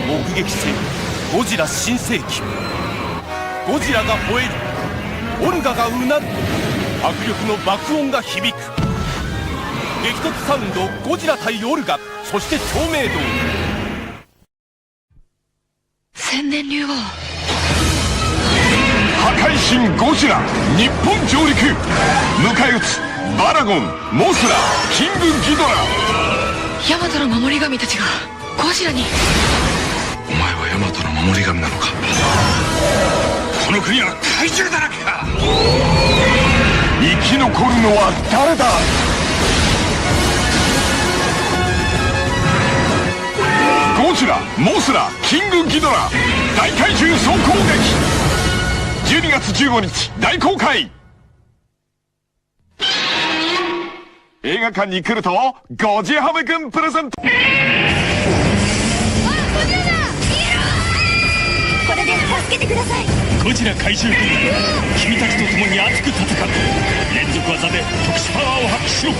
目撃せよゴジラ新世紀。ゴジラが吠える、オルガがうなる、迫力の爆音が響く。激突サウンドゴジラ対オルガ、そして透明度。千年竜王、破壊神ゴジラ日本上陸。迎え撃つバラゴン、モスラ、キングギドラ。ヤマトの守り神たちがゴジラに。お前はヤマトの守り神なのか。この国は怪獣だらけか。生き残るのは誰だ。ゴジラ、モスラ、キングギドラ、大怪獣総攻撃。12月15日大公開。映画館に来るとゴジハメくんプレゼント。あ、ゴジラだ。これで助けてください。ゴジラ怪獣軍団、君たちと共に熱く戦う。連続技で特殊パワーを発揮しろ。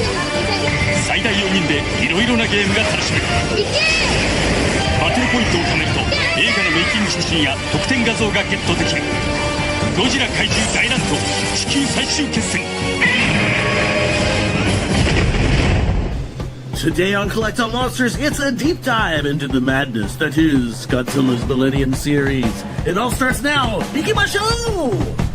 最大4人でいろいろなゲームが楽しめる。バトルポイントを貯めると映画のメイキング写真や特典画像がゲットできる。ゴジラ怪獣大乱闘地球最終決戦。Today on Collectible Monsters, it's a deep dive into the madness that is Godzilla's Millennium series. It all starts now. Ikimashou!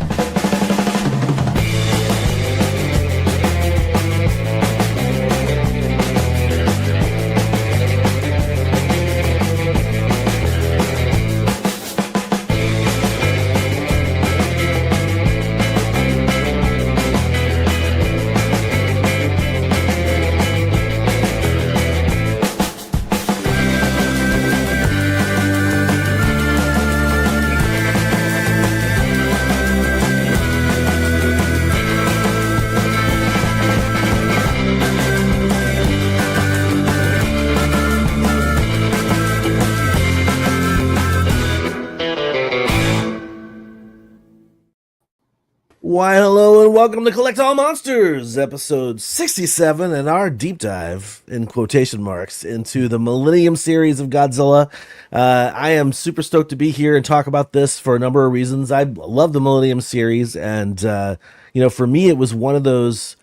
Why, hello and welcome to Collect All Monsters, episode 67, and our deep dive, in quotation marks, into the Millennium series of Godzilla. I am super stoked to be here and talk about this for a number of reasons. I love the Millennium series, and, for me, it was one of those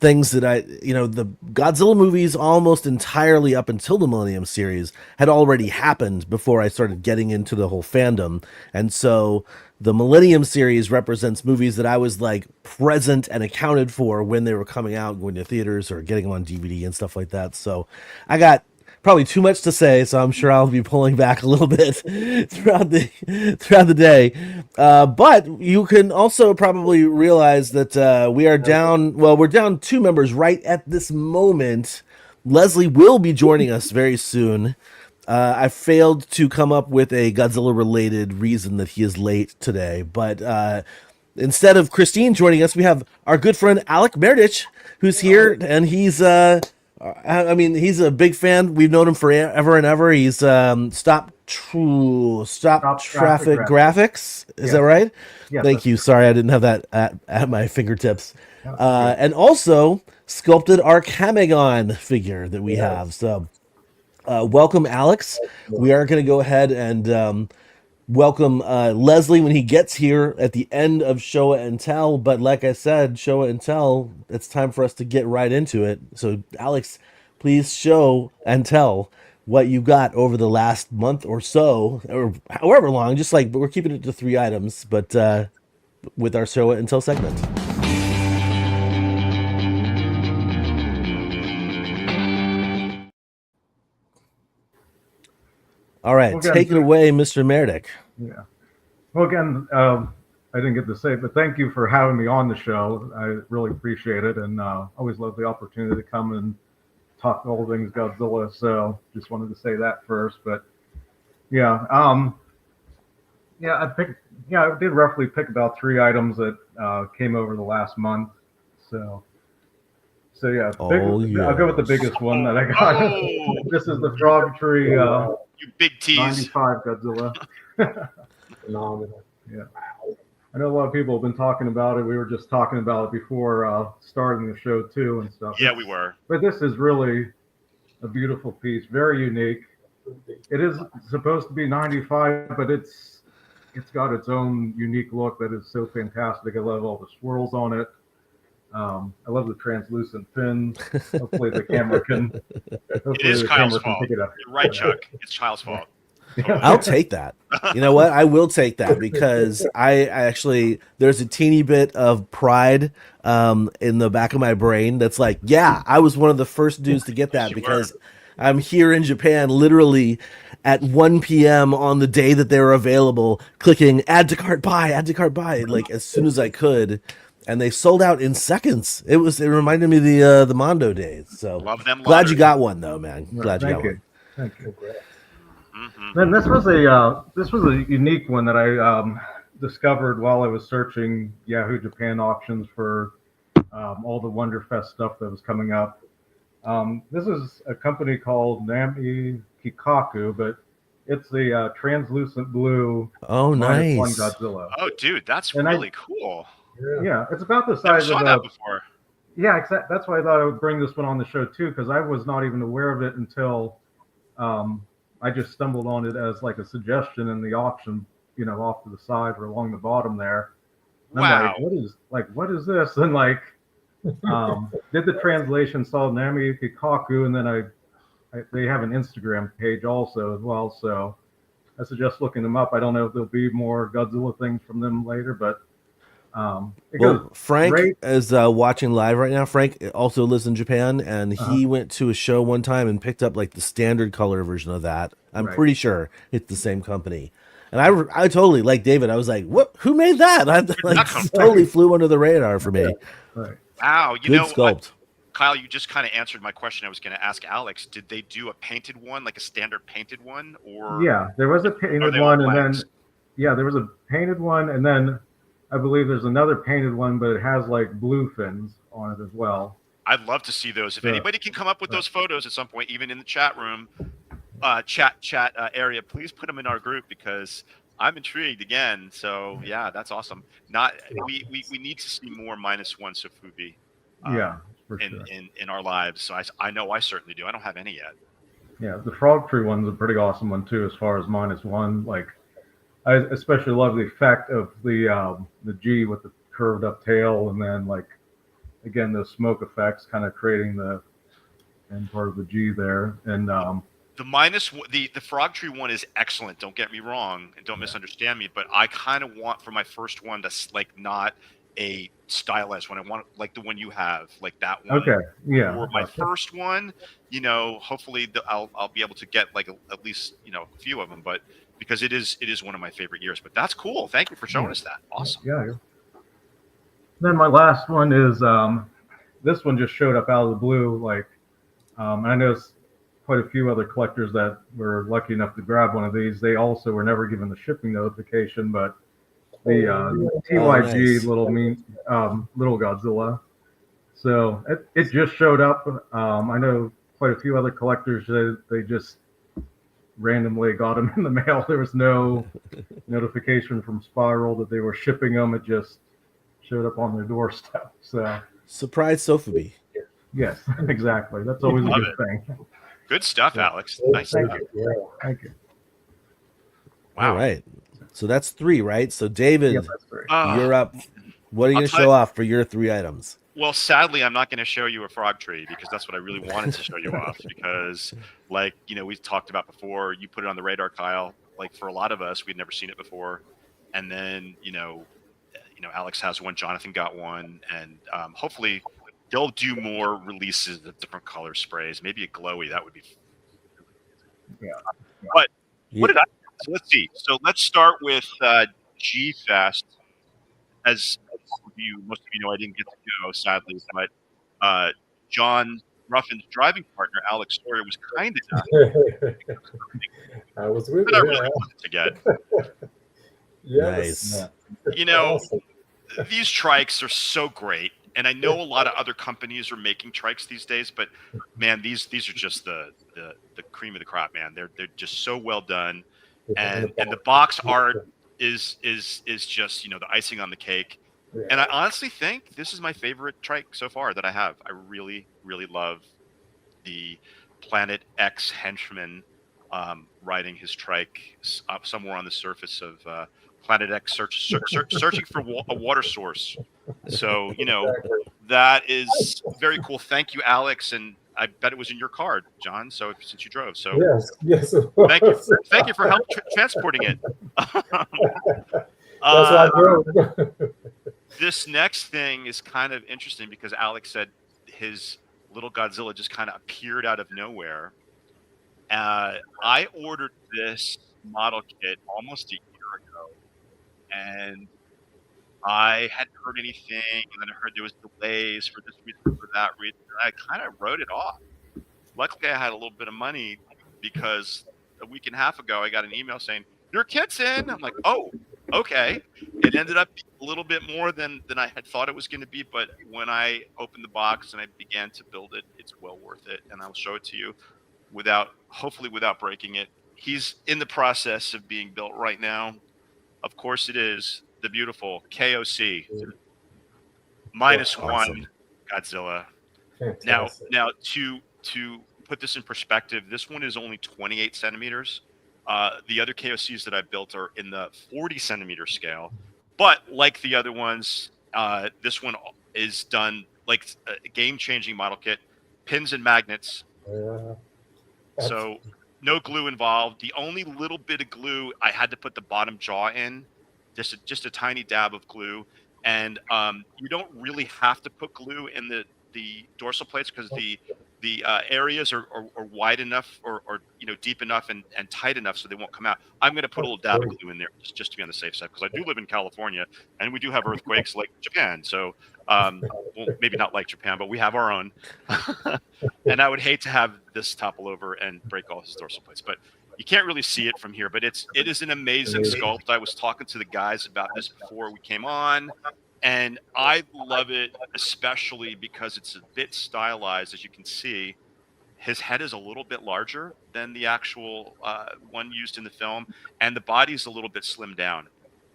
things that the Godzilla movies almost entirely up until the Millennium series had already happened before I started getting into the whole fandom, and so the Millennium series represents movies that I was like present and accounted for when they were coming out, going to theaters or getting them on DVD and stuff like that. So I got probably too much to say, so I'm sure I'll be pulling back a little bit throughout the day. But you can also probably realize that we're down two members right at this moment. Leslie will be joining us very soon. I failed to come up with a Godzilla-related reason that he is late today, but instead of Christine joining us, we have our good friend Alec Merdich, who's here, and he's a big fan. We've known him forever and ever. He's Stop Traffic Graphics. Is that right? Yeah. Thank you. Sorry, I didn't have that at my fingertips. And also sculpted our Kamegon figure that we have. So. Welcome, Alex. We are going to go ahead and welcome Leslie when he gets here at the end of Show and Tell. But like I said, Show and Tell, it's time for us to get right into it. So, Alex, please show and tell what you got over the last month or so, or however long. Just like, but we're keeping it to 3 items, but with our Show and Tell segment. All right, take it away, Mr. Merdich. Yeah. Well, again, I didn't get to say it, but thank you for having me on the show. I really appreciate it, and always love the opportunity to come and talk all things Godzilla. So just wanted to say that first. But I did roughly pick about 3 items that came over the last month. So yeah, I'll go with the biggest one that I got. This is the Frog Tree. You big tease. 95 Godzilla. Phenomenal. Yeah. I know a lot of people have been talking about it. We were just talking about it before starting the show too and stuff. Yeah, we were. But this is really a beautiful piece, very unique. it is supposed to be 95, but it's got its own unique look that is so fantastic. I love all the swirls on it. I love the translucent fins. Hopefully the camera can. Hopefully It is the Kyle's camera can fault. pick it up. You're right, Chuck. It's Kyle's fault. I'll take that. You know what? I will take that because I actually there's a teeny bit of pride in the back of my brain that's like, yeah, I was one of the first dudes to get that You because I'm here in Japan literally at 1 p.m. on the day that they were available, clicking add to cart buy, like as soon as I could. And they sold out in seconds. It reminded me of the Mondo days. So Love them glad you lottery. got one though, man. Glad you Thank got you. one. Thank you. Mhm. Then this was a unique one that I discovered while I was searching Yahoo Japan auctions for all the Wonderfest stuff that was coming up. This is a company called Nami Kikaku, but it's a translucent blue Oh, -1 nice. Godzilla. Oh, dude, that's And really cool. Yeah, it's about the Never size saw of that a. before. Yeah, exactly. That's why I thought I would bring this one on the show too, because I was not even aware of it until I just stumbled on it as like a suggestion in the auction, off to the side or along the bottom there. And I'm Wow. like, what is this? And like, did the translation, saw Nami Kikaku, and then they have an Instagram page also as well. So I suggest looking them up. I don't know if there'll be more Godzilla things from them later, but it Well, goes Frank great. is watching live right now. Frank also lives in Japan, and he went to a show one time and picked up like the standard color version of that. I'm Right. pretty sure it's the same company. And I totally like David. I was like, "What? Who made that?" I like That comes- totally flew under the radar for me. Right. Wow. You Good know, sculpt. Kyle, you just kind of answered my question I was going to ask Alex. Did they do a painted one, like a standard painted one? Or Yeah, there was a are painted they all one, and then blanks? there was a painted one, and then I believe there's another painted one, but it has like blue fins on it as well. I'd love to see those. If Yeah. anybody can come up with those photos at some point, even in the chat room, chat area, please put them in our group because I'm intrigued again. So yeah, that's awesome. We need to see more -1 Sofubi. Yeah, for in, sure. in our lives. So I know I certainly do. I don't have any yet. Yeah, the frog tree one's a pretty awesome one too, as far as -1. Like, I especially love the effect of the G with the curved up tail, and then like again those smoke effects, kind of creating the end part of the G there. And The frog tree one is excellent. Don't get me wrong, and don't misunderstand me. But I kind of want for my first one that's like not a stylized one. I want like the one you have, like that one. okay, yeah, For my first one, hopefully I'll be able to get like at least a few of them. But because it is one of my favorite years. But that's cool. Thank you for showing us that. Awesome. yeah. Then my last one is this one just showed up out of the blue. Like, I know quite a few other collectors that were lucky enough to grab one of these. They also were never given the shipping notification, but the TYG nice. little Godzilla. So it just showed up. I know quite a few other collectors. They just randomly got them in the mail. There was no notification from Spiral that they were shipping them. It just showed up on their doorstep. So Surprise Sofubi. yes, exactly. That's always a Love good thing. Good stuff, Alex. Nice. Thank you. Thank you. Wow. All right. So that's 3, right? So David, Yep, that's great. you're up. What are you I'll going to tell show you- off for your 3 items? Well, sadly, I'm not going to show you a frog tree because that's what I really wanted to show you off. Because, like we talked about before, you put it on the radar, Kyle. Like for a lot of us, we'd never seen it before, and then Alex has one, Jonathan got one, and hopefully they'll do more releases of different color sprays. Maybe a glowy, that would be. Yeah. But what did I? So let's see. So let's start with G Fest. As most of you know, I didn't get to go, sadly, but John Ruffin's driving partner, Alex Sawyer, was kind enough. I was with That I you. really wanted to get. Yes. Nice. Awesome. These trikes are so great, and I know a lot of other companies are making trikes these days, but man, these are just the cream of the crop, man. They're just so well done, and the box art is just the icing on the cake. Yeah. And I honestly think this is my favorite trike so far that I have. I really, really love the Planet X Henchman riding his trike up somewhere on the surface of Planet X, searching for a water source. So, that is very cool. Thank you, Alex. And I bet it was in your card, John. So since you drove, so yes, it was. thank you for help transporting it. That's why I drove. This next thing is kind of interesting because Alex said his little Godzilla just kind of appeared out of nowhere. I ordered this model kit almost a year ago, and I hadn't heard anything, and then I heard there was delays for this reason, for that reason. And I kind of wrote it off. Luckily, I had a little bit of money because a week and a half ago, I got an email saying, your kit's in. I'm like, oh, okay. It ended up a little bit more than I had thought it was going to be. But when I opened the box and I began to build it, it's well worth it. And I'll show it to you hopefully without breaking it. He's in the process of being built right now. Of course it is. The beautiful KOC -1 Godzilla. Fantastic. Now to put this in perspective, this one is only 28 centimeters. The other KOCs that I built are in the 40 centimeter scale, but like the other ones, this one is done like a game-changing model kit, pins and magnets. So no glue involved. The only little bit of glue, I had to put the bottom jaw in, just a tiny dab of glue. And you don't really have to put glue in the dorsal plates because the areas are wide enough or deep enough and tight enough so they won't come out. I'm going to put a little dab of glue in there just to be on the safe side because I do live in California and we do have earthquakes like Japan. So well, maybe not like Japan, but we have our own. And I would hate to have this topple over and break all his dorsal plates. But you can't really see it from here, but it is an amazing sculpt. I was talking to the guys about this before we came on, and I love it, especially because it's a bit stylized. As you can see, his head is a little bit larger than the actual one used in the film, and the body's a little bit slimmed down.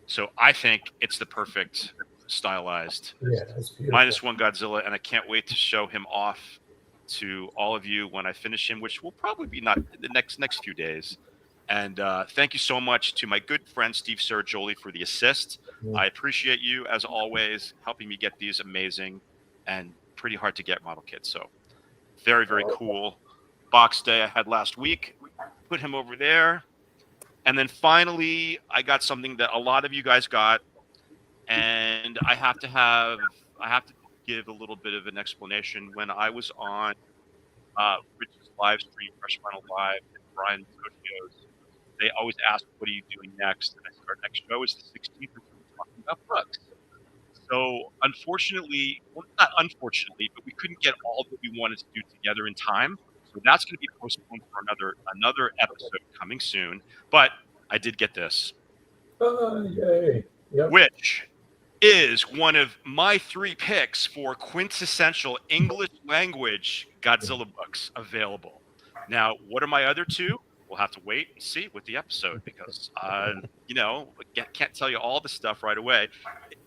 So I think it's the perfect stylized -1 Godzilla, and I can't wait to show him off to all of you when I finish him, which will probably be not the next few days. And thank you so much to my good friend Steve Jolie for the assist. I appreciate you as always helping me get these amazing and pretty hard to get model kits. So very, very cool box day I had last week. Put him over there. And then finally I got something that a lot of you guys got, and I have to give a little bit of an explanation. When I was on Rich's live stream, Fresh Final Live, and Brian Tokyo's, they always ask, what are you doing next? And I said, our next show is the 16th, and we're talking about books. So unfortunately, well, not unfortunately, but we couldn't get all that we wanted to do together in time. So that's going to be postponed for another episode coming soon. But I did get this. Yay. Yep. Which is one of my 3 picks for quintessential English language Godzilla books available. Now, what are my other 2? We'll have to wait and see with the episode because, can't tell you all the stuff right away.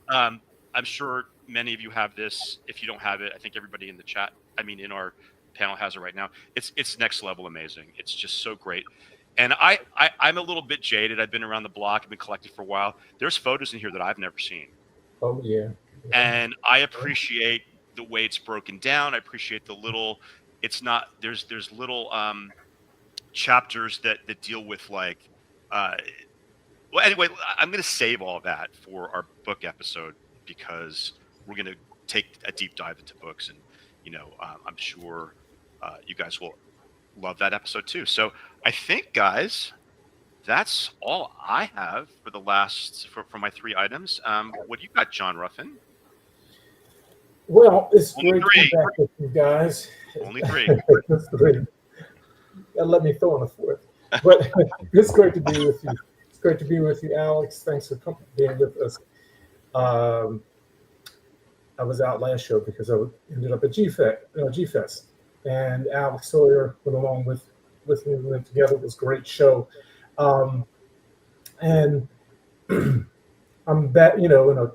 I'm sure many of you have this. If you don't have it, I think everybody in the chat, in our panel has it right now. It's next level amazing. It's just so great. And I'm a little bit jaded. I've been around the block. I've been collecting for a while. There's photos in here that I've never seen. Oh, yeah. And I appreciate the way it's broken down. I appreciate the little, there's little chapters that deal with well, anyway, I'm going to save all that for our book episode because we're going to take a deep dive into books. And, I'm sure you guys will love that episode too. So I think, guys, that's all I have for my 3 items. What do you got, John Ruffin? Well, it's Only great 3. to be back with you guys. Only 3. That's great. And let me throw in a 4th. But it's great to be with you. It's great to be with you, Alex. Thanks for being with us. I was out last show because I ended up at G-Fest. And Alex Sawyer went along with me. We went together. It was a great show. And I'm back, in a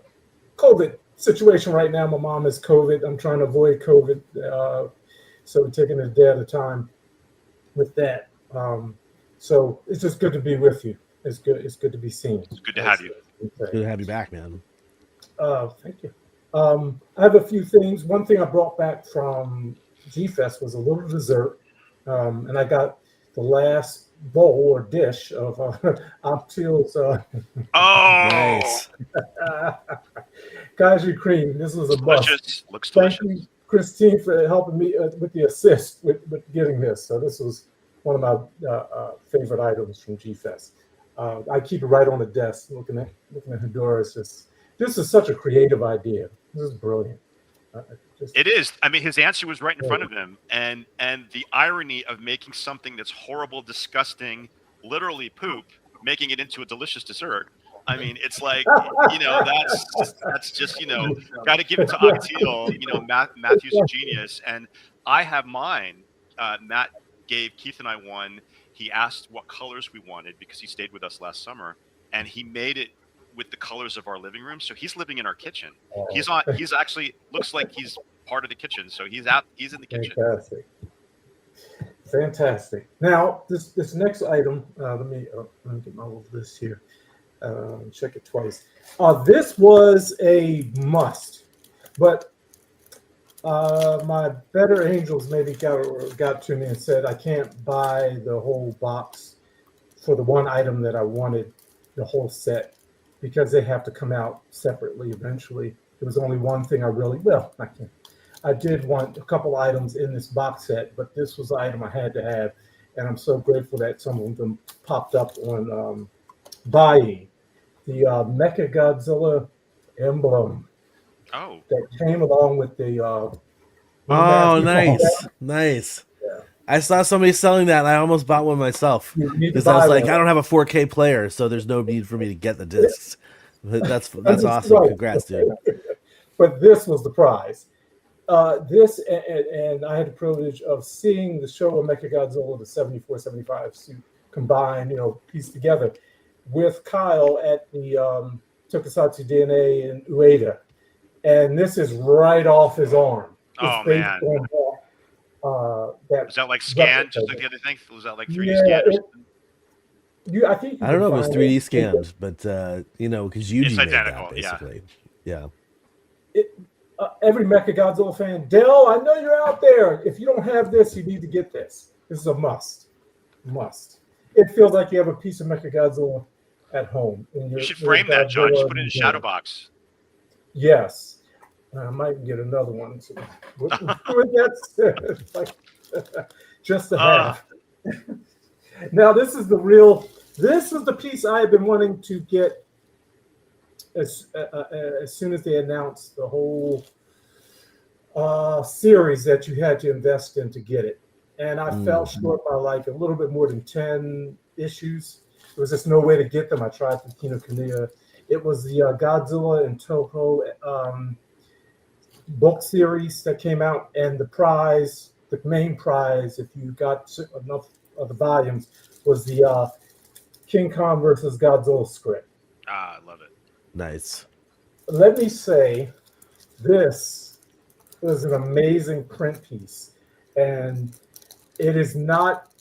COVID situation right now. My mom has COVID. I'm trying to avoid COVID. So we're taking it a day at a time with that. So it's just good to be with you. It's good to be seen. It's good to have you. Good to have you back, man. Thank you. I have a few things. One thing I brought back from G-Fest was a little dessert, and I got the last bowl or dish of Optil's Oh, Nice. Kaiju cream. This was a must. delicious. Looks Thank delicious. you, Christine, for helping me with the assist with getting this. So this was one of my favorite items from G-Fest. I keep it right on the desk, looking at Ghidorah. This is such a creative idea. This is brilliant. It is. I mean, his answer was right in front of him, and the irony of making something that's horrible, disgusting, literally poop, making it into a delicious dessert. I mean, it's like, that's just, got to give it to Octil. Matthew's a genius, and I have mine. Matt gave Keith and I one. He asked what colors we wanted because he stayed with us last summer, and he made it with the colors of our living room. So he's living in our kitchen. He's actually looks like he's part of the kitchen. So he's in the kitchen. Fantastic. Now this next item, let me get my little list here. Check it twice. This was a must, but my better angels maybe got to me and said I can't buy the whole box for the one item that I wanted, the whole set, because they have to come out separately eventually. There was only one thing I did want a couple items in this box set, but this was the item I had to have, and I'm so grateful that some of them popped up on buying the Mecha Godzilla emblem. Oh, that came along with the. Nice. Yeah. I saw somebody selling that, and I almost bought one myself because I was like, I don't have a 4K player, so there's no need for me to get the discs. But that's awesome. Right. Congrats, dude. But this was the prize. This and I had the privilege of seeing the show of Mechagodzilla, the 74, 75 suit combined, pieced together with Kyle at the Tokusatsu DNA in Ueda. And this is right off his arm. Oh, man. Was that like scanned, just like the other thing? Was that like 3D scanned? I don't know if it was 3D scanned, but because you made identical, that basically. Yeah. Every Mechagodzilla fan, Dell, I know you're out there. If you don't have this, you need to get this. This is a must. It feels like you have a piece of Mechagodzilla at home. You should frame that, John. Just put it in a shadow box. Yes. I might get another one. So that's just to have. Now, this is the piece I have been wanting to get as soon as they announced the whole series that you had to invest in to get it. And I fell short by like a little bit more than 10 issues. There was just no way to get them. I tried for Kinokuniya. It was the Godzilla and Toho book series that came out, and the main prize, if you got enough of the volumes, was the King Kong versus Godzilla script. I love it. Nice. Let me say, this was an amazing print piece, and it is not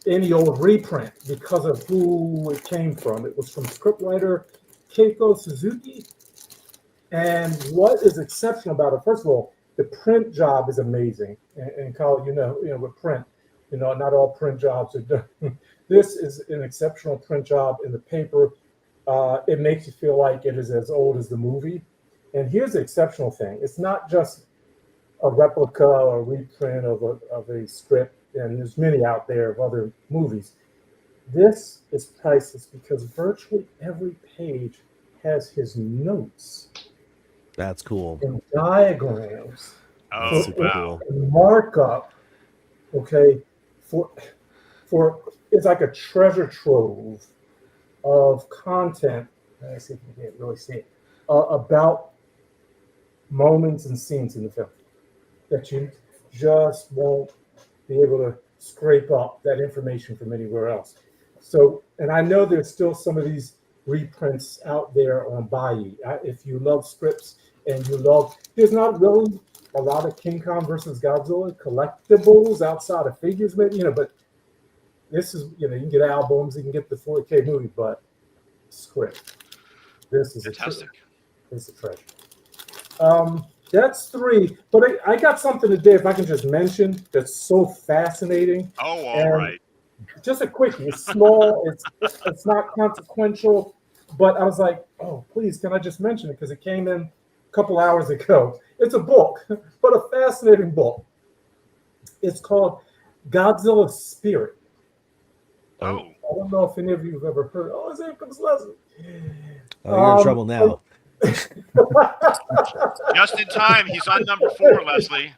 any old reprint because of who it came from. It was from scriptwriter Keiko Suzuki. And what is exceptional about it, first of all, the print job is amazing. And Kyle, with print, not all print jobs are done. This is an exceptional print job in the paper. It makes you feel like it is as old as the movie. And here's the exceptional thing. It's not just a replica or reprint of a script, and there's many out there of other movies. This is priceless because virtually every page has his notes. That's cool. And diagrams. Oh, super wow. cool. Markup, okay, for it's like a treasure trove of content. Let's see if you can't really see it about moments and scenes in the film that you just won't be able to scrape up that information from anywhere else. So, and I know there's still some of these reprints out there on Bai. If you love scripts and there's not really a lot of King Kong versus Godzilla collectibles outside of figures, maybe, but this is, you can get albums, you can get the 4K movie, but script. This is Fantastic. This is a treasure. That's 3, but I got something today, if I can just mention, that's so fascinating. Oh, all right. Just a quickie. It's small. It's not consequential, but I was like, oh, please, can I just mention it? Because it came in a couple hours ago. It's a book, but a fascinating book. It's called Godzilla's Spirit. Oh. I don't know if any of you have ever heard. Oh, here comes Leslie. Oh, you're in trouble now. Just in time. He's on number 4, Leslie.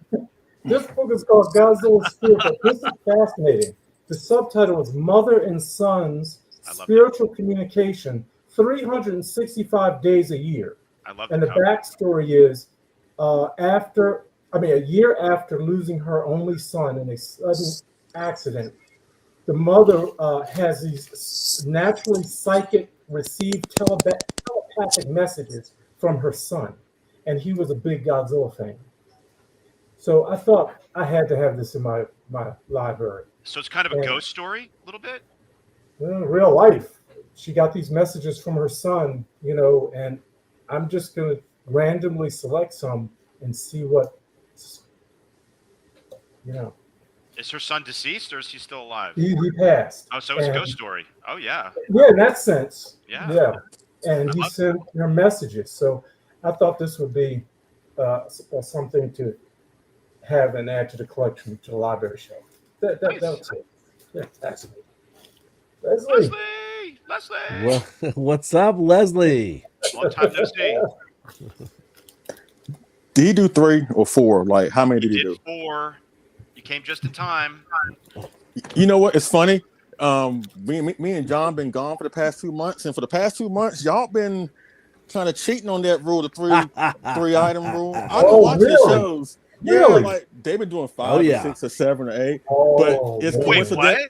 This book is called Godzilla's Spirit, but this is fascinating. The subtitle is Mother and Son's Spiritual Communication, 365 days a year. I love And the backstory is a year after losing her only son in a sudden accident, the mother has these naturally psychic received telepathic messages from her son. And he was a big Godzilla fan. So I thought I had to have this in my library. So it's kind of a ghost story, a little bit? Real life. She got these messages from her son, and I'm just going to randomly select some and see what, Is her son deceased or is he still alive? He passed. Oh, so it's a ghost story. Oh, yeah. Yeah, in that sense. Yeah. Yeah. And he sent her messages. So I thought this would be something to have and add to the collection, to the library shelf. That was it. Yeah, that's it. Leslie! What's up, Leslie? Long time no see. Did he do 3 or 4? Like, how many did he do? 4. You came just in time. You know what? It's funny. Me and John been gone for the past 2 months, and for the past 2 months, y'all been kind of cheating on that rule, the 3 item rule. I've been watching the shows. Really? Yeah, like they've been doing 5 or 6 or 7 or 8. But it's coincidental.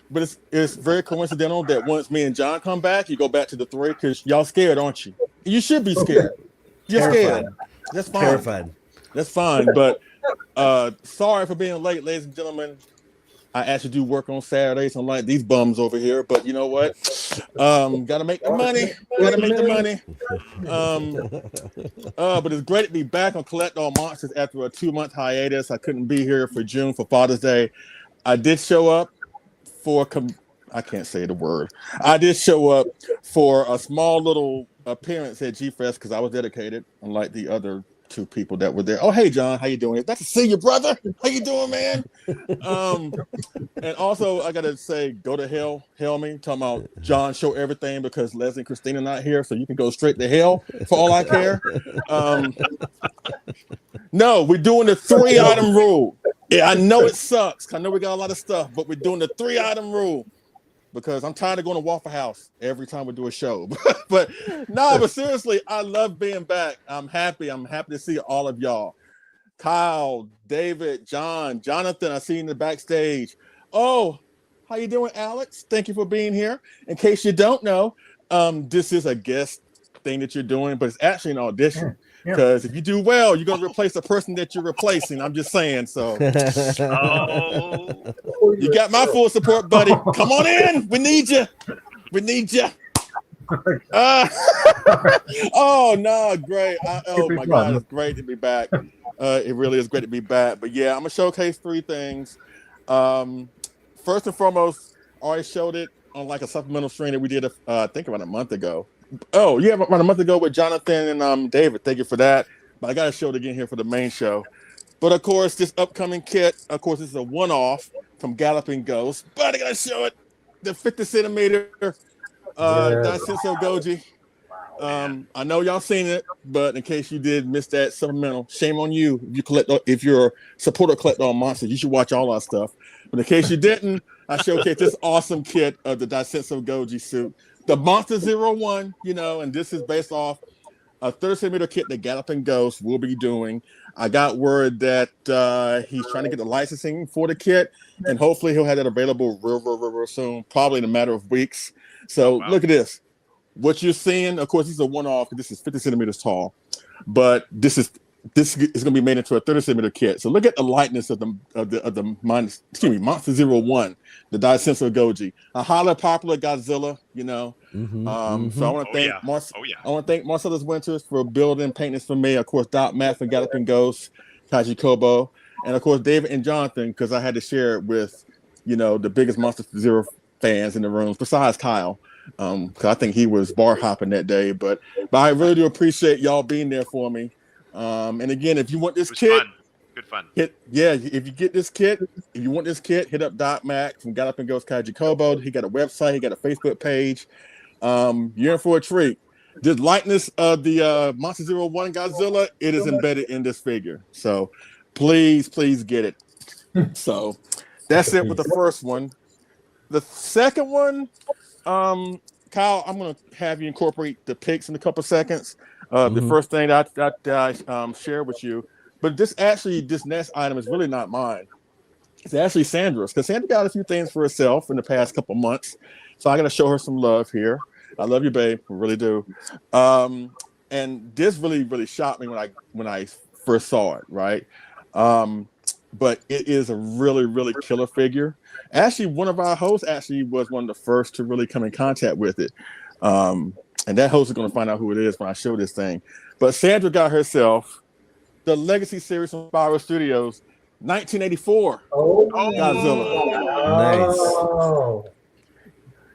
But it's very coincidental that once me and John come back, you go back to the 3 because y'all scared, aren't you? You should be scared. You're scared. That's fine. Terrified. That's fine. But sorry for being late, ladies and gentlemen. I actually do work on Saturdays, unlike these bums over here. But you know what? Gotta make the money. Gotta make the money. But it's great to be back on Collect All Monsters after a 2-month hiatus. I couldn't be here for June for Father's Day. I did show up for I can't say the word. I did show up for a small little appearance at G-Fest because I was dedicated, unlike the other 2 people that were there. Oh, hey, John, how you doing? Nice to see you, brother. How you doing, man? And also, I got to say, go to hell me. Talking about John, show everything because Leslie and Christina not here, so you can go straight to hell for all I care. No, we're doing the 3-item rule. Yeah, I know it sucks. I know we got a lot of stuff, but we're doing the 3-item rule because I'm tired of going to Waffle House every time we do a show. But seriously, I love being back. I'm happy. I'm happy to see all of y'all. Kyle, David, John, Jonathan, I see you in the backstage. Oh, how you doing, Alex? Thank you for being here. In case you don't know, this is a guest thing that you're doing, but it's actually an audition. Because if you do well, you're going to replace the person that you're replacing. I'm just saying. So you got my full support, buddy. Come on in. We need you. We need you. Oh, no. Great. Oh, my God. It's great to be back. It really is great to be back. But yeah, I'm going to showcase 3 things. First and foremost, I already showed it on like a supplemental stream that we did, I think about a month ago. Oh, yeah, about a month ago with Jonathan and David. Thank you for that. But I got to show it again here for the main show. But, of course, this upcoming kit, of course, this is a one-off from Galloping Ghost. But I got to show it. The 50-centimeter Daisenso Goji. I know y'all seen it, but in case you did miss that supplemental, shame on you. If you're a supporter of Collect All Monsters, you should watch all our stuff. But in case you didn't, I showcased this awesome kit of the Daisenso Goji suit. The Monster 01, and this is based off a 30-centimeter kit that Galloping Ghost will be doing. I got word that he's trying to get the licensing for the kit, and hopefully he'll have that available real soon, probably in a matter of weeks. So Look at this. What you're seeing, of course, this is a one-off. This is 50 centimeters tall, but this is this is going to be made into a 30 centimeter kit. So look at the lightness of the Monster 01, the Daisensou Goji, a highly popular Godzilla. So I want to thank I want to thank Marcellus Winters for building, painting this for me. Of course, Doc Math and Galloping Ghost, Kaji Kobo, and of course David and Jonathan, because I had to share it with the biggest Monster Zero fans in the rooms besides Kyle. Because I think he was bar hopping that day, but I really do appreciate y'all being there for me. And again, if you want this kit, good fun. If you get this kit, if you want this kit, hit up Doc Mac from Got Up and Goes Kaiji Kobo. He got a website, he got a Facebook page. You're in for a treat. This likeness of the Monster 01 Godzilla, it is embedded in this figure. So please get it. So that's it with the first one. The second one, Kyle, I'm going to have you incorporate the pics in a couple seconds. The first thing that I share with you, but this next item is really not mine. It's actually Sandra's, because Sandra got a few things for herself in the past couple months, so I got to show her some love here. I love you, babe, I really do. And this really shocked me when I first saw it, right? But it is a really killer figure. Actually, one of our hosts was one of the first to really come in contact with it. And that host is going to find out who it is when I show this thing. But Sandra got herself the Legacy series from Spiral Studios, 1984 Godzilla. Nice.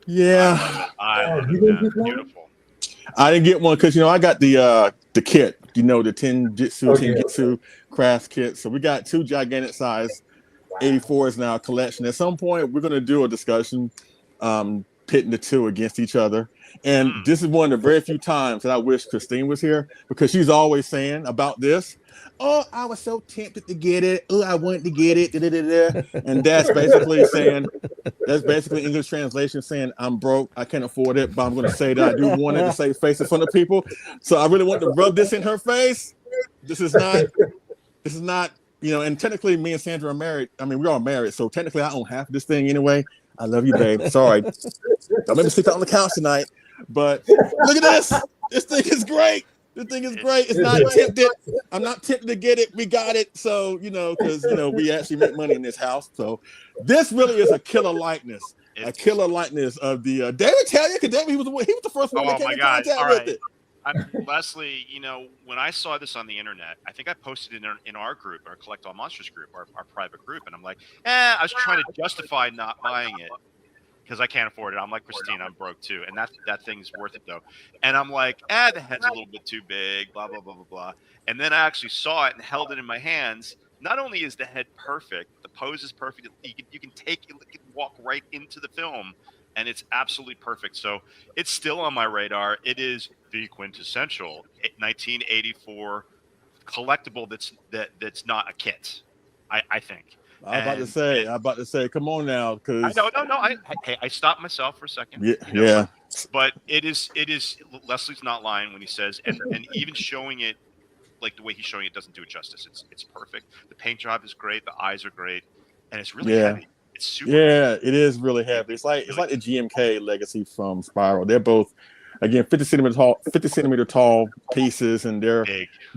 Yeah. Beautiful. I didn't get one because I got the kit, the Tenjitsu craft kit. So we got two gigantic size 84s now collection. At some point, we're going to do a discussion pitting the two against each other. And this is one of the very few times that I wish Christine was here, because she's always saying about this, oh, I was so tempted to get it. Oh, I wanted to get it. And that's basically English translation saying, I'm broke, I can't afford it, but I'm going to say that I do want it to save face in front of people. So I really want to rub this in her face. This is not, and technically me and Sandra are married. I mean, we're all married. So technically I own half of this thing anyway. I love you, babe. Sorry. Don't make me sleep out on the couch tonight. But look at this. This thing is great. It's not tempted. I'm not tempted to get it. We got it. So, because, we actually make money in this house. So this really is a killer likeness. A killer likeness of the David tell you, because he was the first one that came in contact with it. Leslie, when I saw this on the internet, I think I posted it in our group, our Collect All Monsters group, our private group, and I'm like, I was trying to justify not buying it because I can't afford it. I'm like, Christine, I'm broke too, and that thing's worth it though. And I'm like, the head's a little bit too big, blah blah blah blah blah. And then I actually saw it and held it in my hands. Not only is the head perfect, the pose is perfect. You can walk right into the film. And it's absolutely perfect. So it's still on my radar. It is the quintessential 1984 collectible that's not a kit, I think. I'm about to say, come on now, because no. I stopped myself for a second. Yeah. But it is. Leslie's not lying when he says, and even showing it, like the way he's showing it doesn't do it justice. It's perfect. The paint job is great. The eyes are great, and it's really heavy. It is really heavy. It's like the GMK Legacy from Spiral. They're both, again, 50 centimeter tall pieces, and they're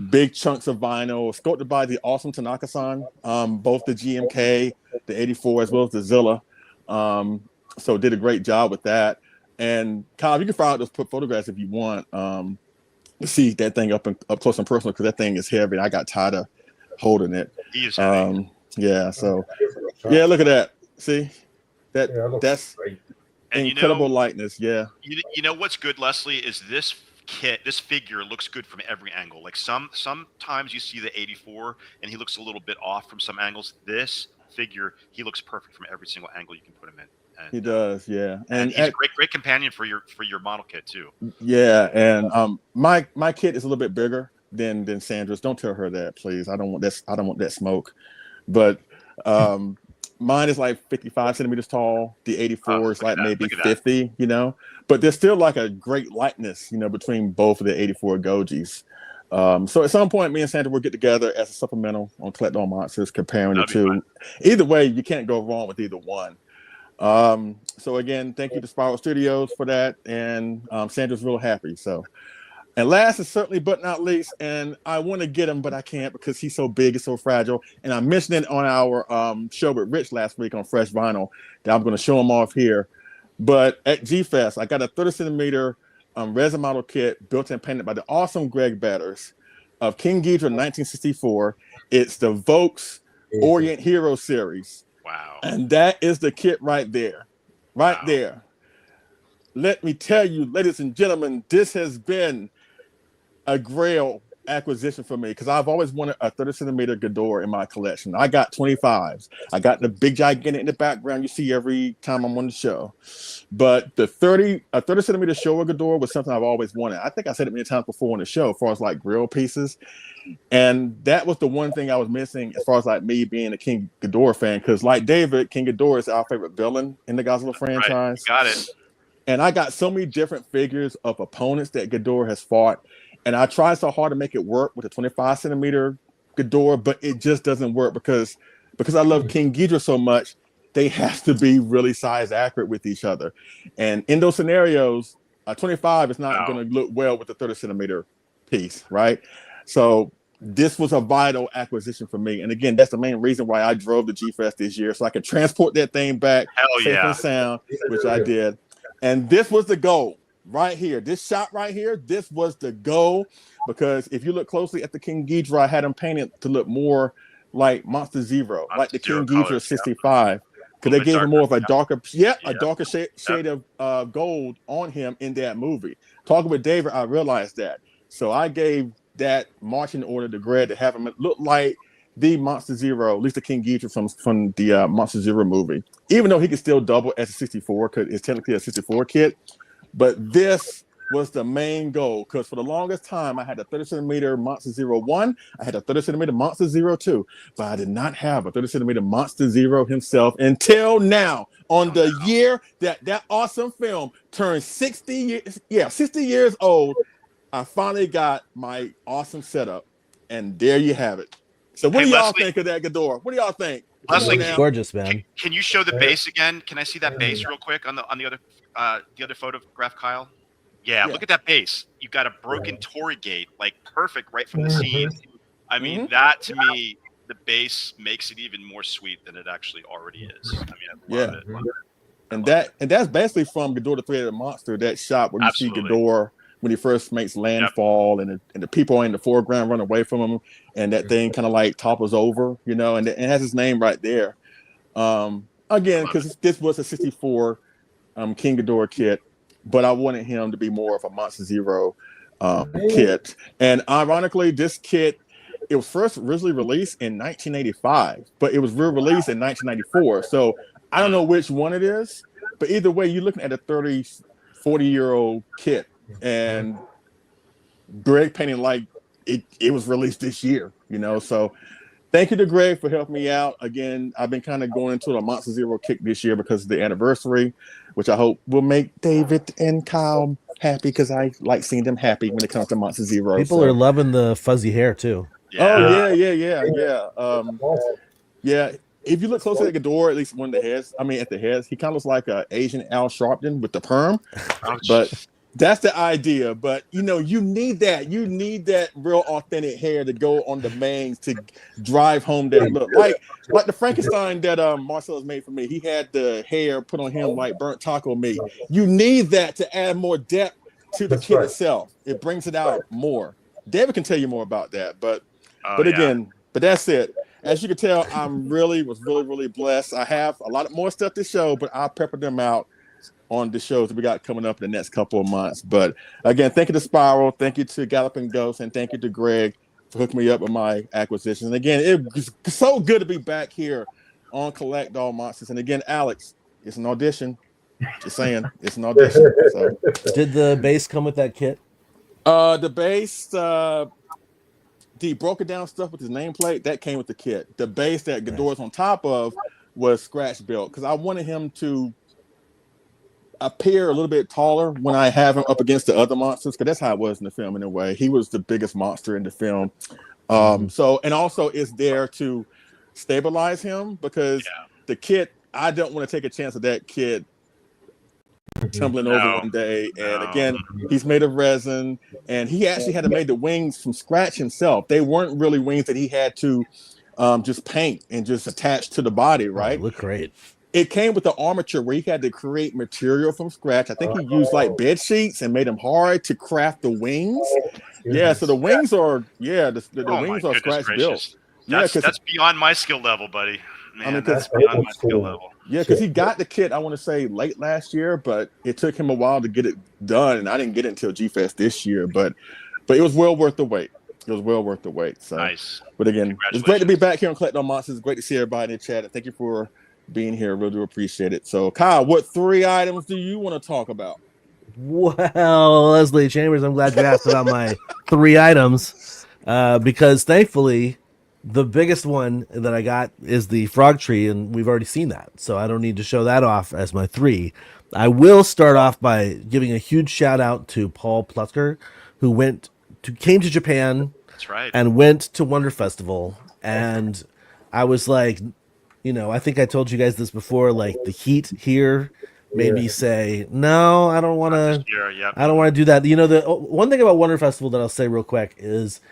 big chunks of vinyl sculpted by the awesome Tanaka-san. Both the GMK, the 84, as well as the Zilla. So did a great job with that. And Kyle, you can file out those photographs if you want to see that thing up close and personal, because that thing is heavy. I got tired of holding it. He is heavy. So look at that. See, that's great. And incredible likeness. Yeah. You know what's good, Leslie, is this figure looks good from every angle. Like sometimes you see the 84 and he looks a little bit off from some angles. This figure, he looks perfect from every single angle you can put him in. And, he does, yeah. And he's a great companion for your model kit too. Yeah, and my kit is a little bit bigger than Sandra's. Don't tell her that, please. I don't want that smoke. But mine is like 55 centimeters tall. The 84 is like maybe 50, but there's still like a great likeness, between both of the 84 Gojis. So at some point, me and Sandra will get together as a supplemental on Collect All Monsters, comparing the two. Either way, you can't go wrong with either one. So again, thank you to Spiral Studios for that. And Sandra's real happy. So And last and certainly but not least, and I want to get him, but I can't because he's so big and so fragile. And I mentioned it on our show with Rich last week on Fresh Vinyl that I'm going to show him off here. But at G-Fest, I got a 30 centimeter resin model kit built and painted by the awesome Greg Batters of King Ghidorah 1964. It's the Vokes Orient Hero series. Wow. And that is the kit right there. Right there. Let me tell you, ladies and gentlemen, this has been a grail acquisition for me because I've always wanted a 30 centimeter Ghidorah in my collection. I got 25s. I got the big gigantic in the background you see every time I'm on the show. But a 30 centimeter Showa Ghidorah was something I've always wanted. I think I said it many times before on the show as far as like grill pieces. And that was the one thing I was missing as far as like me being a King Ghidorah fan because like David, King Ghidorah is our favorite villain in the Godzilla franchise. Right. Got it. And I got so many different figures of opponents that Ghidorah has fought. And I tried so hard to make it work with the 25 centimeter Ghidorah, but it just doesn't work because I love King Ghidorah so much, they have to be really size accurate with each other. And in those scenarios, a 25 is not going to look well with the 30 centimeter piece, right? So this was a vital acquisition for me. And again, that's the main reason why I drove the G-Fest this year, so I could transport that thing back safe and sound, which I did. And this was the goal. Right here, this shot right here, this was the goal because if you look closely at the King Ghidorah, I had him painted to look more like Monster Zero, like the King Ghidorah 65, because they gave him more of a darker, darker shade of gold on him in that movie. Talking with David, I realized that, so I gave that marching order to Greg to have him look like the Monster Zero, at least the King Ghidorah from the Monster Zero movie, even though he could still double as a 64 because it's technically a 64 kit. But this was the main goal because for the longest time, I had a 30 centimeter Monster Zero 1. I had a 30 centimeter Monster Zero 2, but I did not have a 30 centimeter Monster Zero himself until now on the year that awesome film turned 60 years old. I finally got my awesome setup, and there you have it. So what do y'all think of that Ghidorah? What do y'all think? Leslie, gorgeous, man. Can you show the base again? Can I see that base real quick on the other photograph, Kyle? Yeah, look at that base. You've got a broken Torii gate, like perfect right from the scene. I mean, that to me, the base makes it even more sweet than it actually already is. I mean, I love it. And that's basically from Ghidorah the Three-Headed Monster, that shot where you see Ghidorah when he first makes landfall and the people in the foreground run away from him and that thing kind of like topples over, you know, and it has his name right there. Again, because this was a 64 King Ghidorah kit, but I wanted him to be more of a Monster Zero kit. And ironically, this kit, it was first originally released in 1985, but it was re-released in 1994. So I don't know which one it is, but either way, you're looking at a 30, 40-year-old kit. And Greg painting like it was released this year, you know. So thank you to Greg for helping me out. Again, I've been kind of going into a Monster Zero kick this year because of the anniversary, which I hope will make David and Kyle happy because I like seeing them happy when it comes to Monster Zero. People are loving the fuzzy hair too. Yeah. Yeah. If you look closely at Ghidorah, at least one of the heads, at the heads, he kind of looks like an Asian Al Sharpton with the perm. But that's the idea. But, you know, you need that. You need that real authentic hair to go on the mains to drive home that look. Like the Frankenstein that Marcelo's made for me. He had the hair put on him like burnt taco meat. You need that to add more depth to the kit itself. It brings it out more. David can tell you more about that. But that's it. As you can tell, I'm really blessed. I have a lot more stuff to show, but I'll pepper them out on the shows that we got coming up in the next couple of months. But again, thank you to Spiral, thank you to Galloping Ghost, and thank you to Greg for hooking me up with my acquisitions. And again, it was so good to be back here on Collect All Monsters. And again, Alex, it's an audition. Just saying, it's an audition. So. Did the base come with that kit? The base, the broken down stuff with his nameplate, that came with the kit. The base that Ghidorah's on top of was scratch built because I wanted him to appear a little bit taller when I have him up against the other monsters, because that's how it was in the film in a way. He was the biggest monster in the film. So, and also it's there to stabilize him because the kid, I don't want to take a chance of that kid tumbling over one day. And again, he's made of resin, and he actually had to make the wings from scratch himself. They weren't really wings that he had to just paint and just attach to the body, right? Look great. It came with the armature where he had to create material from scratch. I think he used like bed sheets and made them hard to craft the wings. Yeah, so the wings are the wings are scratch built. That's beyond my skill level, buddy. Man, I mean, that's beyond my skill level. Yeah, because he got the kit, I want to say, late last year, but it took him a while to get it done, and I didn't get it until G-Fest this year. But it was well worth the wait. It was well worth the wait. So nice. But again, it's great to be back here on Collectible Monsters. It's great to see everybody in the chat, and thank you for being here. Really do appreciate it. So, Kyle, what 3 items do you want to talk about? Well, Leslie Chambers, I'm glad you asked about my 3 items because thankfully the biggest one that I got is the frog tree, and we've already seen that, so I don't need to show that off as my 3. I will start off by giving a huge shout out to Paul Plusker, who came to Japan. That's right. And went to Wonder Festival, and I was like, I think I told you guys this before, like the heat here made me say, no, I don't want to. I don't want to do that. The one thing about Wonder Festival that I'll say real quick is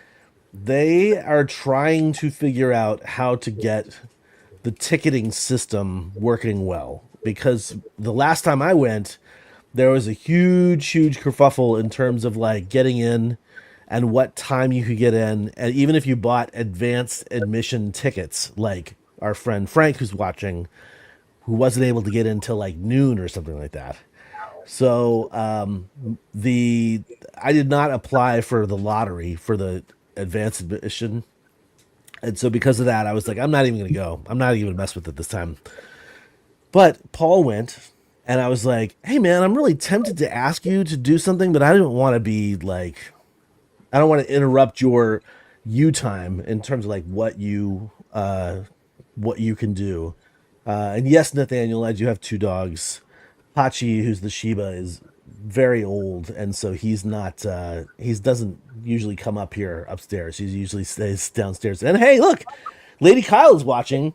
they are trying to figure out how to get the ticketing system working well, because the last time I went, there was a huge kerfuffle in terms of like getting in and what time you could get in, and even if you bought advanced admission tickets, like our friend Frank who's watching, who wasn't able to get in till like noon or something like that. So I did not apply for the lottery for the advanced admission, and so because of that, I was like, I'm not even gonna go. I'm not even gonna mess with it this time. But Paul went, and I was like, hey man, I'm really tempted to ask you to do something, but I don't want to be like, I don't want to interrupt your time in terms of like what you can do. And yes, Nathaniel, I do have 2 dogs. Hachi, who's the Shiba, is very old, and so he's not. He doesn't usually come up here upstairs. He usually stays downstairs. And hey, look, Lady Kyle is watching,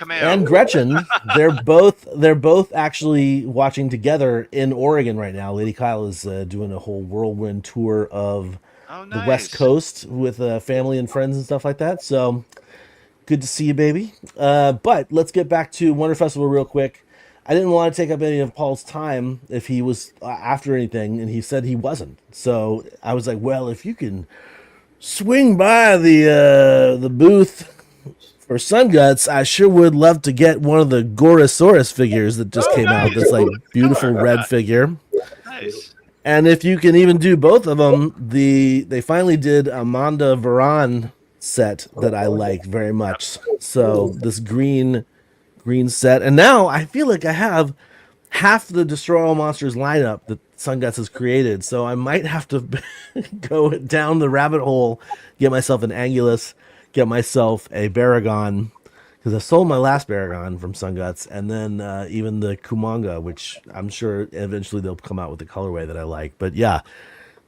and Gretchen. They're both actually watching together in Oregon right now. Lady Kyle is doing a whole whirlwind tour of the West Coast with family and friends and stuff like that. So good to see you, baby. But let's get back to Wonder Festival real quick. I didn't want to take up any of Paul's time if he was after anything, and he said he wasn't. So I was like, well, if you can swing by the booth for Sun Guts, I sure would love to get one of the Gorosaurus figures that just came out. This like beautiful red figure. Nice. And if you can even do both of them, they finally did Amanda Varan set that I like very much. So this green set, and now I feel like I have half the Destroy All Monsters lineup that Sun Guts has created. So I might have to go down the rabbit hole, get myself an Angulus, get myself a Baragon, because I sold my last Baragon from Sun Guts, and then even the Kumanga, which I'm sure eventually they'll come out with the colorway that I like. But yeah,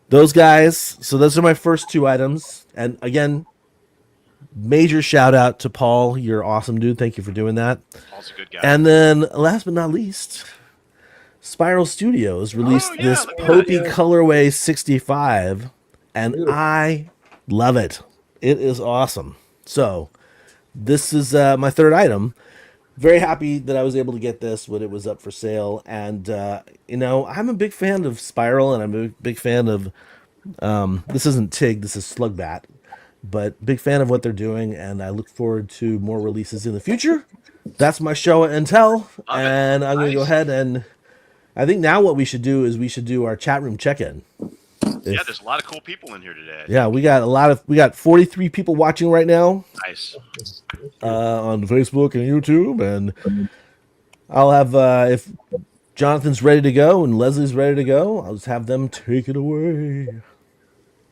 those guys. So those are my first 2 items. And again, major shout out to Paul. You're awesome, dude. Thank you for doing that. Paul's a good guy. And then last but not least, Spiral Studios released this Popey colorway 65, and I love it. It is awesome. So this is my 3rd item. Very happy that I was able to get this when it was up for sale. And, I'm a big fan of Spiral, and I'm a big fan of, this isn't Tig, this is Slugbat, but big fan of what they're doing. And I look forward to more releases in the future. That's my show and tell. And I'm going to go ahead, and I think now what we should do is we should do our chat room check-in. There's a lot of cool people in here today. Yeah, we got 43 people watching right now. Nice. On Facebook and YouTube, and I'll have if Jonathan's ready to go and Leslie's ready to go, I'll just have them take it away.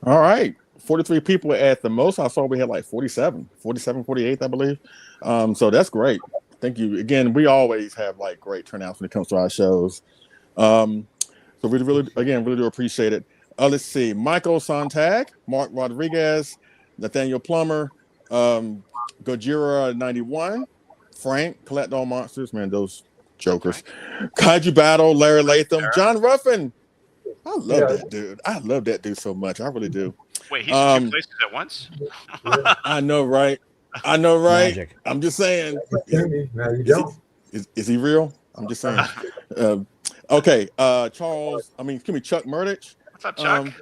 All right. 43 people at the most. I saw we had like 47, 48, I believe. So that's great. Thank you. Again, we always have like great turnouts when it comes to our shows. So we really do appreciate it. Let's see. Michael Sontag, Mark Rodriguez, Nathaniel Plummer, Gojira 91, Frank, Collect All Monsters. Man, those Jokers. Kaiju Battle, Larry Latham, Sarah? John Ruffin. I love Yeah. that dude. I love that dude so much. I really do. Wait, he's in 2 places at once? I know, right? I know, right? Magic. I'm just saying. Now you don't. Is he real? I'm just saying. Okay, Chuck Merdich. What's up, Chuck?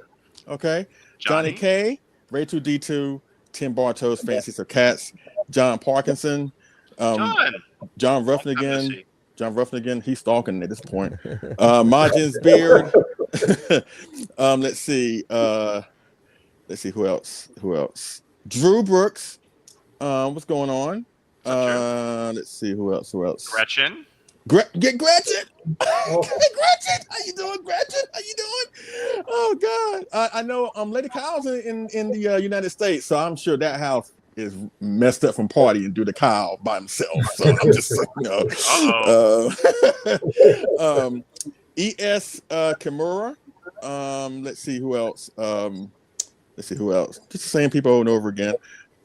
Okay, Johnny K, Ray2 D2, Tim Bartos, Fancies of Cats, John Parkinson, John Ruffin again. John Ruffin again. He's stalking at this point. Majin's Beard. Let's see who else. Drew Brooks. What's going on? Let's see who else. Gretchen. Get Gretchen. Gretchen, how you doing, Gretchen? How you doing? Oh God, I know. Lady Kyle's in the United States, so I'm sure that house is messed up from partying due to Kyle by himself. So I'm just E.S. Kimura. Let's see who else. Just the same people over and over again.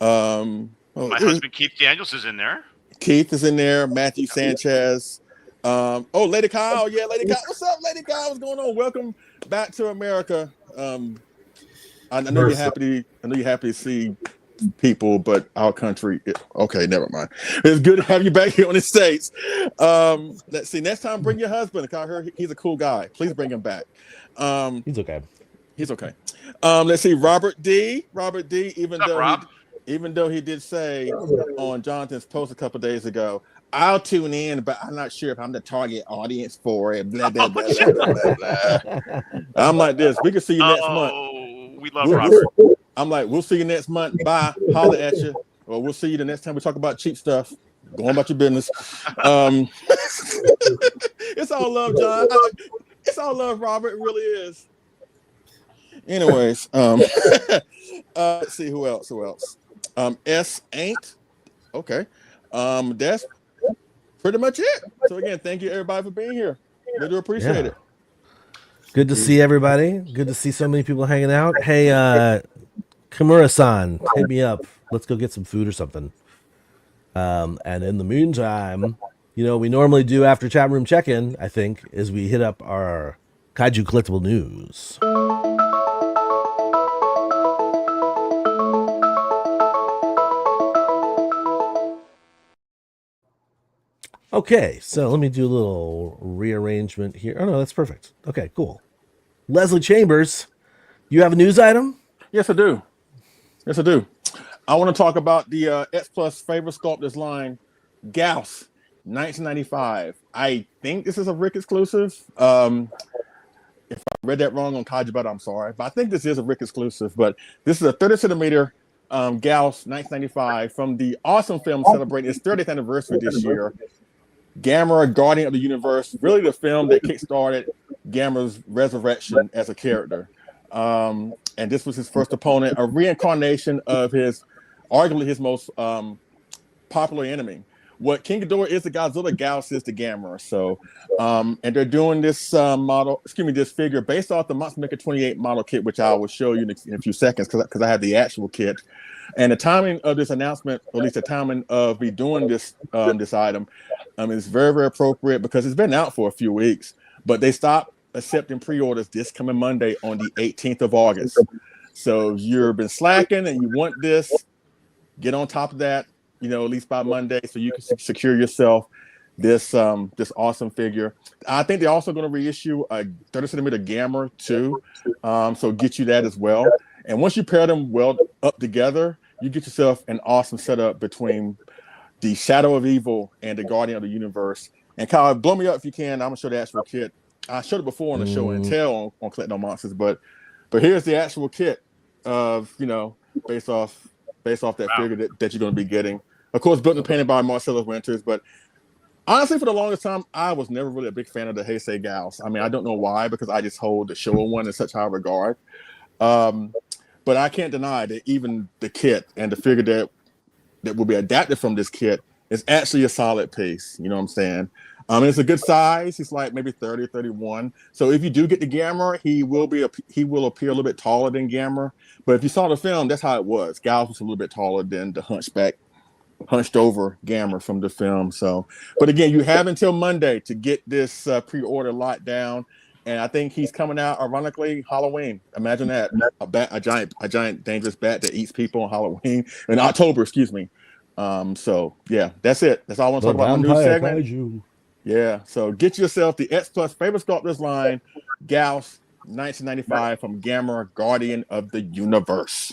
My husband Keith Daniels is in there. Keith is in there. Matthew Sanchez. Lady Kyle. Yeah, Lady Kyle. What's up, Lady Kyle? What's going on? Welcome back to America. I know you're happy. I know you're happy to see people, but our country. Okay, never mind. It's good to have you back here on the States. Let's see. Next time, bring your husband. I heard he's a cool guy. Please bring him back. He's okay. He's okay. Let's see. Robert D. Even though he did say on Jonathan's post a couple days ago, I'll tune in, but I'm not sure if I'm the target audience for it. Blah, blah, blah, blah, blah, blah. I'm like this. We can see you next month. We love Robert. I'm like, we'll see you next month. Bye. Holler at you. Or we'll see you the next time we talk about cheap stuff. Go on about your business. It's all love, John. It's all love, Robert. It really is. Anyways, let's see who else. S ain't okay. That's pretty much it. So again, thank you everybody for being here. We do appreciate it. Good to see everybody. Good to see so many people hanging out. Hey, Kimura-san, hit me up. Let's go get some food or something. And in the meantime, we normally do after chat room check-in, I think, is we hit up our Kaiju Collectible news. Okay, so let me do a little rearrangement here. Oh, no, that's perfect. Okay, cool. Leslie Chambers, you have a news item? Yes, I do. I want to talk about the X Plus Favorite Sculptors line, Gauss, 1995. I think this is a Rick exclusive. If I read that wrong on Kaiju Battle, I'm sorry. But I think this is a Rick exclusive. But this is a 30 centimeter Gauss, 1995, from the awesome film celebrating its 30th anniversary this year. Gamera, Guardian of the Universe, really the film that kickstarted Gamera's resurrection as a character. And this was his first opponent, a reincarnation of arguably his most popular enemy. What King Ghidorah is to Godzilla, Gauss is to Gamera. So, and they're doing this this figure based off the Monster Maker 28 model kit, which I will show you in a few seconds because I have the actual kit. And the timing of this announcement, or at least the timing of me doing this item, is very, very appropriate because it's been out for a few weeks, but they stopped accepting pre-orders this coming Monday on the 18th of August. So if you've been slacking and you want this, get on top of that, at least by Monday, so you can secure yourself this awesome figure. I think they're also going to reissue a 30 centimeter Gamera too, so get you that as well. And once you pair them well up together, you get yourself an awesome setup between the Shadow of Evil and the Guardian of the Universe. And Kyle, blow me up if you can. I'm gonna show the actual kit. I showed it before on the show and tell on Collectible Monsters, but here's the actual kit of based off that figure that you're gonna be getting. Of course, built and painted by Marcelo Winters, but honestly, for the longest time, I was never really a big fan of the Heisei Gauss. I mean, I don't know why, because I just hold the Showa one in such high regard. But I can't deny that even the kit and the figure that will be adapted from this kit is actually a solid piece. You know what I'm saying? It's a good size. He's like maybe 30, 31. So if you do get the Gamera, he will appear a little bit taller than Gamera. But if you saw the film, that's how it was. Gauss was a little bit taller than the Hunchback hunched over Gamera from the film. So, but again, you have until Monday to get this pre-order locked down. And I think he's coming out, ironically, Halloween. Imagine that. A giant dangerous bat that eats people on Halloween. In October, excuse me. So yeah, that's it. That's all I want to talk about. My news segment. Kaiju. Yeah. So get yourself the X Plus Favorite Sculptors line, Gauss 1995 from Gamera, Guardian of the Universe.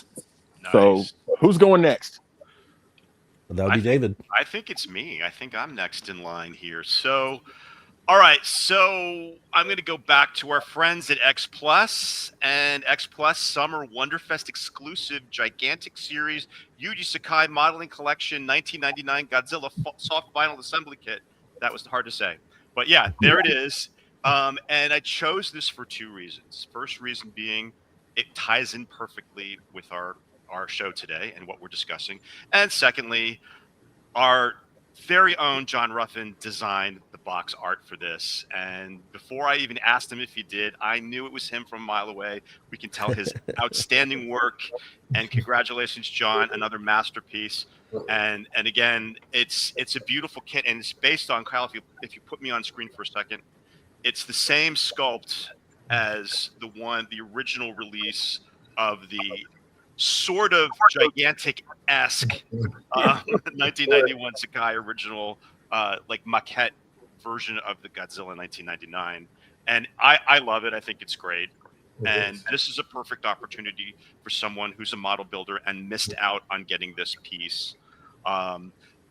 Nice. So who's going next? That would be David. I think it's me. I think I'm next in line here. So, all right. So I'm going to go back to our friends at X Plus and X Plus Summer Wonderfest exclusive gigantic series Yuji Sakai Modeling Collection 1999 Godzilla soft vinyl assembly kit. That was hard to say, but yeah, there it is. And I chose this for two reasons. First reason being it ties in perfectly with our show today and what we're discussing. And secondly, our very own John Ruffin designed the box art for this. And before I even asked him if he did, I knew it was him from a mile away. We can tell his outstanding work. And congratulations, John, another masterpiece. And again, it's a beautiful kit, and it's based on, Kyle, if you put me on screen for a second, it's the same sculpt as the original release of the sort of gigantic-esque 1991 Sakai original like maquette version of the Godzilla 1999. And I love it. I think it's great. And this is a perfect opportunity for someone who's a model builder and missed out on getting this piece.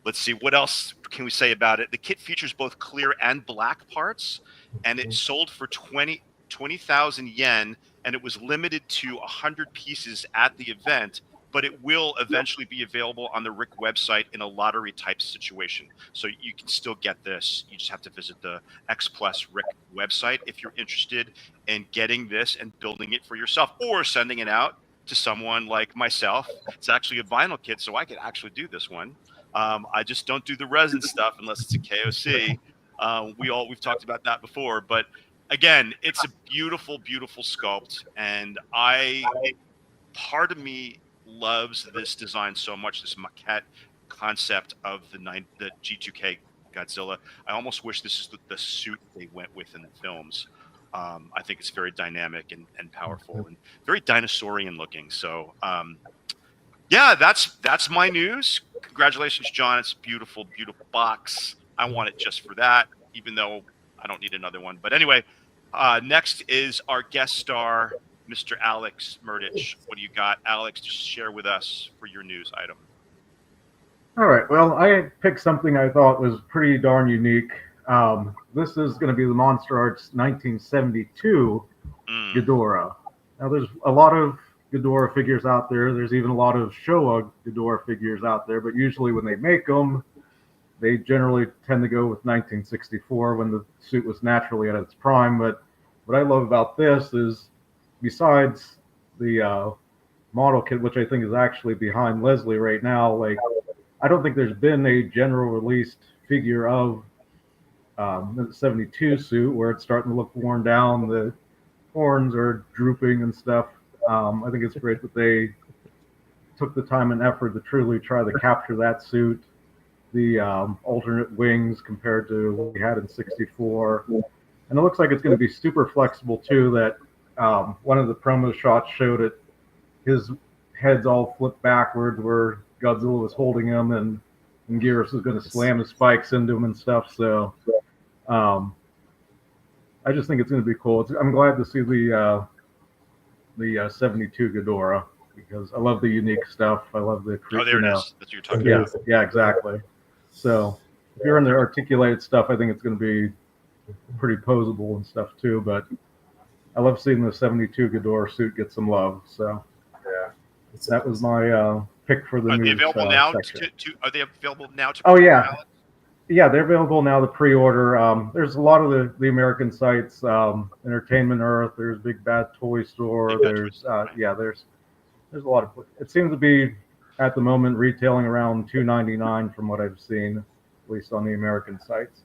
Let's see, what else can we say about it? The kit features both clear and black parts, and it sold for 20,000 yen, and it was limited to 100 pieces at the event, but it will eventually be available on the RIC website in a lottery type situation. So you can still get this. You just have to visit the X Plus RIC website if you're interested in getting this and building it for yourself, or sending it out to someone like myself. It's actually a vinyl kit, so I could actually do this one. I just don't do the resin stuff unless it's a KOC. We've talked about that before, but again, it's a beautiful, beautiful sculpt, and part of me loves this design so much, this maquette concept of the G2K Godzilla. I almost wish this is the suit they went with in the films. I think it's very dynamic and powerful and very dinosaurian looking. So yeah, that's my news. Congratulations, John. It's a beautiful, beautiful box. I want it just for that, even though I don't need another one. But anyway, next is our guest star, Mr. Alex Merdich. What do you got, Alex? Just share with us for your news item. All right. Well, I picked something I thought was pretty darn unique. This is going to be the Monster Arts 1972 Ghidorah. Now, there's a lot of Ghidorah figures out there. There's even a lot of Showa Ghidorah figures out there, but usually when they make them, they generally tend to go with 1964 when the suit was naturally at its prime. But what I love about this is, besides the model kit, which I think is actually behind Leslie right now, like, I don't think there's been a general released figure of the 72 suit where it's starting to look worn down. The horns are drooping and stuff. I think it's great that they took the time and effort to truly try to capture that suit, the alternate wings compared to what we had in 64. And it looks like it's going to be super flexible too, that one of the promo shots showed it, his head's all flipped backwards where Godzilla was holding him, and Gearus was going to slam the spikes into him and stuff. So I just think it's going to be cool. I'm glad to see the 72 Ghidorah, because I love the unique stuff. I love the Oh, there it is. That's what you're talking about. Yeah, exactly. So if you're in the articulated stuff, I think it's going to be pretty posable and stuff too. But I love seeing the 72 Ghidorah suit get some love. So yeah, that was my pick for the Are news. They available now? Are they available now? Oh yeah, yeah, they're available now to pre-order. There's a lot of the American sites, Entertainment Earth. There's Big Bad Toy Store. There's a lot of. It seems to be at the moment retailing around $2.99 from what I've seen, at least on the American sites.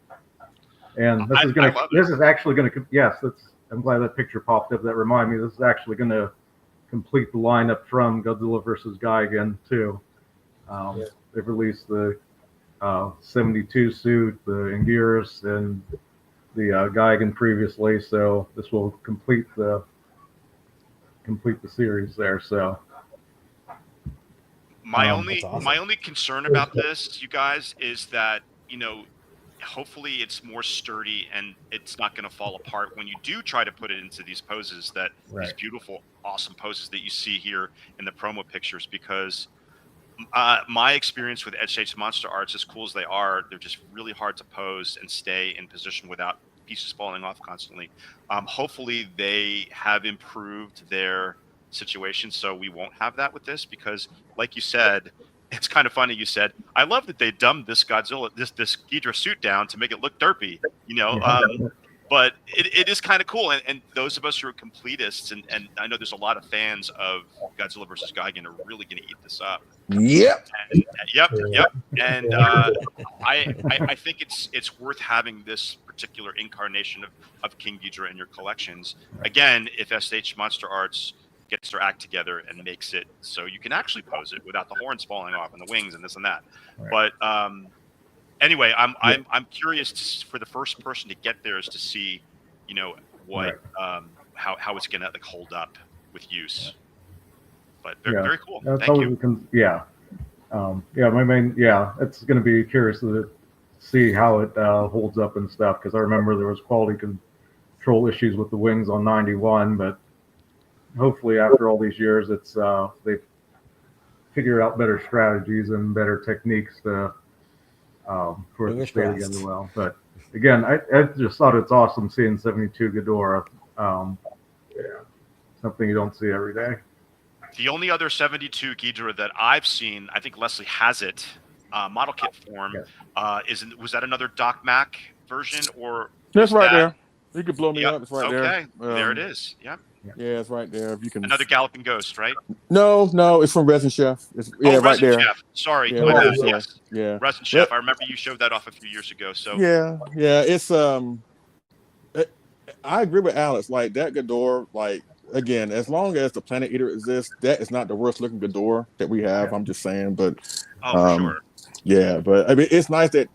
And this is actually gonna. Yes, I'm glad that picture popped up. That reminded me. This is actually going to complete the lineup from Godzilla vs. Gigan too. They've released the 72 suit, the Anguirus, and the Gigan previously. So this will complete the series there. So My awesome. my only concern about this, you guys, is that, you know, hopefully it's more sturdy and it's not going to fall apart when you do try to put it into these poses, that these beautiful, awesome poses that you see here in the promo pictures. Because my experience with Edge Stage Monster Arts, as cool as they are, they're just really hard to pose and stay in position without pieces falling off constantly. Hopefully they have improved their situation so we won't have that with this, because like you said, it's kind of funny. You said, I love that they dumbed this Godzilla, this Ghidorah suit down to make it look derpy, you know. But it is kind of cool. And those of us who are completists, and I know there's a lot of fans of Godzilla versus Gigan are really going to eat this up. Yep. And I think it's worth having this particular incarnation of King Ghidorah in your collections. Again, if SH Monster Arts gets their act together and makes it so you can actually pose it without the horns falling off and the wings and this and that. But anyway, I'm curious for the first person to get there is to see, you know, what how it's gonna like hold up with use. But very cool. Thank you. It's gonna be curious to see how it holds up and stuff, because I remember there was quality control issues with the wings on 91, but hopefully after all these years, it's they've figured out better strategies and better techniques to for it to stay together well. But again, I just thought it's awesome seeing 72 Ghidorah. Something you don't see every day. The only other 72 Ghidorah that I've seen, I think Leslie has it, model kit form. Was that another Doc Mac version, or that's right there? You could blow me up. It's right there. Okay, there it is. Yep. Yeah, it's right there. If you can. Another Galloping Ghost, right? No, it's from Resin Chef. It's, right Resin there. Chef. Sorry, yes. Resin Chef. I remember you showed that off a few years ago. So yeah. It's I agree with Alex. Like that Ghidorah, like again, as long as the Planet Eater exists, that is not the worst looking Ghidorah that we have. I'm just saying, but for sure. Yeah, but I mean, it's nice that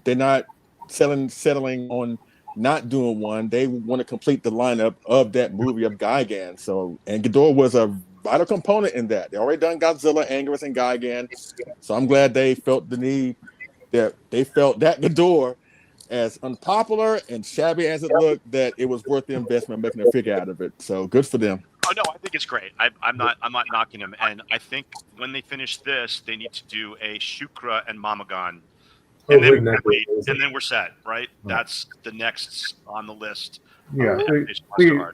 they're not settling on not doing one. They want to complete the lineup of that movie of Gigan. So, and Ghidorah was a vital component in that. They already done Godzilla, Anguirus, and Gigan. So I'm glad they felt the need that they felt that Ghidorah, as unpopular and shabby as it looked, that it was worth the investment making a figure out of it. So good for them. Oh no, I think it's great. I'm not knocking them, and I think when they finish this, they need to do a Shukra and Mamagon. And then we're set, right? That's the next on the list. The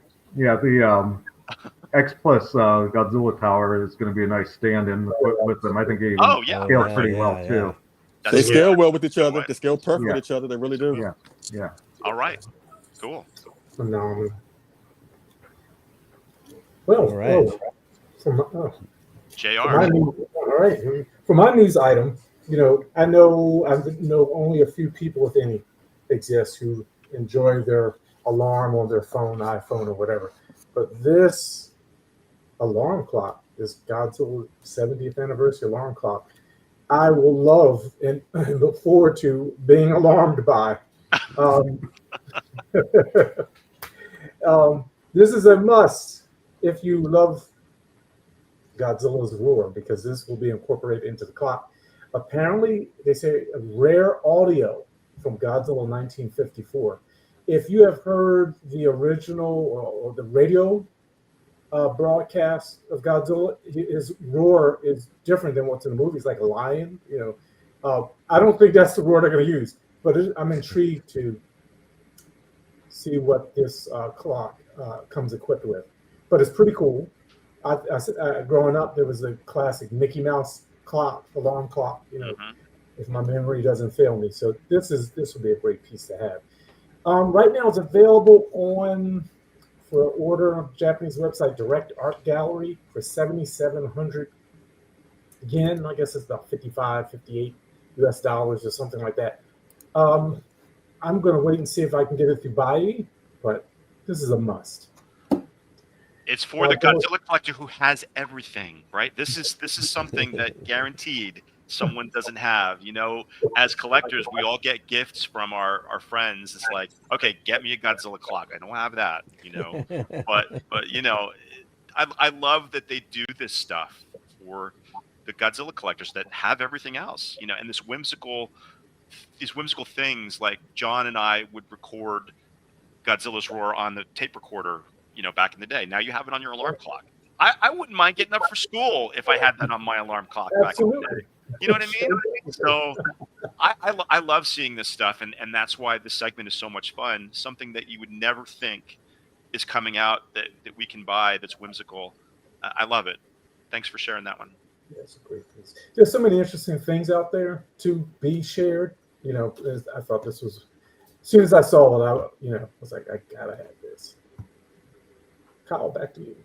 X Plus Godzilla Tower is going to be a nice stand-in with them. I think they scale pretty well too. They scale well with each other. They scale perfect with each other. They really do. Yeah. All right. Cool. Phenomenal. Well, all right. JR. All right. For my news item, I know only a few people, if any, exist who enjoy their alarm on their phone, iPhone, or whatever. But this alarm clock, this Godzilla 70th anniversary alarm clock, I will love and look forward to being alarmed by. This is a must if you love Godzilla's roar, because this will be incorporated into the clock. Apparently, they say a rare audio from Godzilla 1954. If you have heard the original or the radio broadcast of Godzilla, his roar is different than what's in the movies, like a lion. I don't think that's the roar they're going to use, but I'm intrigued to see what this clock comes equipped with. But it's pretty cool. Growing up, there was a classic Mickey Mouse clock, alarm clock, if my memory doesn't fail me. So this will be a great piece to have. Right now it's available for order on Japanese website Direct Art Gallery for 7,700 yen. I guess it's about 55, 58 US dollars or something like that. I'm going to wait and see if I can get it through Bai, but this is a must. It's for the Godzilla collector who has everything, right? This is something that guaranteed someone doesn't have. As collectors, we all get gifts from our friends. It's like, okay, get me a Godzilla clock. I don't have that, but I love that they do this stuff for the Godzilla collectors that have everything else, and these whimsical things. Like John and I would record Godzilla's roar on the tape recorder, back in the day. Now you have it on your alarm clock. I wouldn't mind getting up for school if I had that on my alarm clock back in the day. You know what I mean? So I love seeing this stuff, and that's why this segment is so much fun. Something that you would never think is coming out that we can buy that's whimsical. I love it. Thanks for sharing that one. Yeah, it's a great piece. There's so many interesting things out there to be shared. I thought this was, as soon as I saw it, I was like, I gotta have this. Kyle, back to you.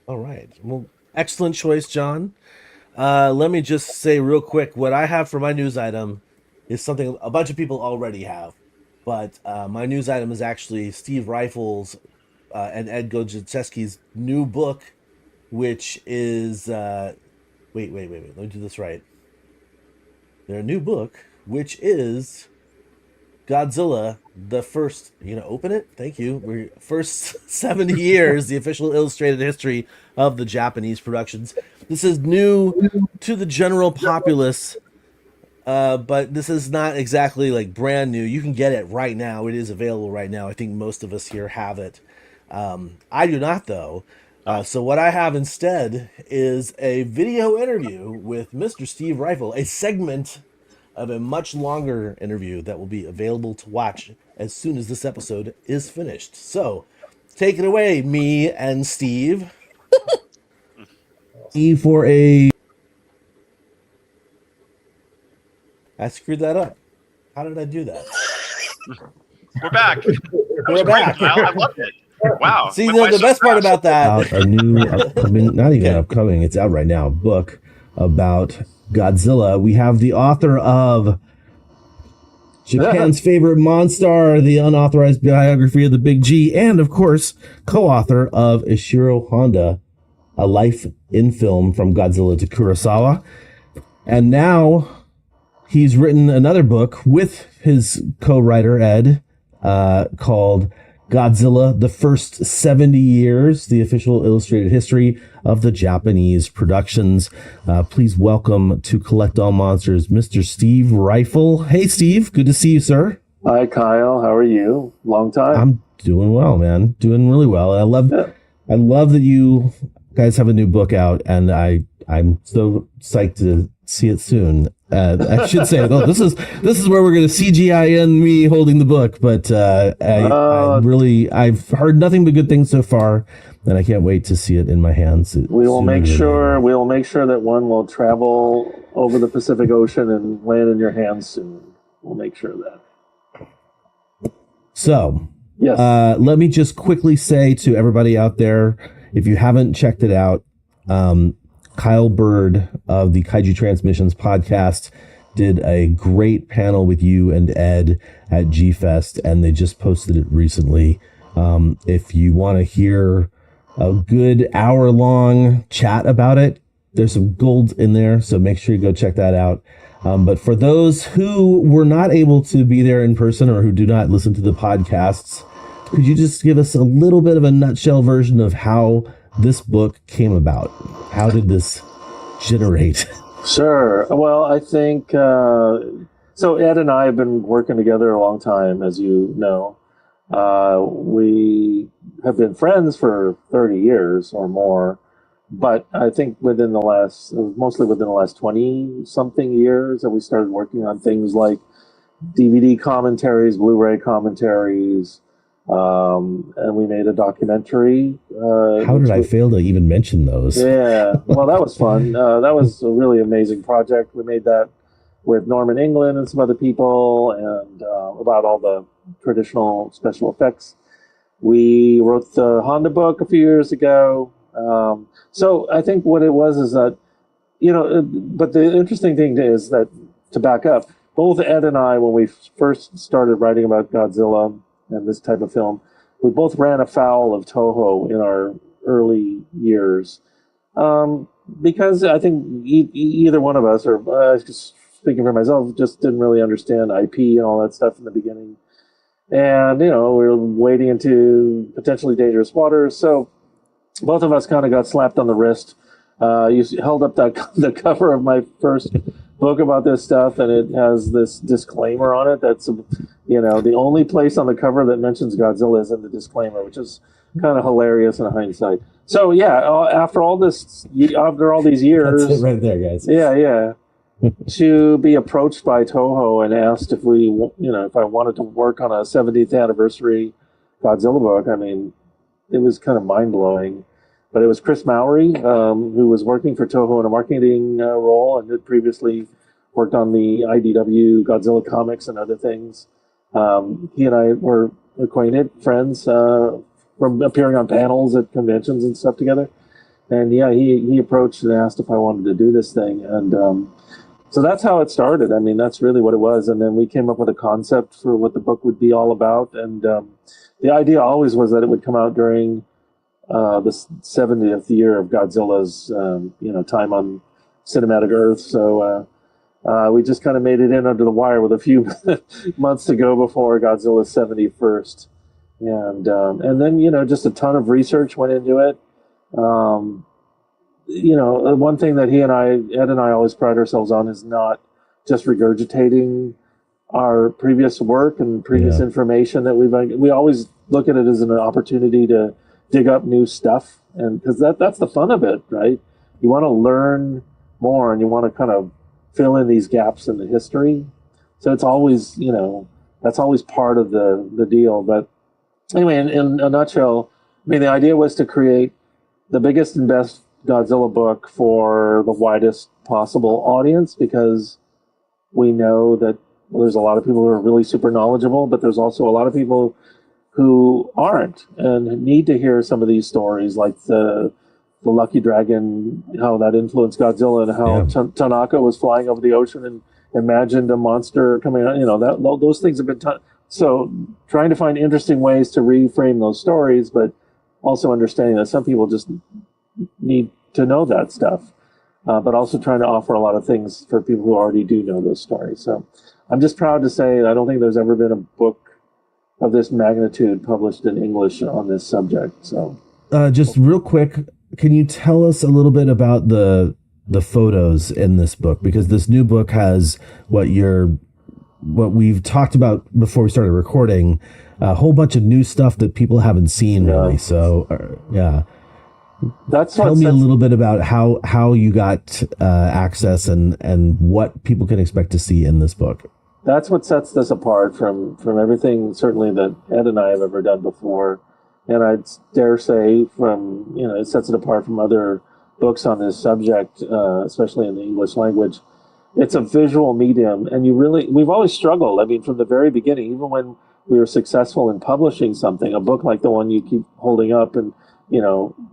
All right. Well, excellent choice, John. Let me just say real quick, what I have for my news item is something a bunch of people already have. But my news item is actually Steve Ryfle's and Ed Godziszewski's new book, which is... Wait. Let me do this right. Their new book, which is Godzilla, the first... You gonna open it? Thank you. First 70 years, the official illustrated history of the Japanese productions. This is new to the general populace, but this is not exactly like brand new. You can get it right now. It is available right now. I think most of us here have it. I do not, though. So what I have instead is a video interview with Mr. Steve Ryfle, a segment of a much longer interview that will be available to watch as soon as this episode is finished. So take it away, me and Steve. For a... I screwed that up. How did I do that? We're back. We're back. Great, I loved it. Wow. See, the best part about that... a new upcoming, not even upcoming, it's out right now, book about Godzilla. We have the author of Japan's Favorite Monster, the unauthorized biography of the Big G, and, of course, co-author of Ishiro Honda, A Life in Film from Godzilla to Kurosawa. And now he's written another book with his co-writer, Ed, called Godzilla, the First 70 Years, the official illustrated history of the Japanese productions. Please welcome to Collect All Monsters, Mr. Steve Ryfle. Hey, Steve. Good to see you, sir. Hi, Kyle. How are you? Long time. I'm doing well, man. Doing really well. And I love that you guys have a new book out, and I'm so psyched to see it soon. I should say, this is where we're going to CGI in me holding the book, but I've heard nothing but good things so far, and I can't wait to see it in my hands. We will make sure that one will travel over the Pacific Ocean and land in your hands soon. We'll make sure of that. So, yes. Let me just quickly say to everybody out there, if you haven't checked it out, Kyle Bird of the Kaiju Transmissions podcast did a great panel with you and Ed at G-Fest, and they just posted it recently. If you want to hear a good hour-long chat about it, there's some gold in there, so make sure you go check that out. But for those who were not able to be there in person or who do not listen to the podcasts, could you just give us a little bit of a nutshell version of how this book came about? How did this generate? Sure. Well, I think so. Ed and I have been working together a long time, as you know. We have been friends for 30 years or more, but I think mostly within the last 20 something years that we started working on things like DVD commentaries, Blu-ray commentaries. And we made a documentary. How did I fail to even mention those? Yeah, well, that was fun. That was a really amazing project. We made that with Norman England and some other people, and about all the traditional special effects. We wrote the Honda book a few years ago. So I think what it was is that, but the interesting thing is that, to back up, both Ed and I, when we first started writing about Godzilla and this type of film, we both ran afoul of Toho in our early years. Because I think either one of us, or just speaking for myself, just didn't really understand IP and all that stuff in the beginning. And, we were wading into potentially dangerous waters. So both of us kind of got slapped on the wrist. You held up the cover of my first book about this stuff, and it has this disclaimer on it. That's, the only place on the cover that mentions Godzilla is in the disclaimer, which is kind of hilarious in hindsight. So yeah, after all these years, That's it right there, guys. Yeah. To be approached by Toho and asked if if I wanted to work on a 70th anniversary Godzilla book, I mean, it was kind of mind blowing. But it was Chris Mowry, who was working for Toho in a marketing role and had previously worked on the IDW Godzilla comics and other things. He and I were acquainted, friends, from appearing on panels at conventions and stuff together. And yeah, he approached and asked if I wanted to do this thing. And so that's how it started. I mean, that's really what it was. And then we came up with a concept for what the book would be all about. And the idea always was that it would come out during the 70th year of Godzilla's, time on cinematic Earth. So we just kind of made it in under the wire with a few months to go before Godzilla's 71st. And then, just a ton of research went into it. One thing that Ed and I always pride ourselves on is not just regurgitating our previous work and previous information that we always look at it as an opportunity to dig up new stuff. And because that's the fun of it, right? You want to learn more and you want to kind of fill in these gaps in the history. So it's always, that's always part of the deal. But anyway, in a nutshell, I mean, the idea was to create the biggest and best Godzilla book for the widest possible audience, because we know that there's a lot of people who are really super knowledgeable, but there's also a lot of people who aren't and need to hear some of these stories, like the Lucky Dragon, how that influenced Godzilla, and how Tanaka was flying over the ocean and imagined a monster coming out. Those things have been so trying to find interesting ways to reframe those stories, but also understanding that some people just need to know that stuff, but also trying to offer a lot of things for people who already do know those stories. So I'm just proud to say that I don't think there's ever been a book of this magnitude published in English on this subject. So just real quick, can you tell us a little bit about the photos in this book? Because this new book has what we've talked about before we started recording, a whole bunch of new stuff that people haven't seen really. So tell me a little bit about how you got access and what people can expect to see in this book. That's what sets this apart from everything certainly that Ed and I have ever done before. And I'd dare say it sets it apart from other books on this subject, especially in the English language. It's a visual medium, and we've always struggled. I mean, from the very beginning, even when we were successful in publishing something, a book like the one you keep holding up and,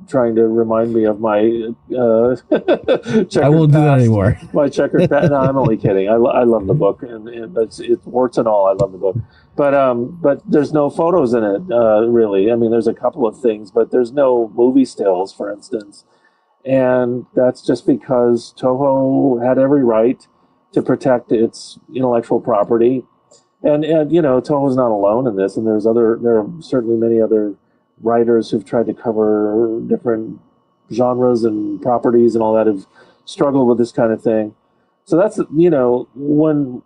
trying to remind me of my checkered I won't do that anymore. My checkered past. No, I'm only kidding. I love the book, and it's warts and all. I love the book, but there's no photos in it, really. I mean, there's a couple of things, but there's no movie stills, for instance. And that's just because Toho had every right to protect its intellectual property. And Toho's not alone in this, and there are certainly many other writers who've tried to cover different genres and properties and all that have struggled with this kind of thing. So that's, when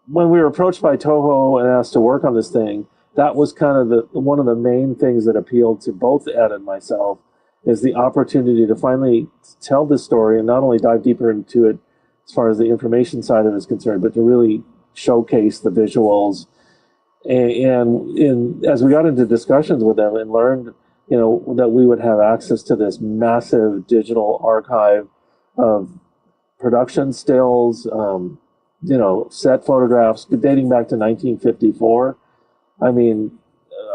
we were approached by Toho and asked to work on this thing, that was kind of one of the main things that appealed to both Ed and myself, is the opportunity to finally tell this story and not only dive deeper into it as far as the information side of it is concerned, but to really showcase the visuals. And as we got into discussions with them and learned, that we would have access to this massive digital archive of production stills, set photographs dating back to 1954. I mean,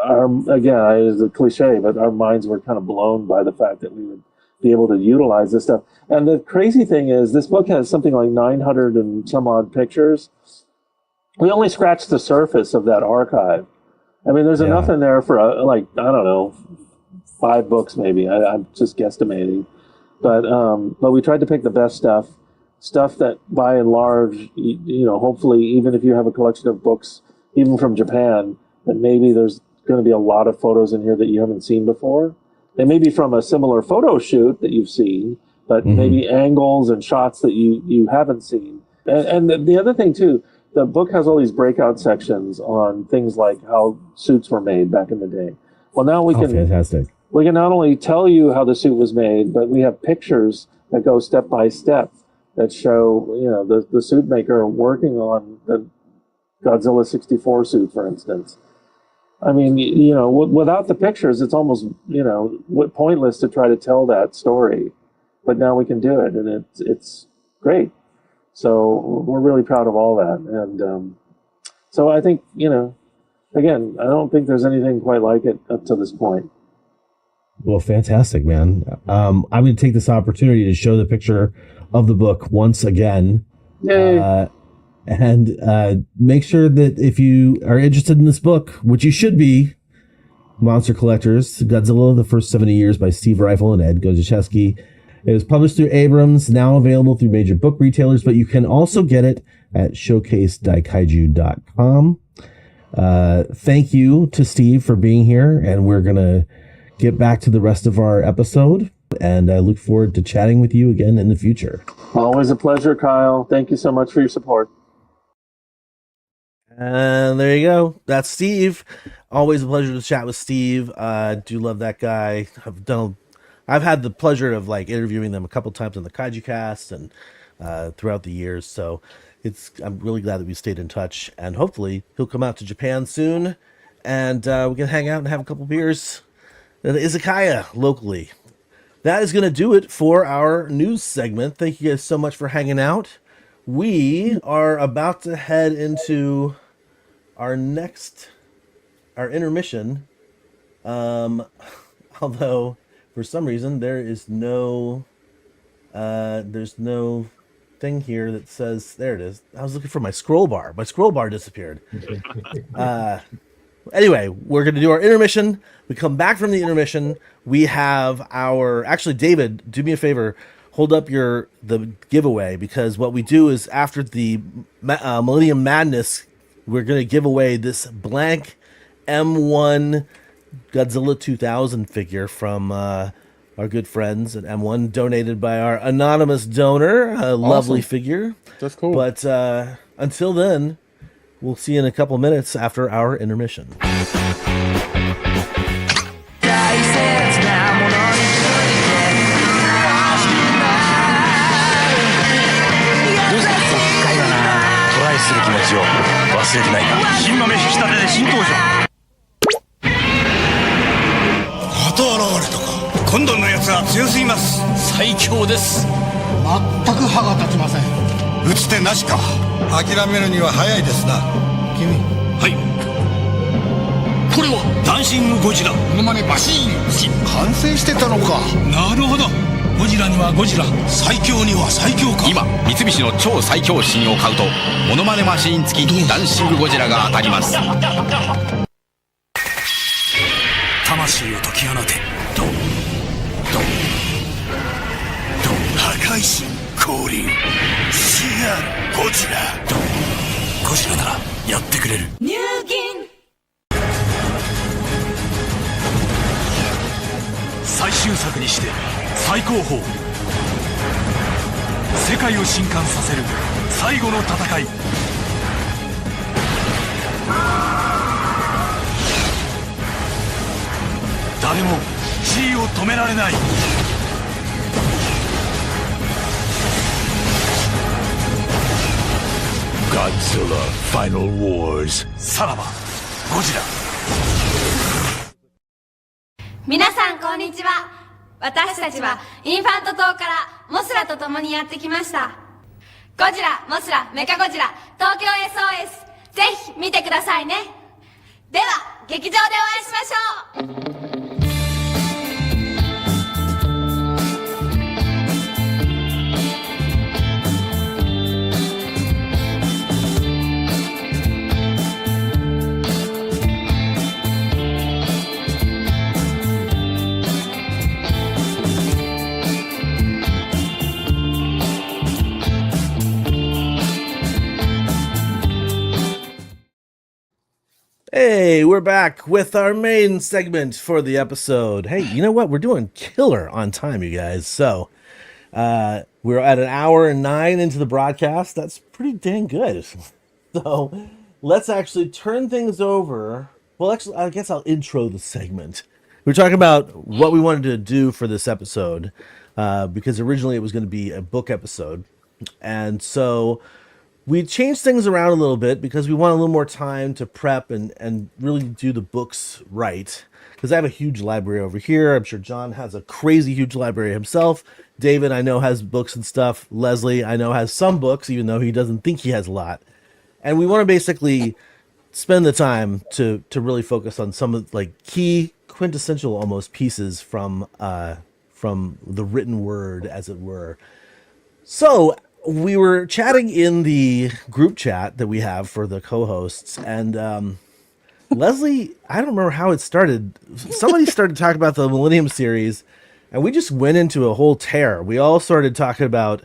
it's a cliche, but our minds were kind of blown by the fact that we would be able to utilize this stuff. And the crazy thing is, this book has something like 900 and some odd pictures. We only scratched the surface of that archive. I mean, there's enough in there for 5 books maybe. I'm just guesstimating. But we tried to pick the best stuff that by and large, hopefully, even if you have a collection of books, even from Japan, that maybe there's going to be a lot of photos in here that you haven't seen before. They may be from a similar photo shoot that you've seen, but maybe angles and shots that you haven't seen. And the other thing too, the book has all these breakout sections on things like how suits were made back in the day. Well, now we can fantastic. We can not only tell you how the suit was made, but we have pictures that go step by step that show, the suit maker working on the Godzilla 64 suit, for instance. I mean, without the pictures, it's almost, pointless to try to tell that story. But now we can do it, and it's great. So we're really proud of all that. And so I think, again, I don't think there's anything quite like it up to this point. Well, fantastic, man. I'm going to take this opportunity to show the picture of the book once again. Yay. And make sure that if you are interested in this book, which you should be, Monster Collectors, Godzilla, the First 70 Years by Steve Ryfle and Ed Godziszewski. It was published through Abrams, now available through major book retailers, but you can also get it at showcase.kaiju.com. Thank you to Steve for being here, and we're going to get back to the rest of our episode, and I look forward to chatting with you again in the future. Always a pleasure, Kyle. Thank you so much for your support. And there you go. That's Steve. Always a pleasure to chat with Steve. Do love that guy. I've had the pleasure of interviewing them a couple times on the Kaiju Cast and throughout the years. So I'm really glad that we stayed in touch, and hopefully he'll come out to Japan soon, and we can hang out and have a couple beers at the izakaya locally. That is going to do it for our news segment. Thank you guys so much for hanging out. We are about to head into our intermission. Although for some reason there's no thing here that says, there it is. I was looking for my scroll bar. My scroll bar disappeared. Anyway, we're going to do our intermission. We come back from the intermission. We have actually, David, do me a favor. Hold up the giveaway, because what we do is after the Millennium Madness, we're going to give away this blank M1 Godzilla 2000 figure from our good friends at M1, donated by our anonymous donor. A lovely figure. That's cool. But until then, we'll see you in a couple minutes after our intermission.最終作にして最高峰、世界を震撼させる最後の戦い。誰も G を止められない。Godzilla Final Wars、 さらばゴジラ。皆さんこんにちは。私たちはインファント島からモスラと共にやってきました。ゴジラ、モスラ、メカゴジラ、東京 SOS、 ぜひ見てくださいね。では劇場でお会いしましょう。Hey, we're back with our main segment for the episode. Hey, you know what? We're doing killer on time, you guys. So, we're at an hour and 9 into the broadcast. That's pretty dang good. So, let's actually turn things over. Well, actually, I guess I'll intro the segment. We're talking about what we wanted to do for this episode, because originally it was going to be a book episode. And so we changed things around a little bit because we want a little more time to prep and really do the books right. Because I have a huge library over here. I'm sure John has a crazy huge library himself. David, I know, has books and stuff. Leslie, I know, has some books, even though he doesn't think he has a lot. And we want to basically spend the time to really focus on some of like key quintessential almost pieces from the written word, as it were. So we were chatting in the group chat that we have for the co-hosts, and Leslie, I don't remember how it started. Somebody started talking about the Millennium series, and we just went into a whole tear. We all started talking about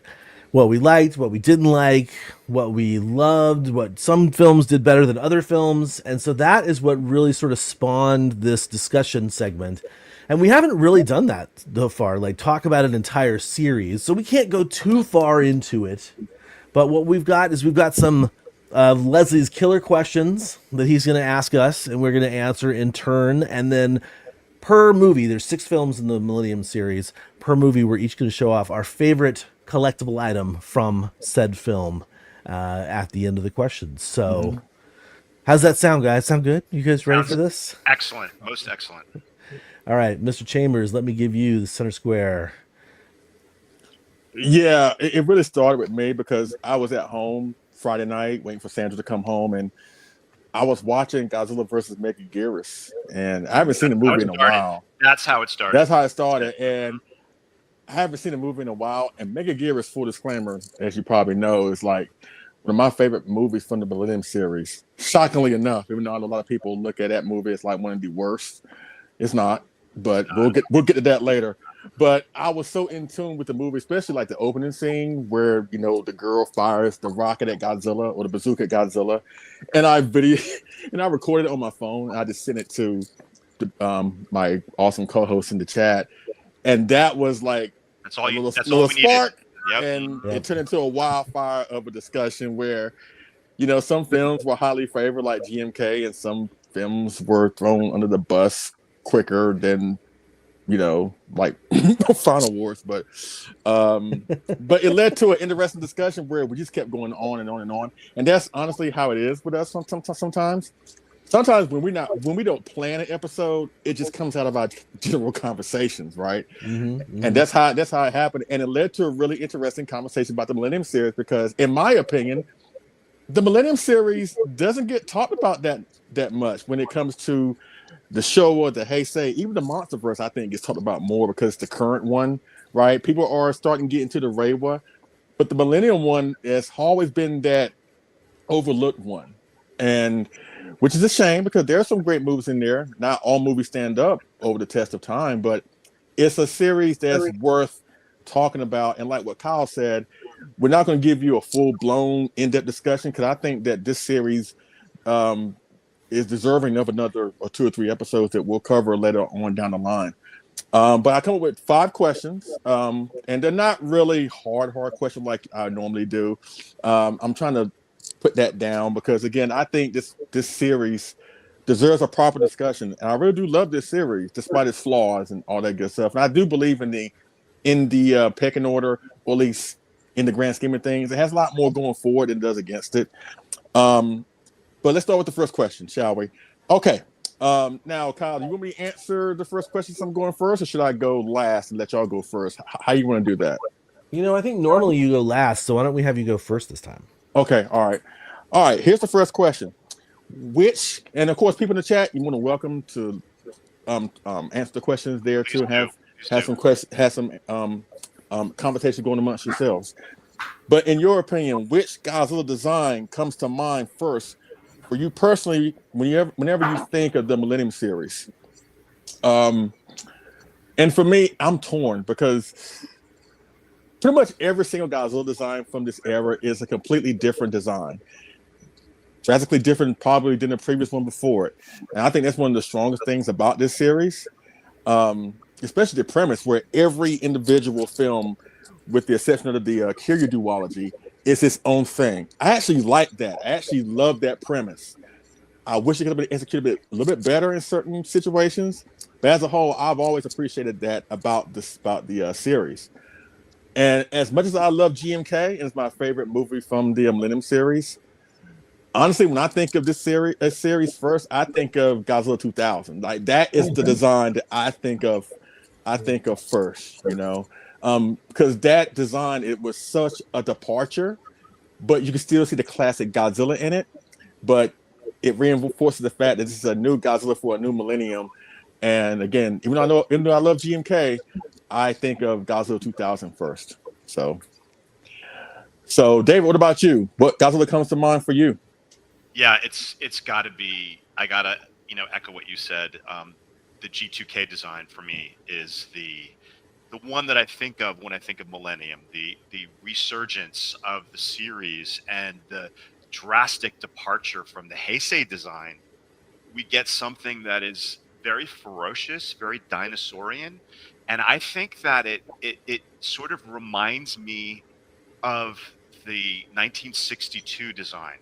what we liked, what we didn't like, what we loved, what some films did better than other films, and so that is what really sort of spawned this discussion segment. And we haven't really done that so far, like talk about an entire series. So we can't go too far into it. But what we've got is we've got some of Leslie's killer questions that he's going to ask us, and we're going to answer in turn. And then per movie, there's 6 films in the Millennium series. Per movie, we're each going to show off our favorite collectible item from said film at the end of the questions. So how's that sound, guys? Sound good? You guys ready for this? Excellent. Most excellent. All right, Mr. Chambers, let me give you the center square. Yeah, it really started with me because I was at home Friday night waiting for Sandra to come home, and I was watching Godzilla versus Megaguirus, and I haven't seen the movie in a while. That's how it started. That's how it started, and I haven't seen a movie in a while. And Megaguirus, full disclaimer, as you probably know, is like one of my favorite movies from the Millennium series. Shockingly enough, even though a lot of people look at that movie as like one of the worst, it's not. But we'll get to that later. But I was so in tune with the movie, especially like the opening scene where, you know, the girl fires the rocket at Godzilla or the bazooka at Godzilla, and I recorded it on my phone. And I just sent it to my awesome co-host in the chat, and that was like that's all little we spark, yep. And it turned into a wildfire of a discussion where, you know, some films were highly favored like GMK, and some films were thrown under the bus quicker than, you know, like Final Wars, but it led to an interesting discussion where we just kept going on and on and on, and that's honestly how it is with us. Sometimes when we don't plan an episode, it just comes out of our general conversations, right? And that's how it happened, and it led to a really interesting conversation about the Millennium series because, in my opinion, the Millennium series doesn't get talked about that much when it comes to the Showa, the Heisei, even the Monsterverse, I think gets talked about more because it's the current one, right? People are starting to get into the Reiwa, but the Millennium one has always been that overlooked one, and which is a shame because there are some great movies in there. Not all movies stand up over the test of time, but it's a series that's worth talking about. And like what Kyle said, we're not going to give you a full-blown, in-depth discussion because I think that this series is deserving of another or 2 or 3 episodes that we'll cover later on down the line. But I come up with 5 questions, and they're not really hard questions like I normally do. I'm trying to put that down because, again, I think this series deserves a proper discussion, and I really do love this series despite its flaws and all that good stuff. And I do believe in the pecking order, or at least in the grand scheme of things, it has a lot more going forward than it does against it. But let's start with the first question, shall we? Okay. Now, Kyle, do you want me to answer the first question since I'm going first, or should I go last and let y'all go first? How you want to do that? You know, I think normally you go last, so why don't we have you go first this time? Okay. All right. Here's the first question. And of course, people in the chat, you want to welcome to answer the questions there too, and have some questions, have some conversation going amongst yourselves. But in your opinion, which Godzilla design comes to mind first for you personally whenever you think of the Millennium series? And for me, I'm torn because pretty much every single Godzilla design from this era is a completely different design. drastically different probably than the previous one before it. And I think that's one of the strongest things about this series, especially the premise where every individual film, with the exception of the Kiryu duology, is its own thing. I actually like that. I actually love that premise. I wish it could have been executed a little bit better in certain situations, but as a whole, I've always appreciated that about the series. And as much as I love GMK, and it's my favorite movie from the Millennium series, honestly, when I think of this series first, I think of Godzilla 2000. Like that is the design that I think of first, you know, because that design, it was such a departure, but you can still see the classic Godzilla in it. But it reinforces the fact that this is a new Godzilla for a new millennium. And again, even though I love GMK, I think of Godzilla 2000 first. So David, what about you? What Godzilla comes to mind for you? Yeah, it's got to be. I gotta echo what you said. The G2K design for me is the one that I think of when I think of Millennium. The resurgence of the series and the drastic departure from the Heisei design. We get something that is very ferocious, very dinosaurian, and I think that it sort of reminds me of the 1962 design.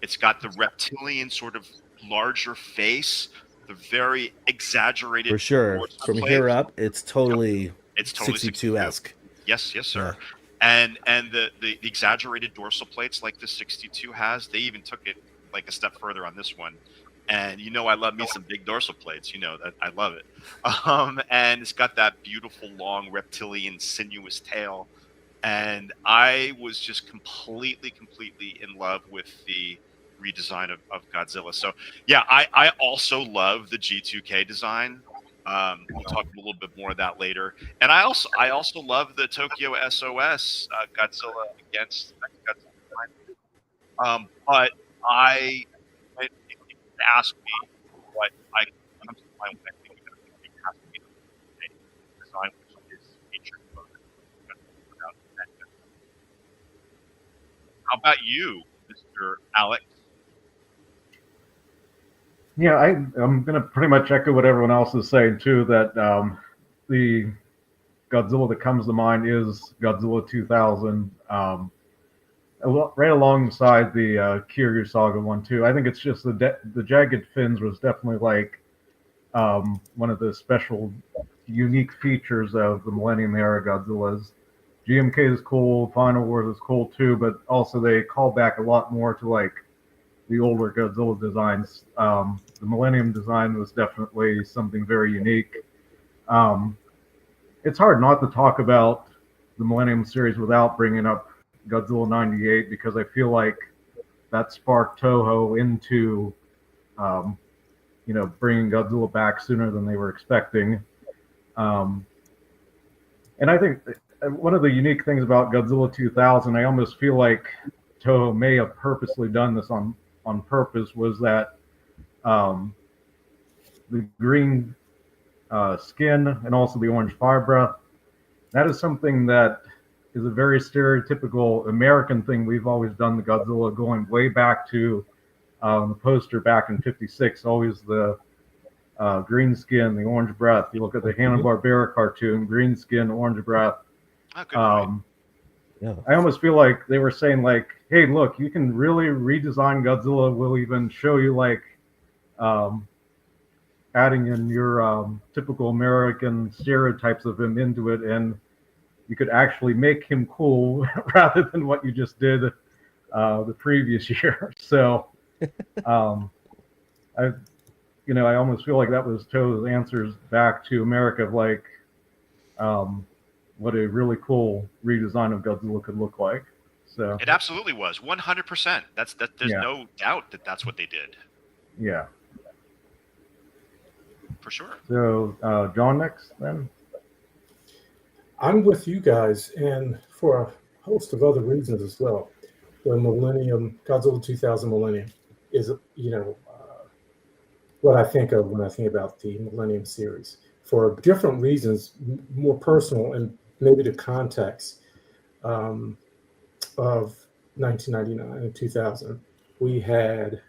It's got the reptilian sort of larger face, the very exaggerated. For sure. From here up, it's totally 62-esque. Yes, sir. Yeah. And the exaggerated dorsal plates like the 62 has, they even took it like a step further on this one. And I love me some big dorsal plates. That I love it. And it's got that beautiful long reptilian sinuous tail. And I was just completely in love with the redesign of Godzilla. So yeah, I also love the G2K design. We'll talk a little bit more of that later. And I also love the Tokyo SOS Godzilla against Godzilla. But if you ask me what comes to mind when I think of it, it has to be the design, which is featured. How about you, Mr. Alex? Yeah, I'm going to pretty much echo what everyone else is saying, too, that the Godzilla that comes to mind is Godzilla 2000, right alongside the Kiryu Saga one, too. I think it's just the jagged fins was definitely like one of the special, unique features of the Millennium era Godzillas. GMK is cool, Final Wars is cool, too, but also they call back a lot more to, like, the older Godzilla designs. The Millennium design was definitely something very unique. It's hard not to talk about the Millennium series without bringing up Godzilla 98, because I feel like that sparked Toho into, bringing Godzilla back sooner than they were expecting. And I think one of the unique things about Godzilla 2000, I almost feel like Toho may have purposely done this on purpose, was that the green skin and also the orange fire breath, that is something that is a very stereotypical American thing. We've always done the Godzilla going way back to the poster back in '56, always the green skin, the orange breath. You look at the Hanna-Barbera cartoon, green skin, orange breath. Yeah. I almost feel like they were saying, like, hey, look, you can really redesign Godzilla. We'll even show you, like, adding in your typical American stereotypes of him into it, and you could actually make him cool rather than what you just did the previous year. So, I almost feel like that was Toho's answers back to America of, like, what a really cool redesign of Godzilla could look like. So it absolutely was 100%. There's no doubt that that's what they did. Yeah, for sure. So John next, then. I'm with you guys, and for a host of other reasons as well. The Millennium, Godzilla 2000 Millennium, is what I think of when I think about the Millennium series, for different reasons, more personal and maybe the context of 1999 and 2000. We had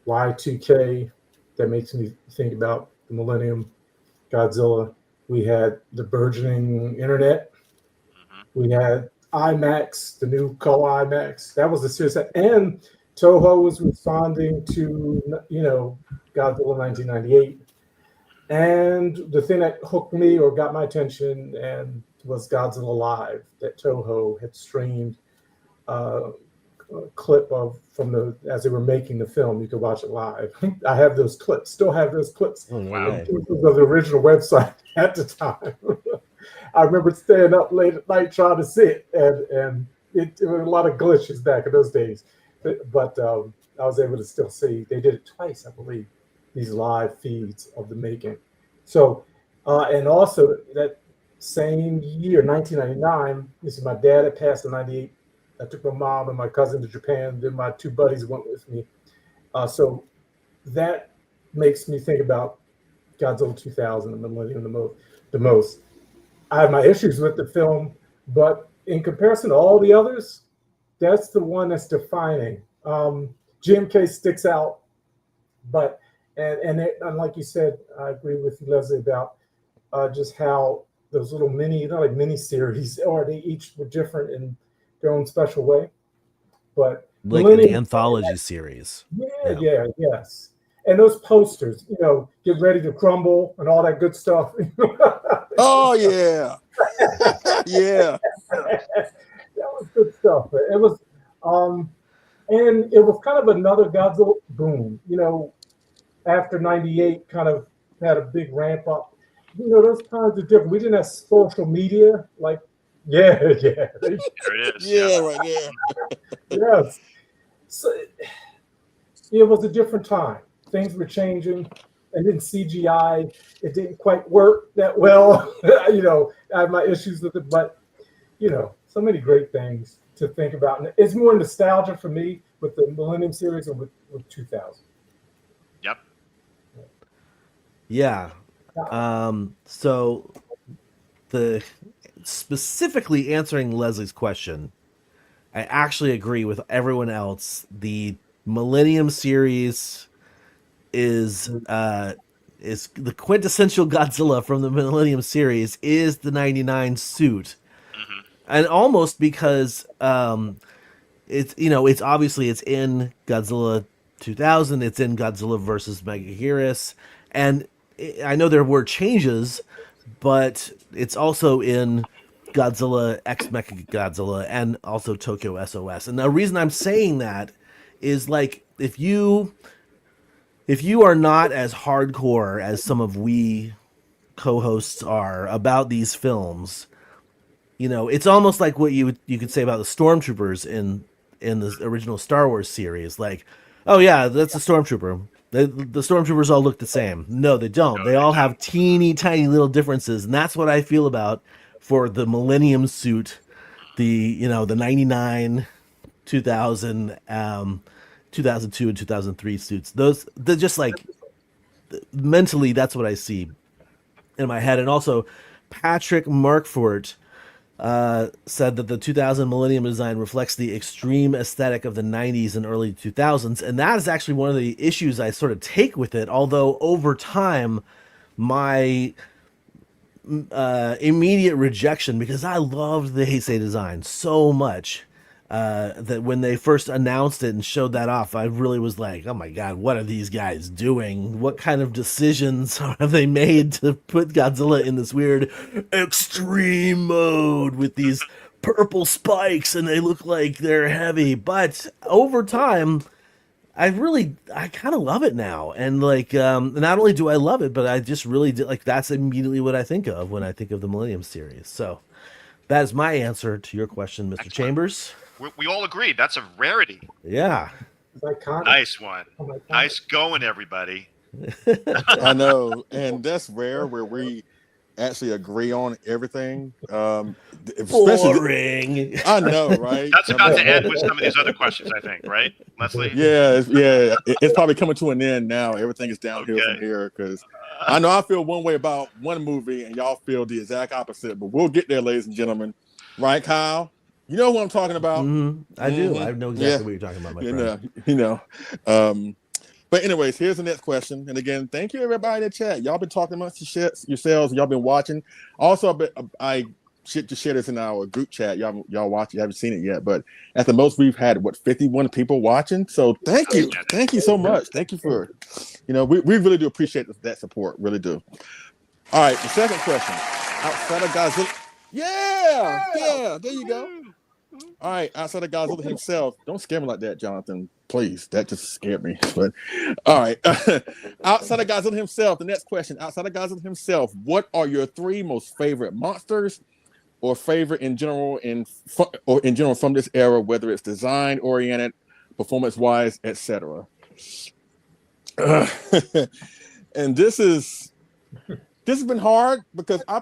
Y2K, that makes me think about the Millennium, Godzilla. We had the burgeoning internet. We had IMAX, the new IMAX. That was the series. And Toho was responding to, Godzilla 1998. And the thing that hooked me or got my attention and was Godzilla Live, that Toho had streamed a clip of as they were making the film. You could watch it live. I have those clips, still have those clips. Oh, no Wow. way. It was the original website at the time. I remember staying up late at night trying to see it, and it was a lot of glitches back in those days. But I was able to still see. They did it twice, I believe, these live feeds of the making. So, and also that same year, 1999, this is my dad had passed in 98. I took my mom and my cousin to Japan. Then my two buddies went with me. So that makes me think about Godzilla 2000 and Millennium the most. I have my issues with the film, but in comparison to all the others, that's the one that's defining. GMK sticks out, but and like you said, I agree with you, Leslie, about just how those little mini series, or they each were different in their own special way. But Like Millennium, an anthology series. yes. And those posters, get ready to crumble and all that good stuff. Oh yeah, yeah. That was good stuff. It was, and it was kind of another Godzilla boom. After '98, kind of had a big ramp up. Those times are different. We didn't have social media like, There it is. Yeah, right there. yes. So it was a different time. Things were changing, and then CGI, it didn't quite work that well. I have my issues with it, but so many great things to think about. And it's more nostalgia for me with the Millennium series and with 2000. Yep. Yeah. So specifically answering Leslie's question, I actually agree with everyone else. The Millennium series is the quintessential Godzilla from the Millennium series is the 99 suit. And almost because it's obviously it's in Godzilla 2000, it's in Godzilla versus Megaguirus, and I know there were changes, but it's also in Godzilla X Mechagodzilla and also Tokyo SOS. And the reason I'm saying that is, like, if you are not as hardcore as some of we co-hosts are about these films, it's almost like what you could say about the Stormtroopers in the original Star Wars series. Like, oh yeah, that's a Stormtrooper. The Stormtroopers all look the same. No, they don't. They all have teeny tiny little differences, and that's what I feel about for the Millennium suit, the 99, 2000, 2002 and 2003 suits. They're just like, mentally, that's what I see in my head. And also, Patrick Markfort said that the 2000 Millennium design reflects the extreme aesthetic of the 90s and early 2000s, and that is actually one of the issues I sort of take with it, although over time my immediate rejection, because I loved the Heisei design so much, that when they first announced it and showed that off, I really was like, oh my god, what are these guys doing? What kind of decisions have they made to put Godzilla in this weird extreme mode with these purple spikes and they look like they're heavy? But over time, I kind of love it now. And like, not only do I love it, but I just really did, like, that's immediately what I think of when I think of the Millennium series. So that is my answer to your question, Mr. Excellent. Chambers. We all agreed. That's a rarity. Yeah. Nice one. Nice going, everybody. I know. And that's rare where we actually agree on everything. Boring. I know, right? That's about to end with some of these other questions, I think, right, Leslie? Yeah, it's probably coming to an end now. Everything is downhill from here, because I know I feel one way about one movie and y'all feel the exact opposite, but we'll get there, ladies and gentlemen. Right, Kyle? You know who I'm talking about. I do. I know exactly what you're talking about, my friend. You know. But anyways, here's the next question. And again, thank you everybody in the chat. Y'all been talking amongst yourselves. Y'all been watching. Also, I should share this in our group chat. Y'all watch. You haven't seen it yet, but at the most we've had 51 people watching. So thank you so much. Thank you for, we really do appreciate that support. Really do. All right, the second question. Outside of Godzilla, yeah, there you go. All right, outside of Godzilla himself, don't scare me like that, Jonathan. Please, that just scared me. But all right, outside of Godzilla himself, the next question. Outside of Godzilla himself, what are your 3 most favorite monsters, or favorite in general, from this era, whether it's design oriented, performance wise, etc. And this has been hard because I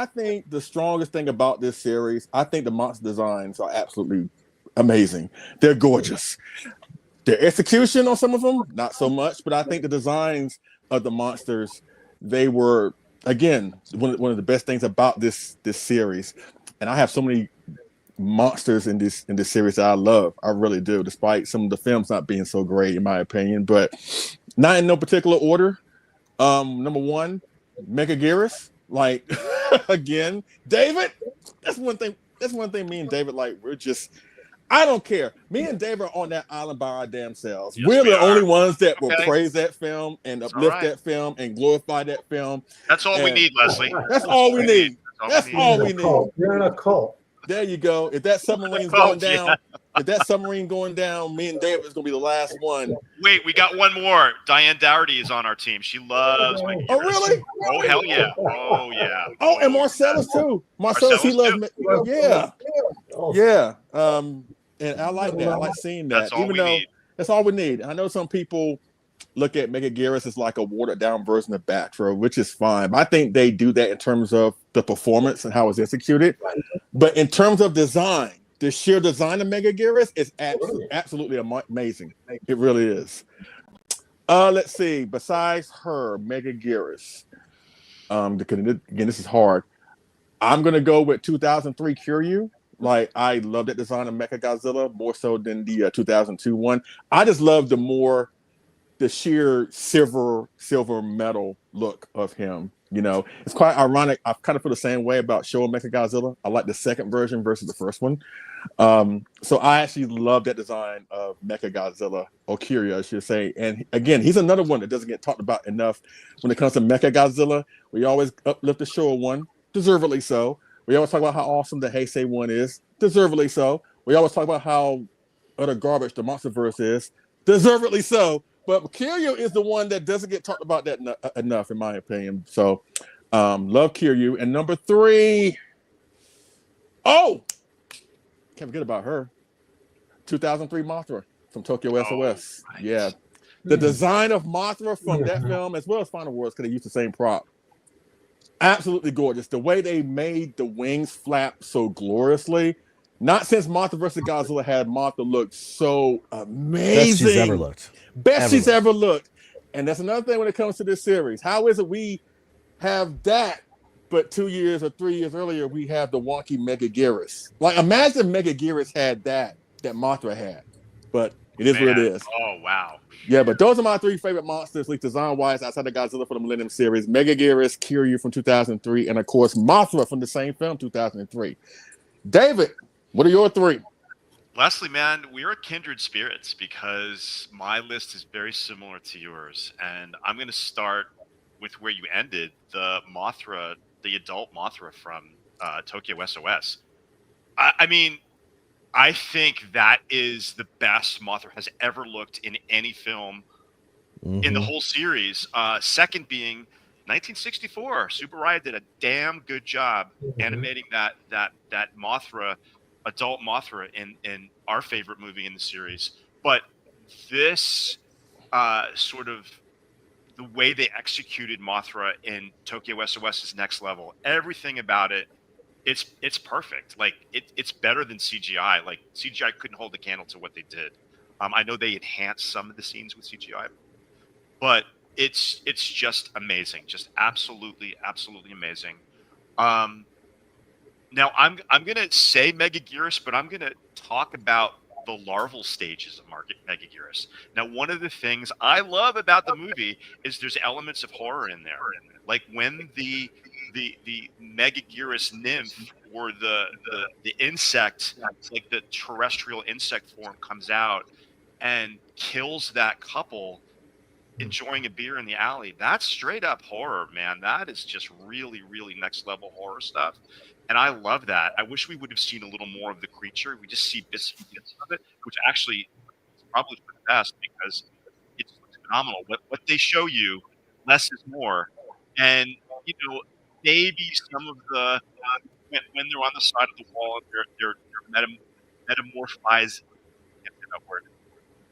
think the strongest thing about this series, I think the monster designs are absolutely amazing. They're gorgeous. Their execution on some of them, not so much, but I think the designs of the monsters, they were, again, one of the best things about this series. And I have so many monsters in this series that I love. I really do, despite some of the films not being so great, in my opinion. But not in no particular order. Number 1, Megaguirus. Like, again, David. That's one thing. Me and David, like, we're just. I don't care. Me and David are on that island by our damn selves. Yes, we're the are. only ones that will praise that film and uplift that film and glorify that film. That's all we need, Leslie. That's all we need. That's all we need. You're in a cult. There you go. If that submarine's going down, me and David is gonna be the last one. Wait, we got one more. Diane Dougherty is on our team. She loves Megaguirus. Oh, really? Oh, hell yeah. Oh, yeah. Oh, and Marcellus too. Marcellus, he loves me. Yeah. Yeah. And I like that. I like seeing that. That's all we need. I know some people look at Megaguirus as like a watered down version of Bactra, which is fine. But I think they do that in terms of the performance and how it's executed. But in terms of design, the sheer design of Megaguirus is absolutely amazing. It really is. Let's see. Besides her, Megaguirus. Again, this is hard. I'm gonna go with 2003 Kiryu. Like, I love that design of Mechagodzilla more so than the 2002 one. I just love the sheer silver metal look of him. It's quite ironic. I kind of feel the same way about Showa Mechagodzilla. I like the second version versus the first one. So I actually love that design of Mechagodzilla, or Kiryu, I should say. And again, he's another one that doesn't get talked about enough when it comes to Mechagodzilla. We always uplift the Showa one, deservedly so. We always talk about how awesome the Heisei one is, deservedly so. We always talk about how utter garbage the Monsterverse is, deservedly so. But Kiryu is the one that doesn't get talked about that enough, in my opinion. So, love Kiryu. And number 3, can't forget about her. 2003 Mothra from Tokyo SOS. Right. Yeah. The design of Mothra from that film, as well as Final Wars, because they used the same prop. Absolutely gorgeous. The way they made the wings flap so gloriously. Not since Mothra vs. Godzilla had Mothra look so amazing. Best she's ever looked. Best she's ever looked. And that's another thing when it comes to this series. How is it we have that, but 2 years or 3 years earlier, we have the wonky Megaguirus? Like, imagine Megaguirus had that Mothra had. But it is what it is. Oh, wow. Yeah, but those are my 3 favorite monsters, at least design-wise, outside of Godzilla for the Millennium series. Megaguirus, Kiryu from 2003, and of course, Mothra from the same film, 2003. David, what are your 3? Leslie, man, we are kindred spirits because my list is very similar to yours. And I'm going to start with where you ended, the Mothra, the adult Mothra from Tokyo SOS. I mean, I think that is the best Mothra has ever looked in any film in the whole series. Second being 1964. Super Riot did a damn good job animating that Mothra, adult Mothra, in our favorite movie in the series. But this sort of the way they executed Mothra in Tokyo SOS is next level. Everything about it. It's perfect. Like it's better than CGI. Like CGI couldn't hold a candle to what they did. I know they enhanced some of the scenes with CGI, but it's just amazing. Just absolutely amazing. Now I'm gonna say Megaguirus, but I'm gonna talk about the larval stages of Megaguirus. Now, one of the things I love about the movie is there's elements of horror in there, like when the Megaguirus nymph or the insect, like the terrestrial insect form, comes out and kills that couple enjoying a beer in the alley. That's straight up horror, man. That is just really, really next level horror stuff. And I love that. I wish we would have seen a little more of the creature. We just see bits and pieces of it, which actually is probably for the best because it's phenomenal. What they show you, less is more. And, you know, maybe some of the, when they're on the side of the wall, they're metamorphized,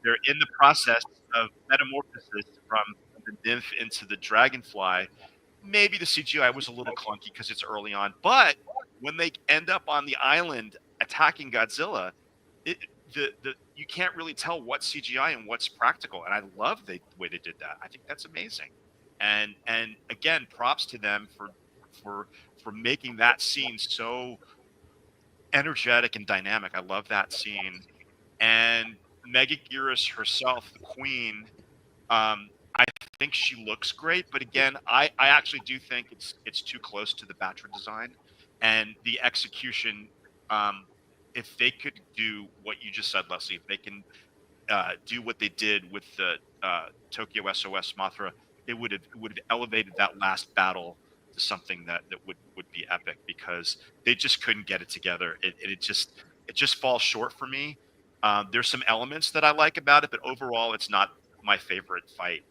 they're in the process of metamorphosis from the nymph into the dragonfly. Maybe the CGI was a little clunky because it's early on, but when they end up on the island attacking Godzilla, it, the you can't really tell what's CGI and what's practical, and I love the way they did that. I think that's amazing, and again, props to them for making that scene so energetic and dynamic. I love that scene, and Megaguirus herself, the queen, I think she looks great, but again, I actually do think it's too close to the Batra design, and the execution. If they could do what you just said, Leslie, if they can do what they did with the Tokyo SOS Mothra, it would have elevated that last battle to something that would be epic because they just couldn't get it together. It just falls short for me. There's some elements that I like about it, but overall, it's not my favorite fight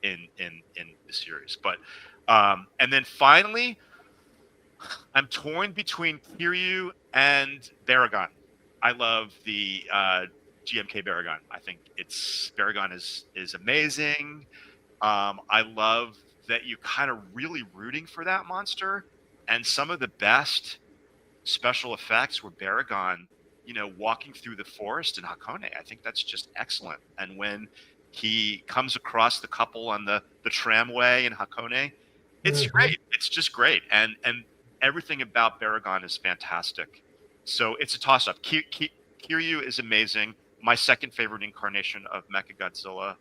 in the series. But and then finally, I'm torn between Kiryu and Baragon. I love the GMK Baragon. I think Baragon is amazing. I love that you kind of really rooting for that monster, and some of the best special effects were Baragon, walking through the forest in Hakone. I think that's just excellent. And when he comes across the couple on the tramway in Hakone, it's great. It's just great. And everything about Baragon is fantastic. So it's a toss-up. Kiryu is amazing. My second favorite incarnation of Mechagodzilla.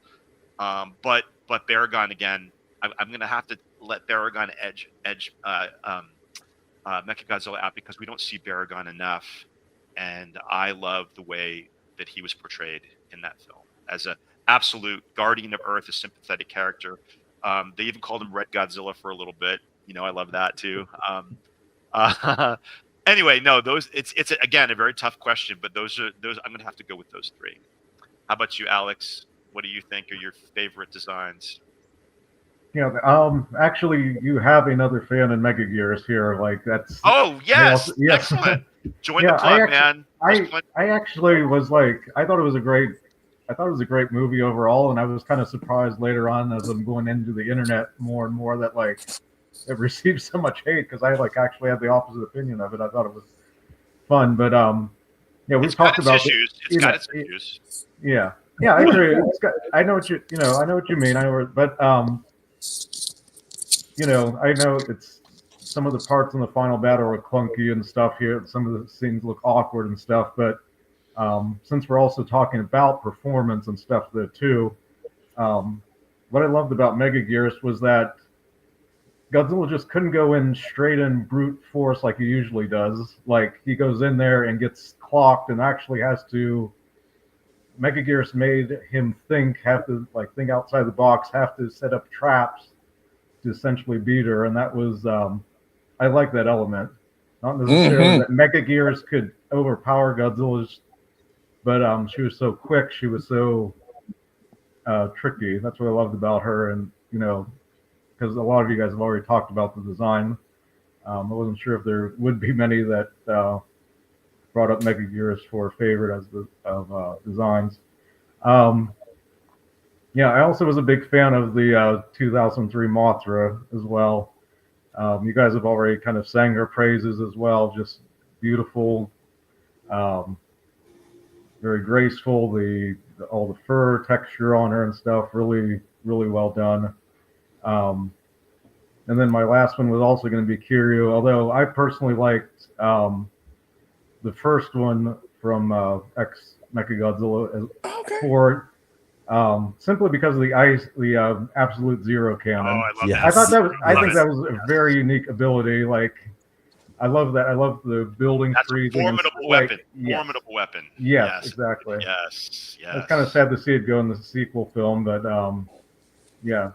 But Baragon, again, I'm going to have to let Baragon edge Mechagodzilla out because we don't see Baragon enough. And I love the way that he was portrayed in that film as an absolute guardian of Earth, a sympathetic character. They even called him Red Godzilla for a little bit. I love that too. Anyway, no, it's again a very tough question, but those I'm going to have to go with those three. How about you, Alex? What do you think are your favorite designs? Actually, you have another fan in Megagears here. Like that's. Oh yes, yes. Excellent. Join the club, man. I actually was like, I thought it was a great movie overall, and I was kind of surprised later on as I'm going into the internet more and more that like it received so much hate because I like actually had the opposite opinion of it. I thought it was fun, but we've talked about issues. It's got its issues. Yeah, I agree. I know what you mean. I know it's some of the parts in the final battle are clunky and stuff here. Some of the scenes look awkward and stuff, but since we're also talking about performance and stuff there too, what I loved about Megagears was that Godzilla just couldn't go in straight in brute force like he usually does. Like he goes in there and gets clocked and actually has to. Megagears made him think outside the box, have to set up traps to essentially beat her, and that was I like that element. Not necessarily that Megagears could overpower Godzilla's, but she was so quick, she was so tricky. That's what I loved about her, and because a lot of you guys have already talked about the design. I wasn't sure if there would be many that brought up Megagears for favorite as designs. I also was a big fan of the 2003 Mothra as well. You guys have already kind of sang her praises as well. Just beautiful, very graceful. All the fur texture on her and stuff, really, really well done. And then my last one was also going to be Kiryu, although I personally liked the first one from X Mechagodzilla for simply because of the Absolute Zero cannon. Oh, I love Yes. that. I think that was a very unique ability. Like, I love that. I love the building That's a freezing. formidable weapon. Formidable weapon. Yes, exactly. Yes. It's kind of sad to see it go in the sequel film, but yeah.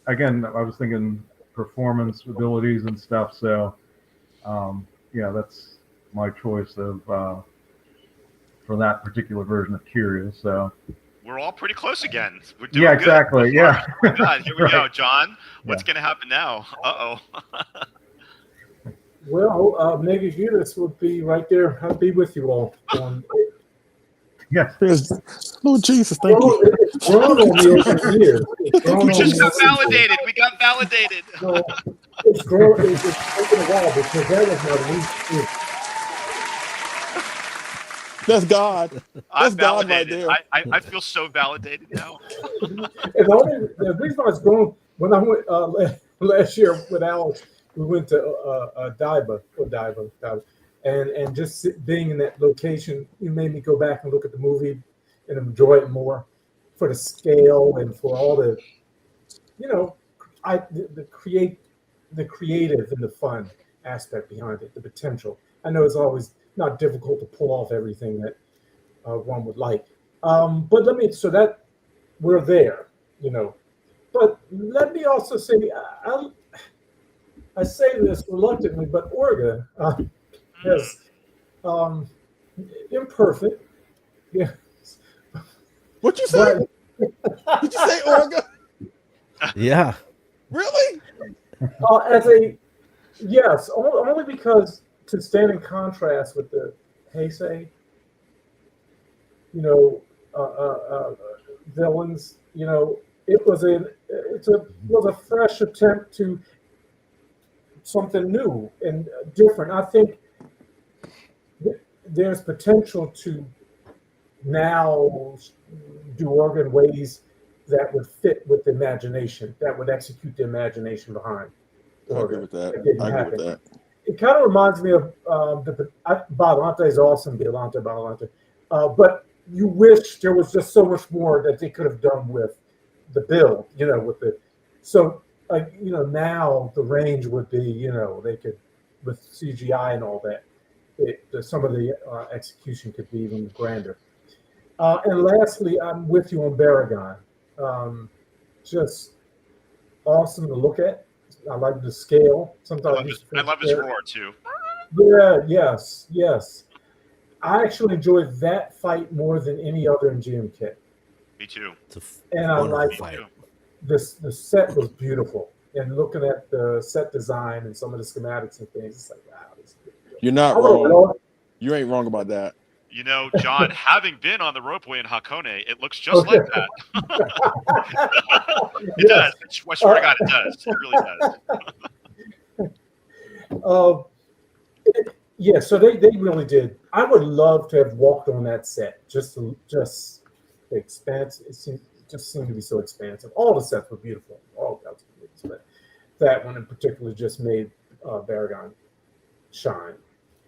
Again, I was thinking performance abilities and stuff. So yeah, that's my choice of for that particular version of Kiryu. So we're all pretty close again. We're doing yeah, good. exactly. Yeah. Oh my God, here we go, Right. John. What's going to happen now? Uh-oh. Well, Mega Unis would be right there. I'll be with you all. Yes. Lord Jesus, thank you. It's grown on me over the years. It's grown We on just me got over the years. validated. We got validated. So it's grown. It's taken a while because that was my least. That's God. I'm That's God right validated. there. I feel so validated now. And the reason I was going when I went last year with Alex, we went to Diva, and just being in that location, it made me go back and look at the movie and enjoy it more for the scale and for all the, the creative and the fun aspect behind it, the potential. I know it's always not difficult to pull off everything that one would like, but so that we're there, But let me also say, I say this reluctantly, but Orga is imperfect. Yeah. What'd you say? Did you say Orga? Yeah. Really? Yes, only because to stand in contrast with the Heisei, villains, it was a fresh attempt to something new and different. I think there's potential to now do organ ways that would fit with the imagination, that would execute the imagination behind. I agree with that. I agree with that. It kind of reminds me of Badalamenti is awesome, Badalamenti, but you wish there was just so much more that they could have done with the build, now the range would be, they could, with CGI and all that, some of the execution could be even grander. And lastly, I'm with you on Baragon. Just awesome to look at. I like the scale. Sometimes I love his roar too. Yeah, yes. I actually enjoyed that fight more than any other in GMK. Me too. And I like the set was beautiful. And looking at the set design and some of the schematics and things, it's like, wow. You're not wrong. You ain't wrong about that. John, having been on the ropeway in Hakone, it looks just like that. It does. I swear to God, it does. It really does. So they really did. I would love to have walked on that set. Just the expanse. It just seemed to be so expansive. All the sets were beautiful. All the sets were beautiful, but that one in particular just made Baragon shine.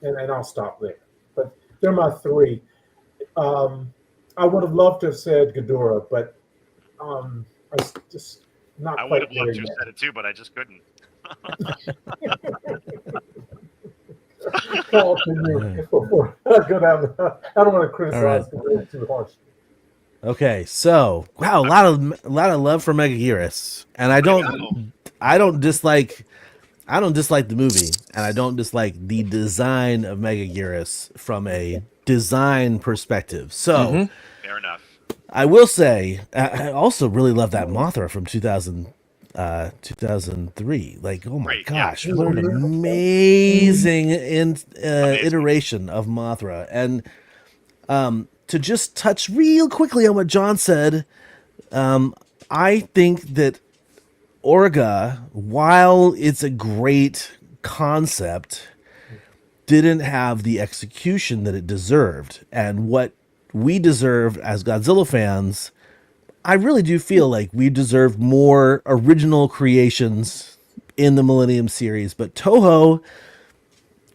And I'll stop there. But they're my three. I would have loved to have said Ghidorah, but I just not. I would have loved to have said it too, but I just couldn't. Call to you. Go down. I don't want to criticize right. Too harsh. Okay, so wow, a lot of love for Megaguirus, and I don't dislike the movie, and I don't dislike the design of Megaguirus from a design perspective. So fair enough. I will say I also really love that Mothra from 2003. Like, oh my gosh, what an amazing iteration of Mothra. And to just touch real quickly on what John said, I think that Orga, while it's a great concept, didn't have the execution that it deserved. And what we deserve as Godzilla fans, I really do feel like we deserve more original creations in the Millennium series, but Toho,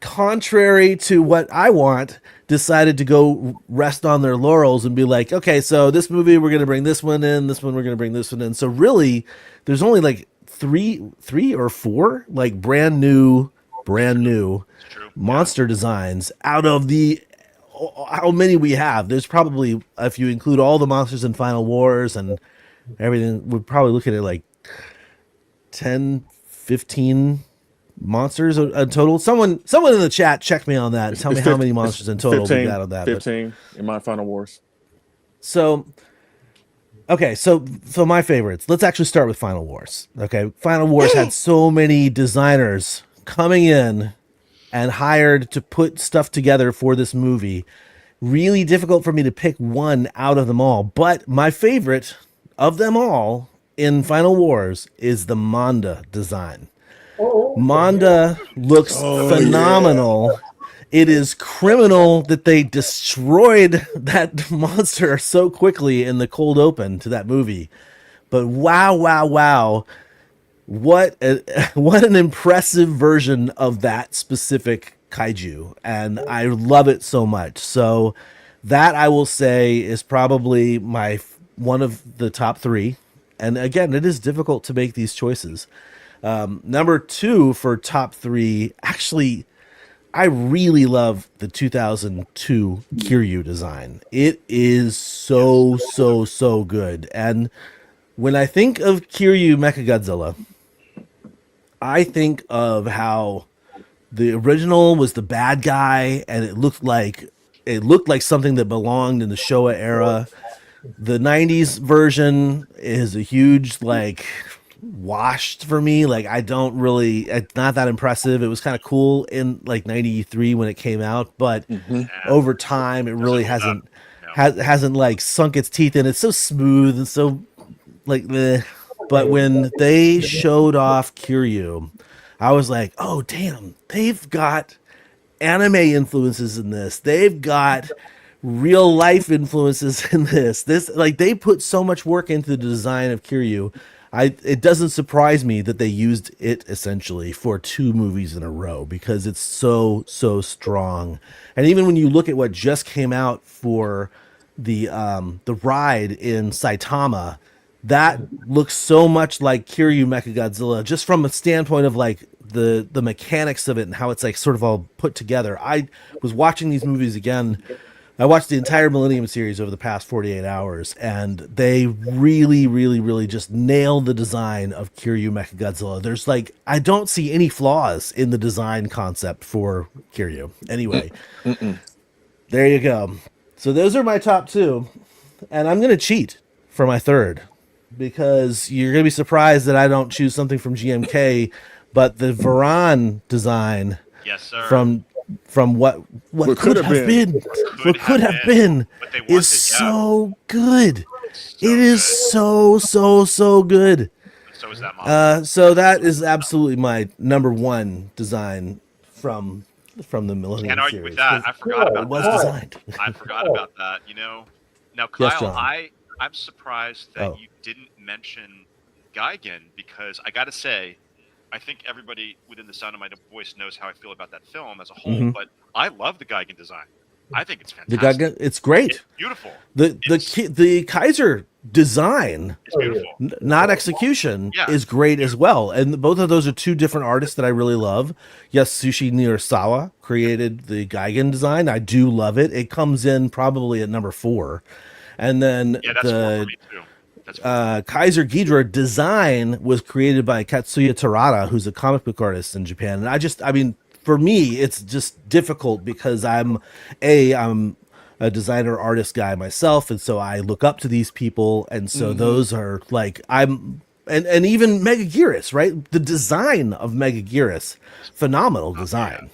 contrary to what I want, decided to go rest on their laurels and be like, okay, so this movie we're going to bring this one in, this one we're going to bring this one in. So really, there's only like three or four like brand new monster designs out of the how many we have. There's probably, if you include all the monsters in Final Wars and everything, we're probably looking at like 10, 15 monsters in total. Someone in the chat check me on that and tell me how many monsters in total 15, we got on that. 15 in my Final Wars. So okay, so my favorites. Let's actually start with Final Wars. Okay, Final Wars had so many designers coming in and hired to put stuff together for this movie. Really difficult for me to pick one out of them all, but my favorite of them all in Final Wars is the Manda design. Manda looks phenomenal. Yeah. It is criminal that they destroyed that monster so quickly in the cold open to that movie. But wow. What an impressive version of that specific kaiju. And I love it so much. So that, I will say, is probably one of the top three. And again, it is difficult to make these choices. Number two for top three, actually, I really love the 2002 Kiryu design. It is so good. And when I think of Kiryu Mechagodzilla, I think of how the original was the bad guy, and it looked like something that belonged in the Showa era. The 90s version is a huge washed for me. It's not that impressive. It was kind of cool in 93 when it came out, but over time it really hasn't sunk its teeth in. It's so smooth and so bleh. But when they showed off Kiryu, I was like, oh damn, they've got anime influences in this. They've got real life influences in this. They put so much work into the design of Kiryu. It doesn't surprise me that they used it essentially for 2 movies in a row, because it's so strong. And even when you look at what just came out for the ride in Saitama, that looks so much like Kiryu Mechagodzilla, just from a standpoint of the mechanics of it and how it's sort of all put together. I was watching these movies again. I watched the entire Millennium series over the past 48 hours, and they really just nailed the design of Kiryu Mechagodzilla. There's I don't see any flaws in the design concept for Kiryu. Anyway, there you go. So those are my top 2, and I'm going to cheat for my third, because you're going to be surprised that I don't choose something from GMK, but the Varan design, yes, sir, from what could have been is so good. It is so good. So is that model. So that is absolutely my number 1 design from the Millennium Can't argue series. with that. I forgot about it was that. designed. I forgot about that. Now Kyle, Yes, John. I'm surprised that you didn't mention Gigan, because I got to say, I think everybody within the sound of my voice knows how I feel about that film as a whole, but I love the Gigan design. I think it's fantastic. The Gigan, it's great. It's beautiful. The Kaiser design, not execution, is great as well. And both of those are 2 different artists that I really love. Yasushi Nirasawa created the Gigan design. I do love it. It comes in probably at number 4. And then the Kaiser Ghidorah design was created by Katsuya Terada, who's a comic book artist in Japan. And for me, it's just difficult because I'm a designer artist guy myself, and so I look up to these people, and so those are and even Megaguirus, right? The design of Megaguirus, phenomenal design.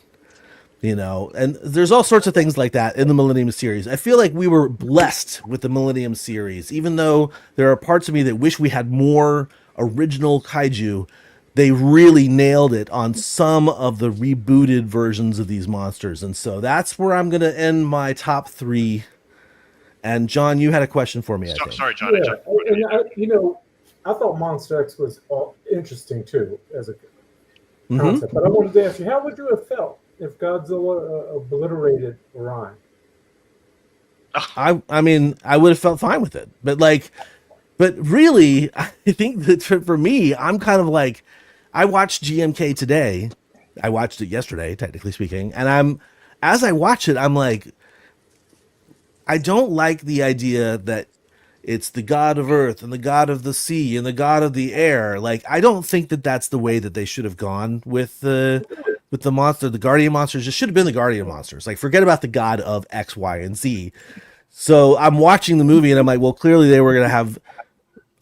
And there's all sorts of things like that in the Millennium series. I feel like we were blessed with the Millennium series, even though there are parts of me that wish we had more original kaiju. They really nailed it on some of the rebooted versions of these monsters. And so that's where I'm going to end my top 3. And John, you had a question for me, I think. Sorry, John. Yeah, and I thought Monster X was interesting too. concept. But I wanted to ask you, how would you have felt if Godzilla obliterated Orion? I mean, I would have felt fine with it, but really, I think that for me, I'm kind of like, I watched GMK today. I watched it yesterday, technically speaking, and as I watch it, I'm like, I don't like the idea that it's the god of earth and the god of the sea and the god of the air. Like, I don't think that that's the way that they should have gone with the monster. The guardian monsters just should have been the guardian monsters. Like, forget about the god of X, Y, and Z. So I'm watching the movie and I'm like, well, clearly they were going to have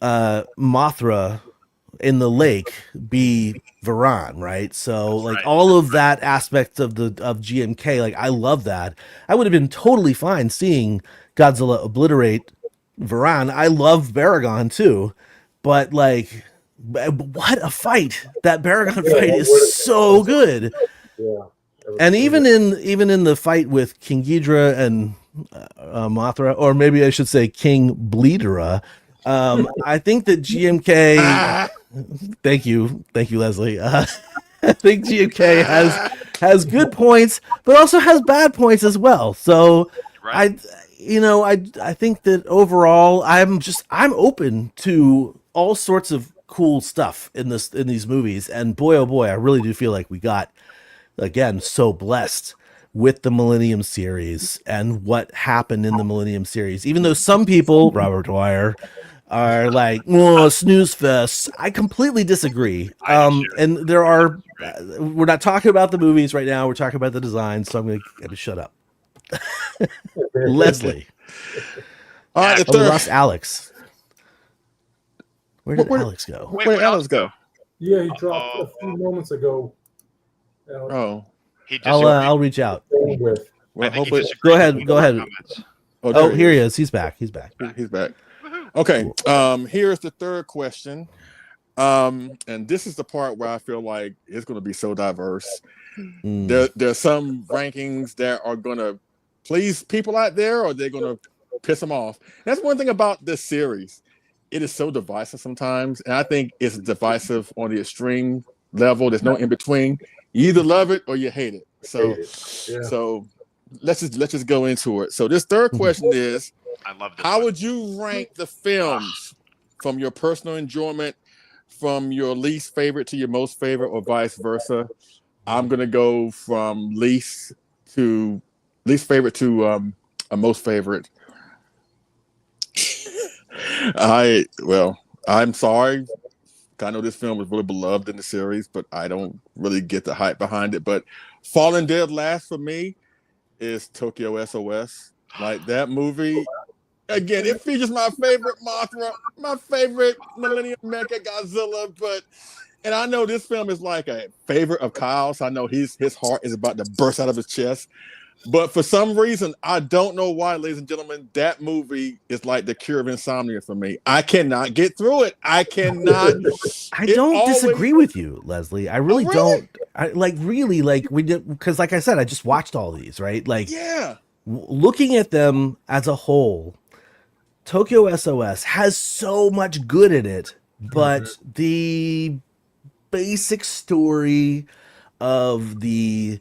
Mothra in the lake be Varan, right? So like all of that aspect of GMK, like I love that. I would have been totally fine seeing Godzilla obliterate Varan. I love Baragon too, but like, what a fight! That Baragon fight is so good. Yeah. And even in the fight with King Ghidorah and Mothra, or maybe I should say King Bleedera, I think that GMK. Thank you, Leslie. I think GMK has good points, but also has bad points as well. So I think that overall, I'm open to all sorts of cool stuff in these movies. And boy, oh boy, I really do feel like we got, again, so blessed with the Millennium series and what happened in the Millennium series. Even though some people, Robert Dwyer, are like, well, snooze fest. I completely disagree. And there are, we're not talking about the movies right now. We're talking about the design. So I'm going to shut up. Leslie. All right, we lost Alex. Where did Alex go? Where did Alex go? Yeah, he dropped a few moments ago. I'll reach out. Well, hopefully, go ahead. Oh, here he is. He's back. He's back. Okay. Here's the third question. And this is the part where I feel like it's going to be so diverse. There's some rankings that are going to please people out there, or they're going to piss them off. That's one thing about this series. It is so divisive sometimes, and I think it's divisive on the extreme level. There's no in between. You either love it or you hate it. So let's just go into it. So this third question is, I love this. How would you rank the films from your personal enjoyment, from your least favorite to your most favorite, or vice versa? I'm gonna go from least favorite to a most favorite. I'm sorry. I know this film was really beloved in the series, but I don't really get the hype behind it. But Falling Dead Last for me is Tokyo SOS. Like, that movie, again, it features my favorite Mothra, my favorite Millennium Mecha Godzilla, and I know this film is like a favorite of Kyle's. I know his heart is about to burst out of his chest. But for some reason, I don't know why, ladies and gentlemen, that movie is like the cure of insomnia for me. I cannot get through it. I cannot. I don't disagree with you, Leslie. I really don't. Because like I said, I just watched all these, right? Like, looking at them as a whole, Tokyo SOS has so much good in it, but the basic story of the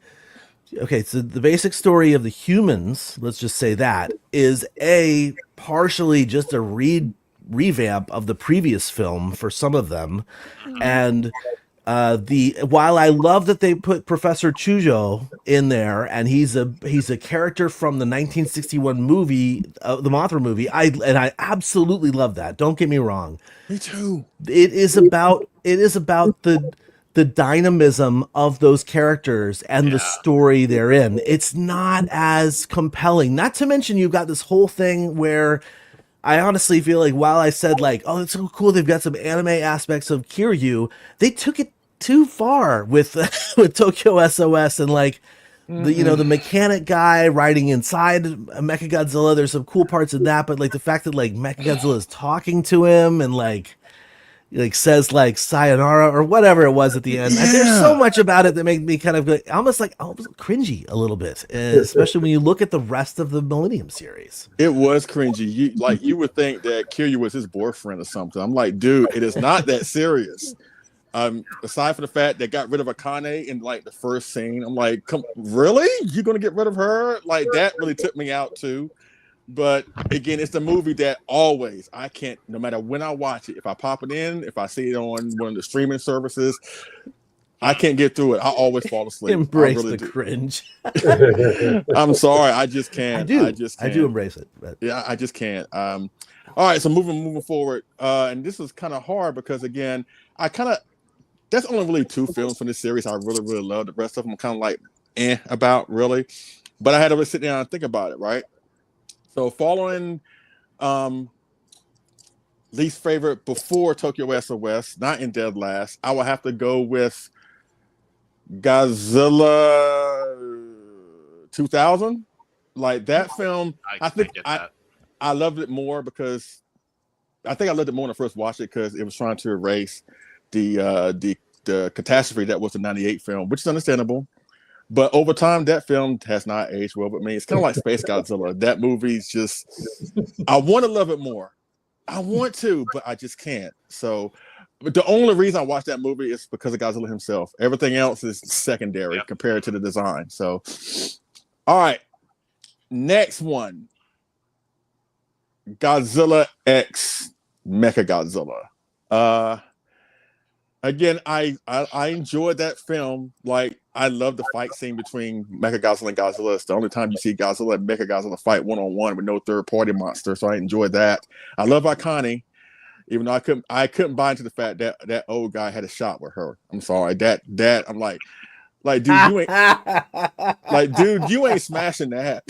basic story of the humans, let's just say that, is partially just a revamp of the previous film for some of them. And while I love that they put Professor Chujo in there, and he's a character from the 1961 movie, the Mothra movie, I absolutely love that. Don't get me wrong. Me too. It is about the dynamism of those characters and the story they're in. It's not as compelling. Not to mention, you've got this whole thing where I honestly feel like, while I said like, oh, it's so cool, they've got some anime aspects of Kiryu, they took it too far with Tokyo SOS, and like the mechanic guy riding inside Mechagodzilla. There's some cool parts in that, but like the fact that like Mechagodzilla is talking to him and like says like sayonara or whatever it was at the end. And there's so much about it that made me kind of almost cringy a little bit, especially when you look at the rest of the Millennium series. It was cringy. You would think that Kiryu was his boyfriend or something. I'm like, dude, it is not that serious. Aside from the fact they got rid of Akane in like the first scene, I'm like, come, really? You're gonna get rid of her? Like that really took me out too. But again, it's the movie that always I can't, no matter when I watch it, if I pop it in, if I see it on one of the streaming services, I can't get through it. I always fall asleep. Embrace I really the do. cringe. I'm sorry, I just can't. I do embrace it. But. Yeah, I just can't. All right, so moving forward, and this is kind of hard because again, that's only really 2 films from this series I really love. The rest of them I'm kind of like about really, but I had to really sit down and think about it, right? So following least favorite before Tokyo SOS, not in dead last, I will have to go with Godzilla 2000. Like that film, I think I loved it more because I think I loved it more when I first watched it because it was trying to erase the catastrophe that was the '98 film, which is understandable. But over time, that film has not aged well with me. It's kind of like Space Godzilla. That movie's just, I want to love it more. I want to, but I just can't. So the only reason I watched that movie is because of Godzilla himself. Everything else is secondary compared to the design. So, all right. Next one. Godzilla X Mechagodzilla. Again, I enjoyed that film. Like, I love the fight scene between Mechagodzilla and Godzilla. It's the only time you see Godzilla and Mechagodzilla fight one-on-one with no third-party monster. So I enjoyed that. I love Akane, even though I couldn't buy into the fact that that old guy had a shot with her. I'm sorry. That I'm like, dude, you ain't smashing that.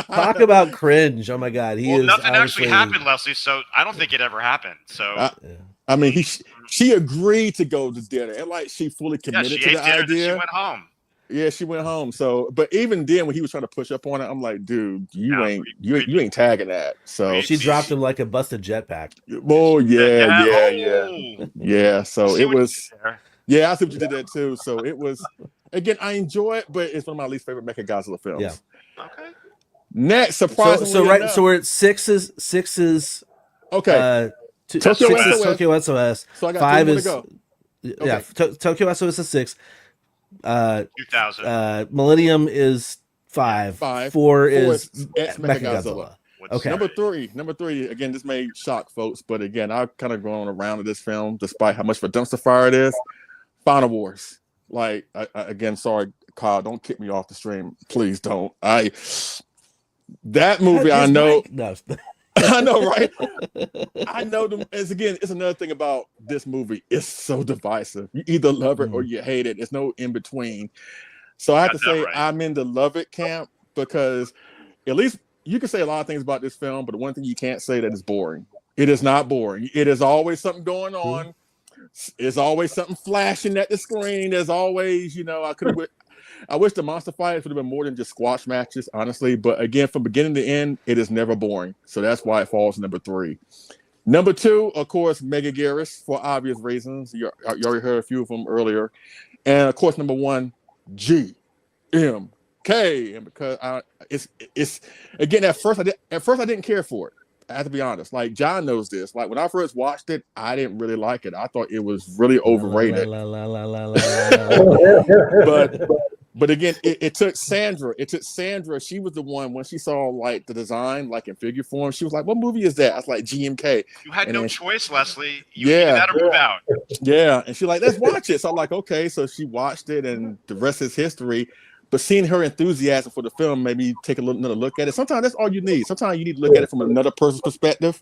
Talk about cringe. Oh my God. Nothing actually happened, Leslie. So I don't think it ever happened. So I mean, she agreed to go to dinner and like she fully committed to the idea. She went home. Yeah, she went home. So, but even then, when he was trying to push up on it, I'm like, dude, you ain't tagging that. So she dropped him like a busted jetpack. Oh yeah. So it was. Yeah, I see what you did there too. So it was. Again, I enjoy it, but it's one of my least favorite Mechagodzilla films. Yeah. Okay. Next, surprisingly, so we're at sixes. Okay. Tokyo SOS. So I got 5 is to go. Yeah. Tokyo SOS is 6. 2000. Millennium is 5. 4 is Mechagodzilla. Okay. Number three. Again, this may shock folks, but again, I've kind of grown around to this film, despite how much of a dumpster fire it is. Final Wars. Like, again, sorry, Kyle, don't kick me off the stream, please don't. That movie, I know. I know, right? I know them. It's another thing about this movie. It's so divisive. You either love it or you hate it. There's no in between. So I have to say, I'm in the love it camp because at least you can say a lot of things about this film, but the one thing you can't say that is boring. It is not boring. It is always something going on. There's always something flashing at the screen. There's always, I wish the monster fights would have been more than just squash matches, honestly. But again, from beginning to end, it is never boring. So that's why it falls number 3. Number 2, of course, Mega Garrus, for obvious reasons. You already heard a few of them earlier. And of course, number 1, GMK. And because it's again, at first I didn't care for it. I have to be honest. Like, John knows this. Like, when I first watched it, I didn't really like it. I thought it was really overrated. But again, it took Sandra. She was the one, when she saw like the design, like in figure form, she was like, "What movie is that?" I was like, "GMK." You had no choice, Leslie. You had to move out. Yeah, and she's like, "Let's watch it." So I'm like, "Okay." So she watched it, and the rest is history. But seeing her enthusiasm for the film made me take another look at it. Sometimes that's all you need. Sometimes you need to look at it from another person's perspective.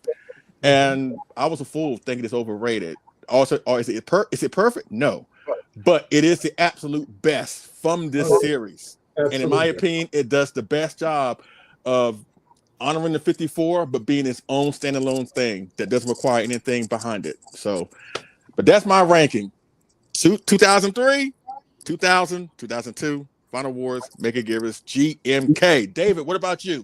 And I was a fool thinking it's overrated. Also, is it perfect? No. But it is the absolute best from this series. Absolutely. And in my opinion, it does the best job of honoring the 54, but being its own standalone thing that doesn't require anything behind it. So, but that's my ranking. 2003, 2000, 2002. Final Wars, Mega Garrus, GMK. David, what about you?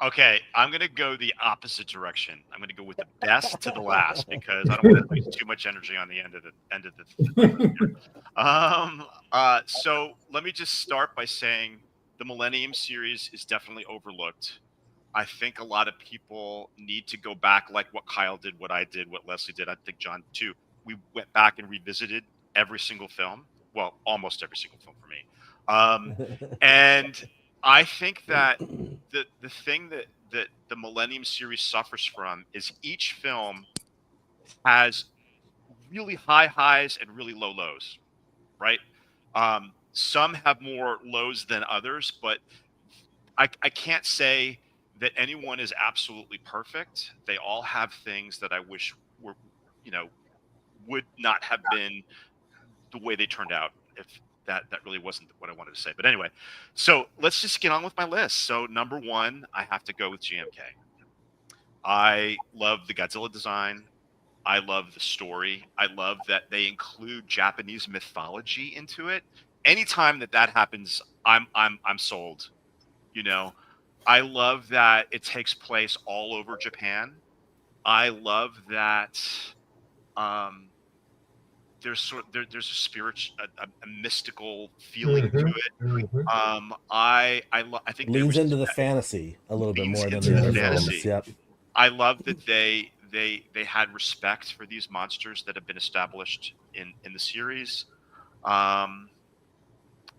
Okay, I'm going to go the opposite direction. I'm going to go with the best to the last because I don't want to waste too much energy on the end of the So let me just start by saying the Millennium series is definitely overlooked. I think a lot of people need to go back, like what Kyle did, what I did, what Leslie did. I think John too. We went back and revisited every single film. Well, almost every single film for me. And I think that the thing that the Millennium series suffers from is each film has really high highs and really low lows, right? Some have more lows than others, but I can't say that anyone is absolutely perfect. They all have things that I wish were, you know, would not have been the way they turned out if that really wasn't what I wanted to say. But anyway, so let's just get on with my list. So number one, I have to go with GMK. I love the Godzilla design. I love the story. I love that they include Japanese mythology into it. Anytime that happens, I'm sold. You know, I love that it takes place all over Japan. I love that um, there's a a mystical feeling to it. I think there Leans was into the fantasy a little bit leans more than into the the other fantasy. films. Yep. I love that they had respect for these monsters that have been established in the series. Um,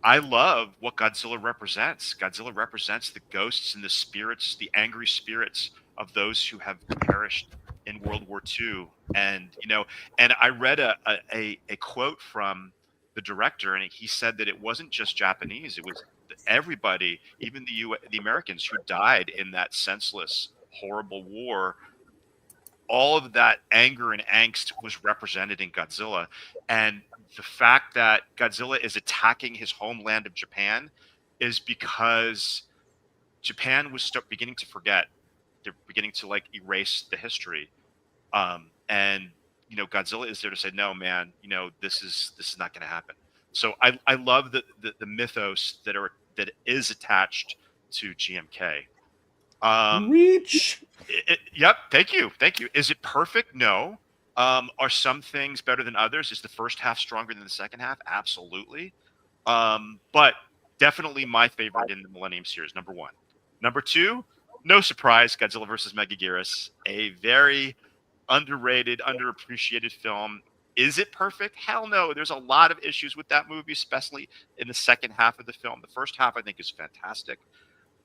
I love what Godzilla represents. Godzilla represents the ghosts and the spirits, the angry spirits of those who have perished in World War II. And and I read a quote from the director, and he said that it wasn't just Japanese; it was everybody, even the Americans who died in that senseless, horrible war. All of that anger and angst was represented in Godzilla. And the fact that Godzilla is attacking his homeland of Japan is because Japan was beginning to forget. They're beginning to like erase the history. And Godzilla is there to say, no, man, this is not going to happen. So I love the mythos that is attached to GMK. Reach. Yep. Thank you. Is it perfect? No. Are some things better than others? Is the first half stronger than the second half? Absolutely. But definitely my favorite in the Millennium series, number one. Number two, no surprise, Godzilla versus Megaguirus, a very underrated, underappreciated film. Is it perfect? Hell no. There's a lot of issues with that movie, especially in the second half of the film. The first half, I think, is fantastic.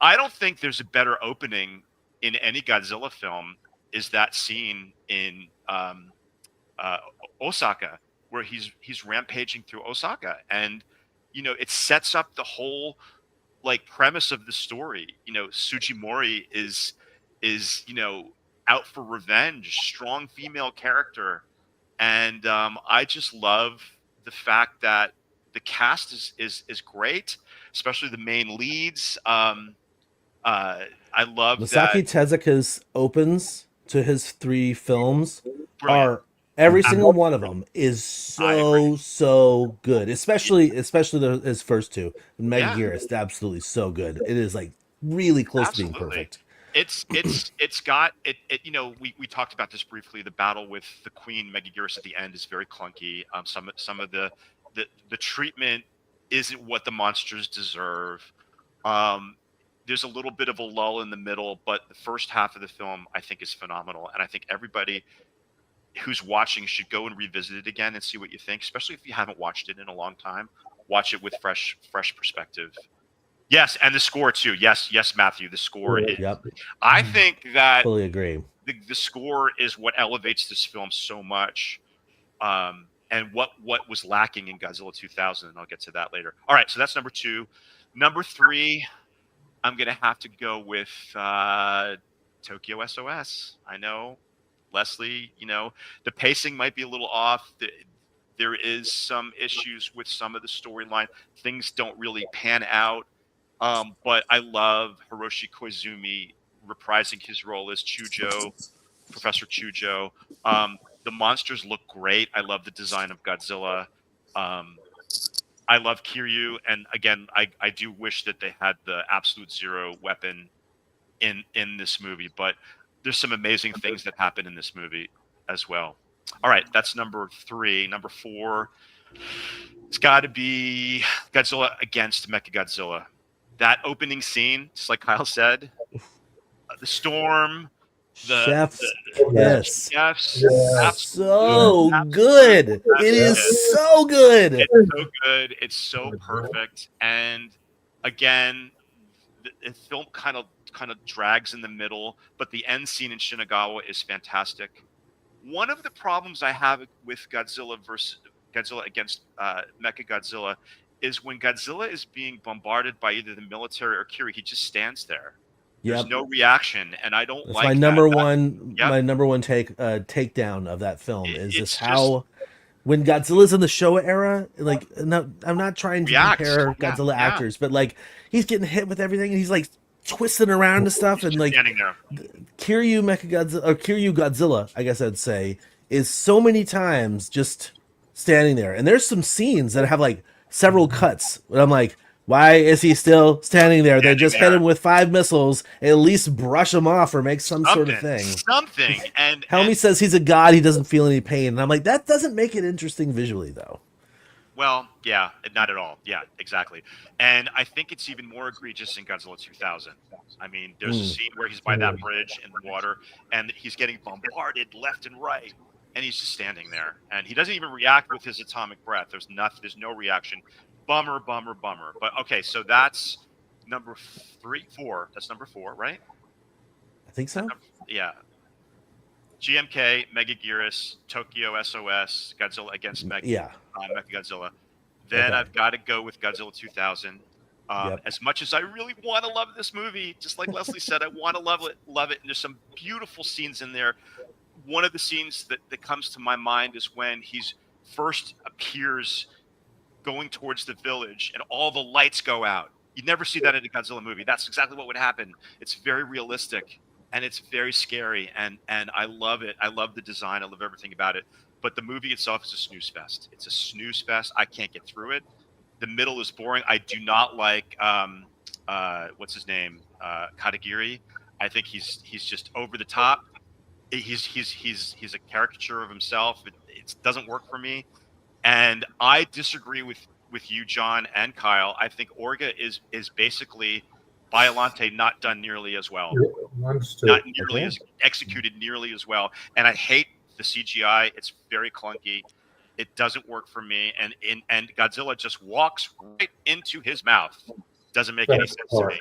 I don't think there's a better opening in any Godzilla film is that scene in Osaka where he's rampaging through Osaka, and it sets up the whole like premise of the story. Sujimori is out for revenge, strong female character, and I just love the fact that the cast is great, especially the main leads. I love Masaki that. Tezuka's opens to his 3 films Brilliant. are every single one of them is so good, especially his first 2. Megaguirus, absolutely so good. It is like really close to being perfect. It's got it. We talked about this briefly. The battle with the Queen Megaguirus at the end is very clunky. Some of the treatment isn't what the monsters deserve. There's a little bit of a lull in the middle, but the first half of the film I think is phenomenal, and I think everybody who's watching should go and revisit it again and see what you think, especially if you haven't watched it in a long time. Watch it with fresh perspective. Yes, and the score too. Yes, Matthew, the score. Yep. I think that fully agree. The score is what elevates this film so much, and what was lacking in Godzilla 2000, and I'll get to that later. All right, so that's number 2. Number 3, I'm gonna have to go with Tokyo SOS. I know, Leslie. The pacing might be a little off. There is some issues with some of the storyline. Things don't really pan out. But I love Hiroshi Koizumi reprising his role as Chujo, Professor Chujo. The monsters look great. I love the design of Godzilla. I love Kiryu, and again, I do wish that they had the Absolute Zero weapon in this movie, but there's some amazing things that happen in this movie as well. All right, that's number 3. Number 4, it's got to be Godzilla against Mechagodzilla. That opening scene, just like Kyle said, the storm, Chef's Yes. kiss. Yes. So good. It is so good. It's so good. It's so perfect. And again, the film kind of drags in the middle, but the end scene in Shinagawa is fantastic. One of the problems I have with Godzilla against Mechagodzilla is when Godzilla is being bombarded by either the military or Kiri, he just stands there. There's Yep. no reaction, and I don't That's like my that. number one. Yep. My number one takedown of that film is It's just how when Godzilla's in the Showa era, like, no, I'm not trying to Reacts. compare Godzilla actors, but like he's getting hit with everything and he's like twisting around and stuff, and like standing there. Kiryu Mechagodzilla, or Kiryu Godzilla, I guess I'd say, is so many times just standing there. And there's some scenes that have like several cuts, but I'm like, why is he still standing there? They just hit him with 5 missiles. At least brush him off or make some sort of thing. Something. And Helmy says he's a god. He doesn't feel any pain. And I'm like, that doesn't make it interesting visually, though. Well, yeah, not at all. Yeah, exactly. And I think it's even more egregious in Godzilla 2000. I mean, there's a scene where he's by that bridge in the water, and he's getting bombarded left and right, and he's just standing there, and he doesn't even react with his atomic breath. There's no reaction. Bummer. But okay, so that's number 4. That's number 4, right? I think so. Yeah. GMK, Megaguirus, Tokyo SOS, Godzilla against Mechagodzilla. Then I've got to go with Godzilla 2000. As much as I really want to love this movie, just like Leslie said, I want to love it. And there's some beautiful scenes in there. One of the scenes that comes to my mind is when he's first appears going towards the village and all the lights go out. You never see that in a Godzilla movie. That's exactly what would happen. It's very realistic and it's very scary, and I love it. I love the design. I love everything about it. But the movie itself is a snooze fest. It's a snooze fest. I can't get through it. The middle is boring. I do not like what's his name, Katagiri. I think he's just over the top. He's a caricature of himself. It doesn't work for me. And I disagree with you, John and Kyle. I think Orga is basically Biollante not done nearly as well. Not nearly as executed nearly as well. And I hate the CGI. It's very clunky. It doesn't work for me. And Godzilla just walks right into his mouth. Doesn't make any sense to me.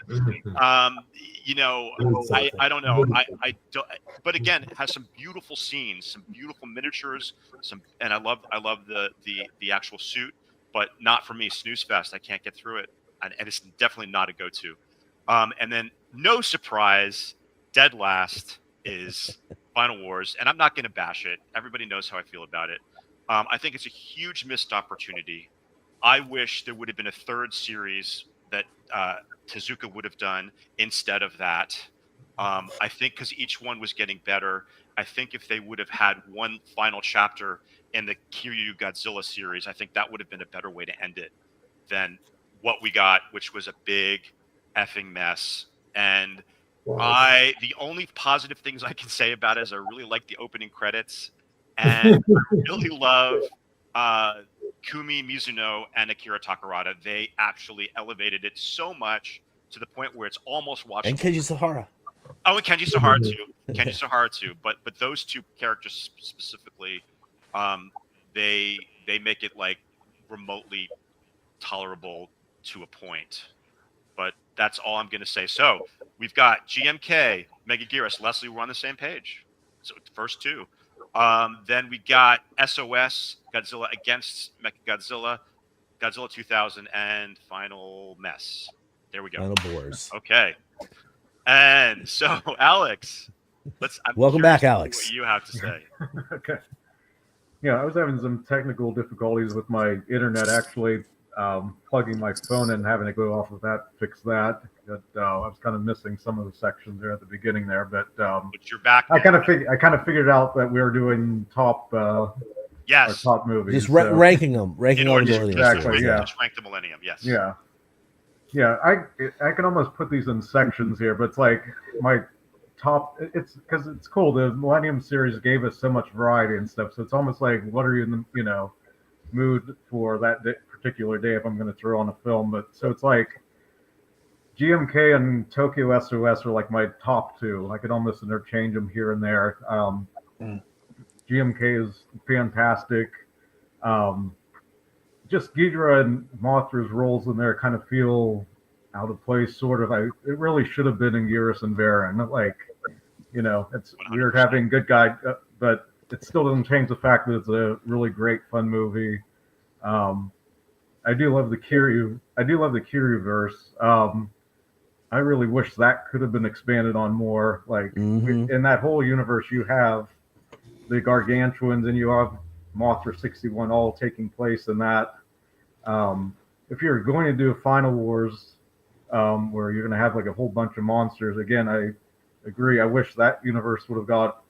You know, I don't know. I don't. But again, it has some beautiful scenes, some beautiful miniatures, and I love the actual suit, but not for me. Snooze fest. I can't get through it, and it's definitely not a go-to. And then, no surprise, dead last is Final Wars, and I'm not going to bash it. Everybody knows how I feel about it. I think it's a huge missed opportunity. I wish there would have been a 3rd series that Tezuka would have done instead of that. I think because each one was getting better. I think if they would have had one final chapter in the Kiryu Godzilla series, I think that would have been a better way to end it than what we got, which was a big effing mess. And the only positive things I can say about it is I really like the opening credits, and I really love Kumi Mizuno and Akira Takarada. They actually elevated it so much to the point where it's almost watchable. And Keiji Sahara. Oh, and Kenji Sahara too. But those 2 characters specifically, they make it like remotely tolerable to a point. But that's all I'm going to say. So we've got GMK, Megaguirus. Leslie, we're on the same page. So the first 2. Then we got SOS, Godzilla against Mechagodzilla, Godzilla 2000, and Final Mess. There we go. Final Boars. Okay. And so, Alex, welcome back, Alex. What you have to say? Okay. Yeah, I was having some technical difficulties with my internet actually plugging my phone in and having to go off of that, fix that. But I was kind of missing some of the sections there at the beginning there, but you're back. I kind of figured out that we were doing top yes, top movies. Just ranking them, ranking all the Millennium. Exactly. Yeah. Just rank the Millennium. Yes. Yeah. Yeah. I can almost put these in sections here, but it's like my top. It's because it's cool. The Millennium series gave us so much variety and stuff. So it's almost like, what are you in the mood for that particular day if I'm going to throw on a film? But so it's like GMK and Tokyo SOS are like my top two. I could almost interchange them here and there. GMK is fantastic. Just Ghidorah and Mothra's roles in there kind of feel out of place, sort of. It really should have been in Geras and Varan. Like, it's 100%. weird having good guy, but it still doesn't change the fact that it's a really great, fun movie. I do love the Kiryu. I do love the Kiryu verse. I really wish that could have been expanded on more. Like in that whole universe, you have the Gargantuans and you have Mothra 61 all taking place in that. If you're going to do a Final Wars where you're going to have like a whole bunch of monsters, again, I agree. I wish that universe would have got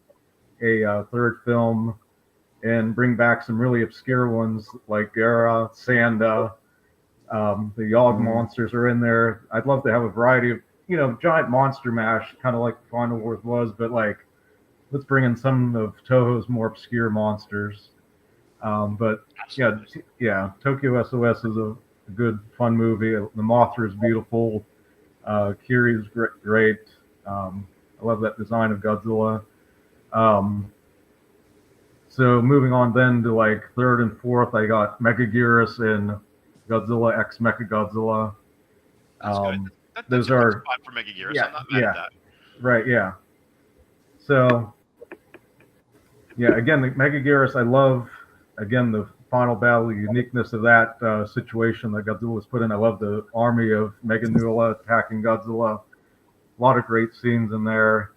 a third film and bring back some really obscure ones like Gara, Sanda. The Yogg monsters are in there. I'd love to have a variety of, giant monster mash, kind of like Final Wars was, but like, let's bring in some of Toho's more obscure monsters. But yeah, Tokyo SOS is a good, fun movie. The Mothra is beautiful. Kiri is great. I love that design of Godzilla. So moving on then to like third and fourth, I got Megaguirus and Godzilla X Mechagodzilla. That's good. Those That's a good are spot for Megaguirus. I'm not mad at that. Right, yeah. So yeah, again, the Megaguirus, I love again the final battle, the uniqueness of that situation that Godzilla was put in. I love the army of Meganula attacking Godzilla. A lot of great scenes in there.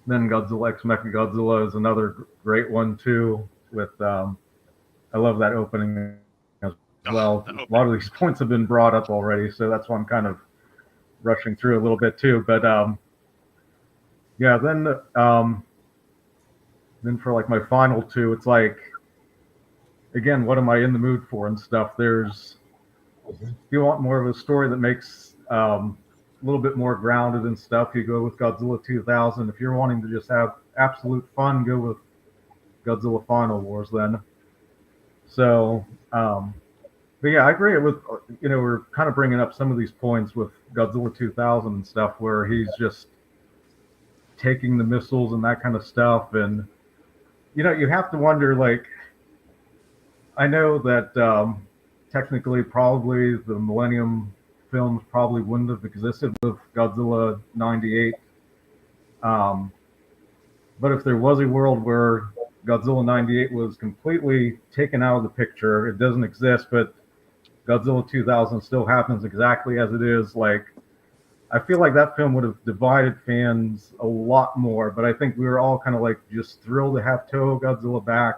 Then Godzilla X Mechagodzilla is another great one too. With I love that opening as well. A lot of these points have been brought up already, so that's why I'm kind of rushing through a little bit too. But yeah, then for like my final two, it's like, again, what am I in the mood for and stuff. If you want more of a story that makes a little bit more grounded and stuff, you go with Godzilla 2000. If you're wanting to just have absolute fun, go with Godzilla Final Wars then. So, but yeah, I agree with, we're kind of bringing up some of these points with Godzilla 2000 and stuff where he's just taking the missiles and that kind of stuff. And, you have to wonder, like, I know that technically probably the Millennium films probably wouldn't have existed with Godzilla 98. But if there was a world where Godzilla 98 was completely taken out of the picture, it doesn't exist, but Godzilla 2000 still happens exactly as it is, like, I feel like that film would have divided fans a lot more, but I think we were all kind of like just thrilled to have Toho Godzilla back.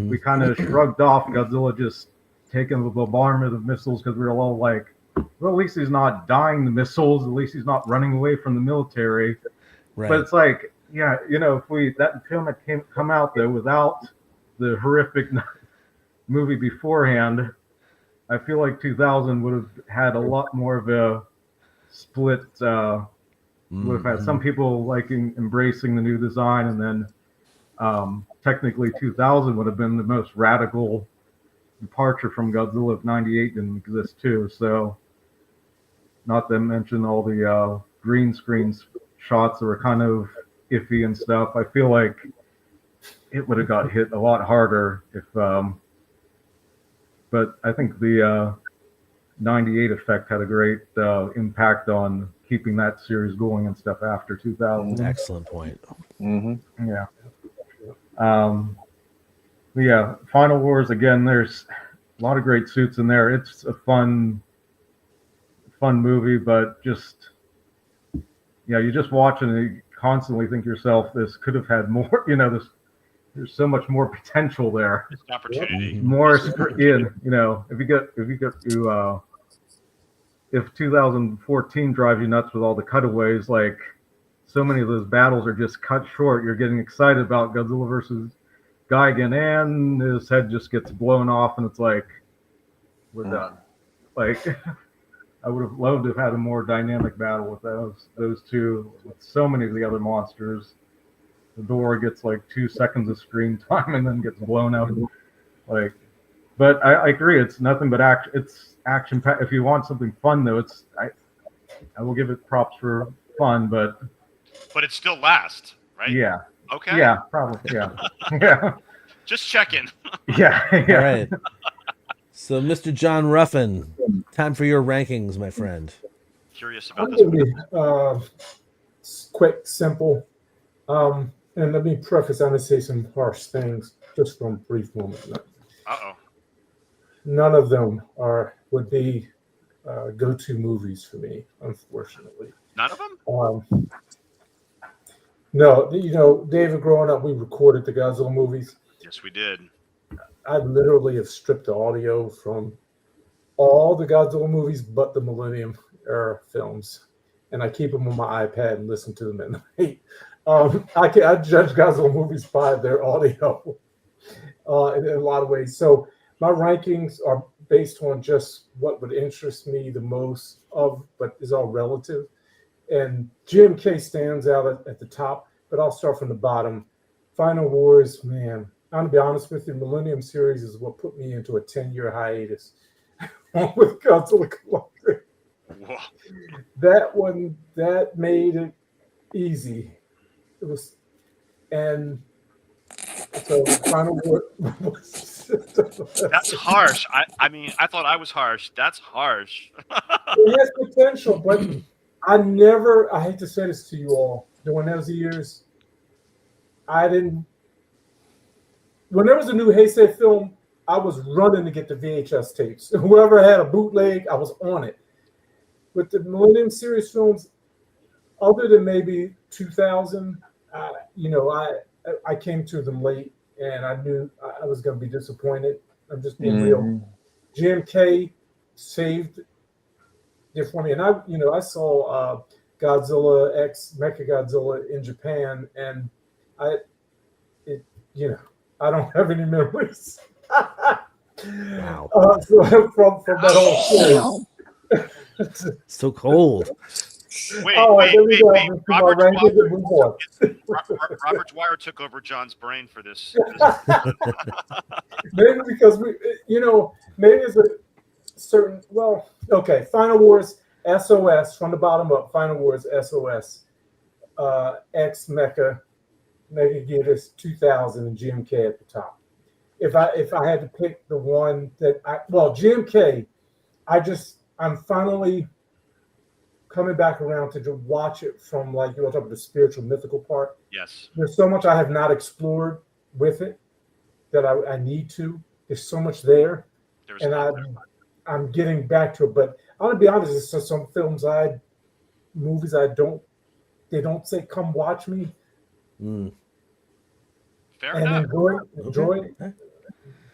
We kind of shrugged off Godzilla just taking the bombardment of missiles because we were all like, well, at least he's not dying the missiles, at least he's not running away from the military. Right. But it's like, yeah, if that film had come out though without the horrific movie beforehand, I feel like 2000 would have had a lot more of a split. Would have had some people liking embracing the new design, and then technically 2000 would have been the most radical departure from Godzilla if 98 didn't exist too. So, not to mention all the green screen shots that were kind of iffy and stuff. I feel like it would have got hit a lot harder if. But I think the 98 effect had a great impact on keeping that series going and stuff after 2000. Excellent point. Yeah. But yeah, Final Wars, again, there's a lot of great suits in there. It's a fun movie, but just, yeah, you just watch it and you constantly think to yourself, this could have had more, there's so much more potential there. It's an opportunity. More in, if you get to if 2014 drives you nuts with all the cutaways, like so many of those battles are just cut short. You're getting excited about Godzilla versus Gigan, and his head just gets blown off, and it's like, we're done. Like, I would have loved to have had a more dynamic battle with those two, with so many of the other monsters. Ghidorah gets like 2 seconds of screen time and then gets blown out. Like, But I agree, it's nothing but action. It's action. If you want something fun, though, I will give it props for fun, but it still lasts, right? yeah, Okay. yeah, probably, yeah, yeah, Just checking. yeah, yeah. All right. So, Mr. John Ruffin, time for your rankings, my friend. Curious about I'm this going one. to be quick, simple. And let me preface, I'm going to say some harsh things just for a brief moment. Uh-oh. None of them would be go-to movies for me, unfortunately. None of them? No, David, growing up, we recorded the Godzilla movies. Yes, we did. I literally have stripped the audio from all the Godzilla movies but the Millennium era films, and I keep them on my iPad and listen to them at night. I judge Godzilla movies by their audio in a lot of ways. So my rankings are based on just what would interest me the most but is all relative. And GMK stands out at the top, but I'll start from the bottom. Final Wars, man, I'm going to be honest with you, Millennium series is what put me into a 10-year hiatus with Godzilla Collector. Whoa. That made it easy. It was, and so Final War. That's harsh. I mean, I thought I was harsh. That's harsh. It has potential, but I hate to say this to you all, during those years, when there was a new Heisei film, I was running to get the VHS tapes. Whoever had a bootleg, I was on it. With the Millennium series films, other than maybe 2000, I came to them late, and I knew I was going to be disappointed. I'm just being real. GMK saved it for me, and I saw Godzilla X Mechagodzilla in Japan, and I don't have any memories. Wow. From that whole series. So cold. Wait. Robert Dwyer took over John's brain for this. Maybe because maybe it's a certain. Well, okay. Final Wars SOS from the bottom up. Final Wars SOS. X Mecha Ghidorah 2000 and GMK at the top. If I had to pick the one that GMK, I'm finally coming back around to watch it from, like, you want to talk about the spiritual mythical part. Yes. There's so much I have not explored with it that I need to. There's so much there, and I'm getting back to it. But I'm gonna be honest, it's just some movies they don't say come watch me. Fair and enough. enjoy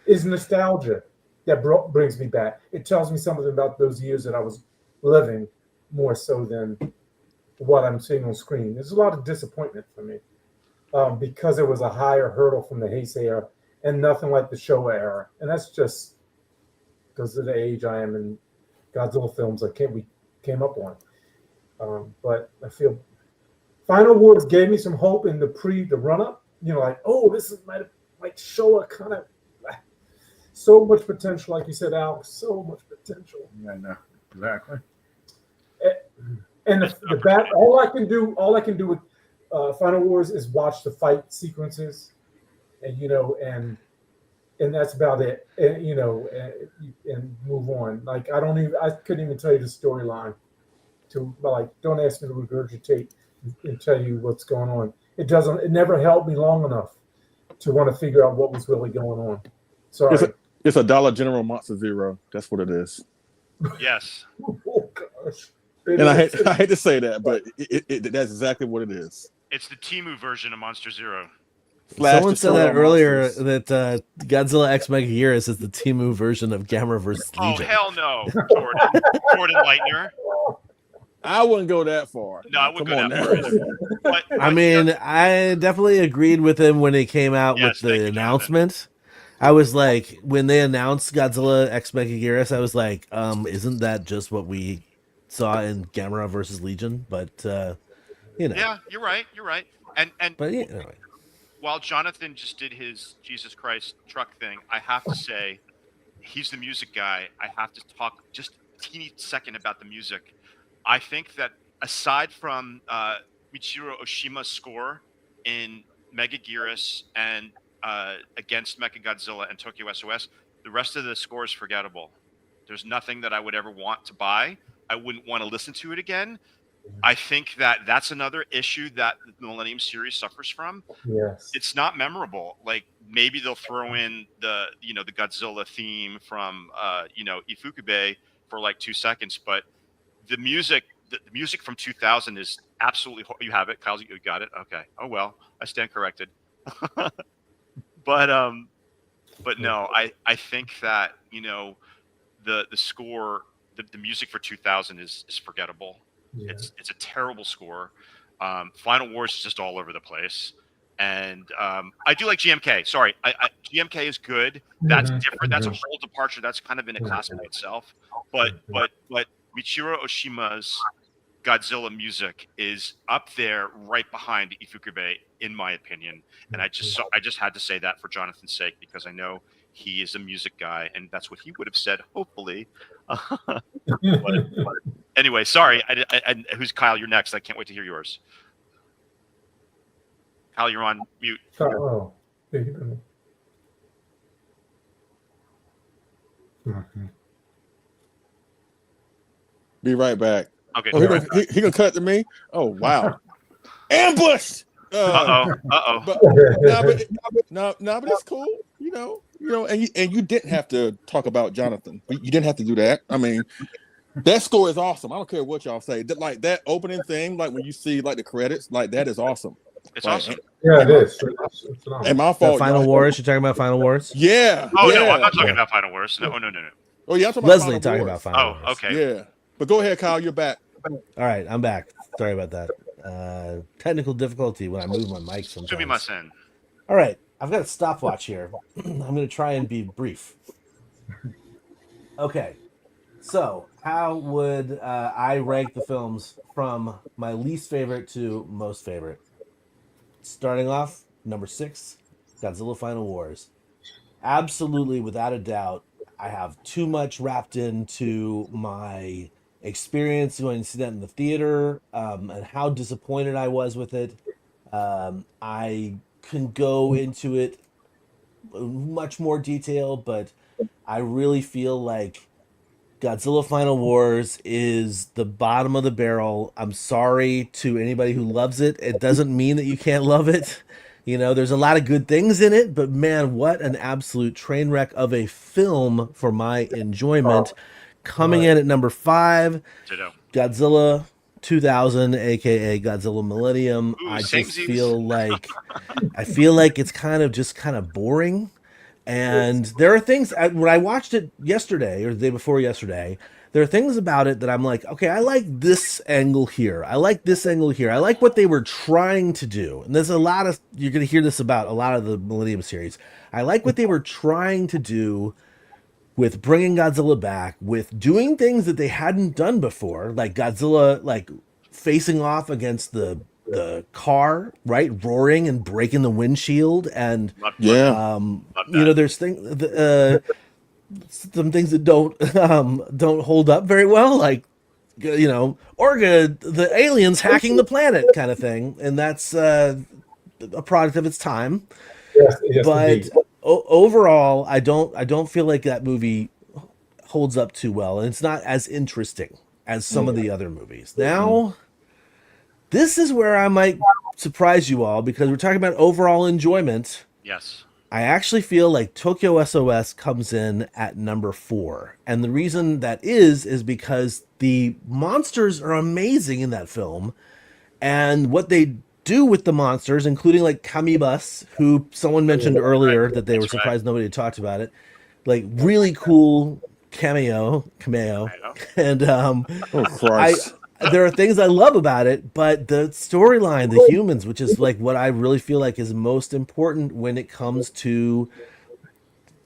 is nostalgia that brings me back. It tells me something about those years that I was living more so than what I'm seeing on screen. There's a lot of disappointment for me because it was a higher hurdle from the Heisei era and nothing like the Showa era. And that's just because of the age I am in Godzilla films we came up on. But I feel Final Wars gave me some hope in the run-up. This is like Showa kind of so much potential, like you said, Alex. So much potential. Yeah, no, exactly. And the bat. All I can do with Final Wars is watch the fight sequences, and that's about it. And move on. Like I couldn't even tell you the storyline. Don't ask me to regurgitate and tell you what's going on. It never held me long enough to want to figure out what was really going on. Sorry. It's a Dollar General Monster Zero. That's what it is. Yes. Oh gosh. And I hate to say that, but that's exactly what it is. It's the Temu version of Monster Zero. Someone said that earlier that Godzilla X Megaguirus is the Temu version of Gamera vs. Legion. Oh hell no, Jordan Leitner. I wouldn't go that far. No, I wouldn't go that far either. But I mean, I definitely agreed with him when it came out with the announcement. I was like, when they announced Godzilla X Megaguirus, I was like, isn't that just what we saw in Gamera vs. Legion? But yeah, you're right. But while Jonathan just did his Jesus Christ truck thing, I have to say he's the music guy, I have to talk just a teeny second about the music. I think that aside from Michiro Oshima's score in Megaguirus and against Mechagodzilla and Tokyo SOS, the rest of the score is forgettable. There's nothing that I would ever want to buy. I wouldn't want to listen to it again. I think that that's another issue that the Millennium series suffers from. Yes. It's not memorable. Like maybe they'll throw in the the Godzilla theme from Ifukube for like 2 seconds, but the music from 2000 is absolutely you have it, Kyle, you got it. Okay. Oh well, I stand corrected. But no, I think that the score, the music for 2000 is forgettable. Yeah. It's a terrible score. Final Wars is just all over the place, and I do like GMK. Sorry, GMK is good. That's different. That's a whole departure. That's kind of in a class by itself. But Michiro Oshima's Godzilla music is up there, right behind Ifukube, in my opinion. And I just had to say that for Jonathan's sake, because I know he is a music guy, and that's what he would have said, hopefully. but anyway, sorry. Who's Kyle? You're next. I can't wait to hear yours. Kyle, you're on mute. Oh. Be right back. Okay. Oh, he gonna cut to me? Oh wow. Ambushed! Uh-oh. But it's cool, and you didn't have to talk about Jonathan. You didn't have to do that. I mean, that score is awesome. I don't care what y'all say. Like that opening thing, like when you see like the credits, like that is awesome. It's awesome. Yeah, it is. And my fault. Final Wars. You're talking about Final Wars? Yeah. Oh yeah. no, I'm not talking about Final Wars. No. Oh yeah, I'm talking Leslie about talking Final about Wars. Final Wars. Okay. Yeah. But go ahead, Kyle. You're back. All right, I'm back. Sorry about that. Technical difficulty when I move my mic sometimes. Should be my sin. All right, I've got a stopwatch here. I'm going to try and be brief. Okay, so how would I rank the films from my least favorite to most favorite? Starting off, number 6, Godzilla Final Wars. Absolutely, without a doubt, I have too much wrapped into my experience going to see that in the theater, and how disappointed I was with it. I can go into it much more detail, but I really feel like Godzilla Final Wars is the bottom of the barrel. I'm sorry to anybody who loves it. It doesn't mean that you can't love it. There's a lot of good things in it, but man, what an absolute train wreck of a film for my enjoyment. Coming in at number 5, Godzilla 2000, aka Godzilla Millennium. Ooh, I just feel like it's kind of boring. And there are things when I watched it yesterday or the day before yesterday, there are things about it that I'm like, okay, I like this angle here. I like this angle here. I like what they were trying to do. And there's you're going to hear this about a lot of the Millennium series. I like what they were trying to do with bringing Godzilla back, with doing things that they hadn't done before, like Godzilla, like facing off against the car, right, roaring and breaking the windshield, and there's some things that don't hold up very well, like Orga, the aliens hacking the planet kind of thing, and that's a product of its time. Yes, but indeed. Overall, I don't feel like that movie holds up too well, and it's not as interesting as some of the other movies. Now, this is where I might surprise you all, because we're talking about overall enjoyment. Yes. I actually feel like Tokyo SOS comes in at number 4. And the reason that is because the monsters are amazing in that film. And what they do with the monsters, including like Kamibus, who someone mentioned earlier that they were surprised nobody had talked about it. Like really cool cameo. And there are things I love about it, but the storyline, the humans, which is like what I really feel like is most important when it comes to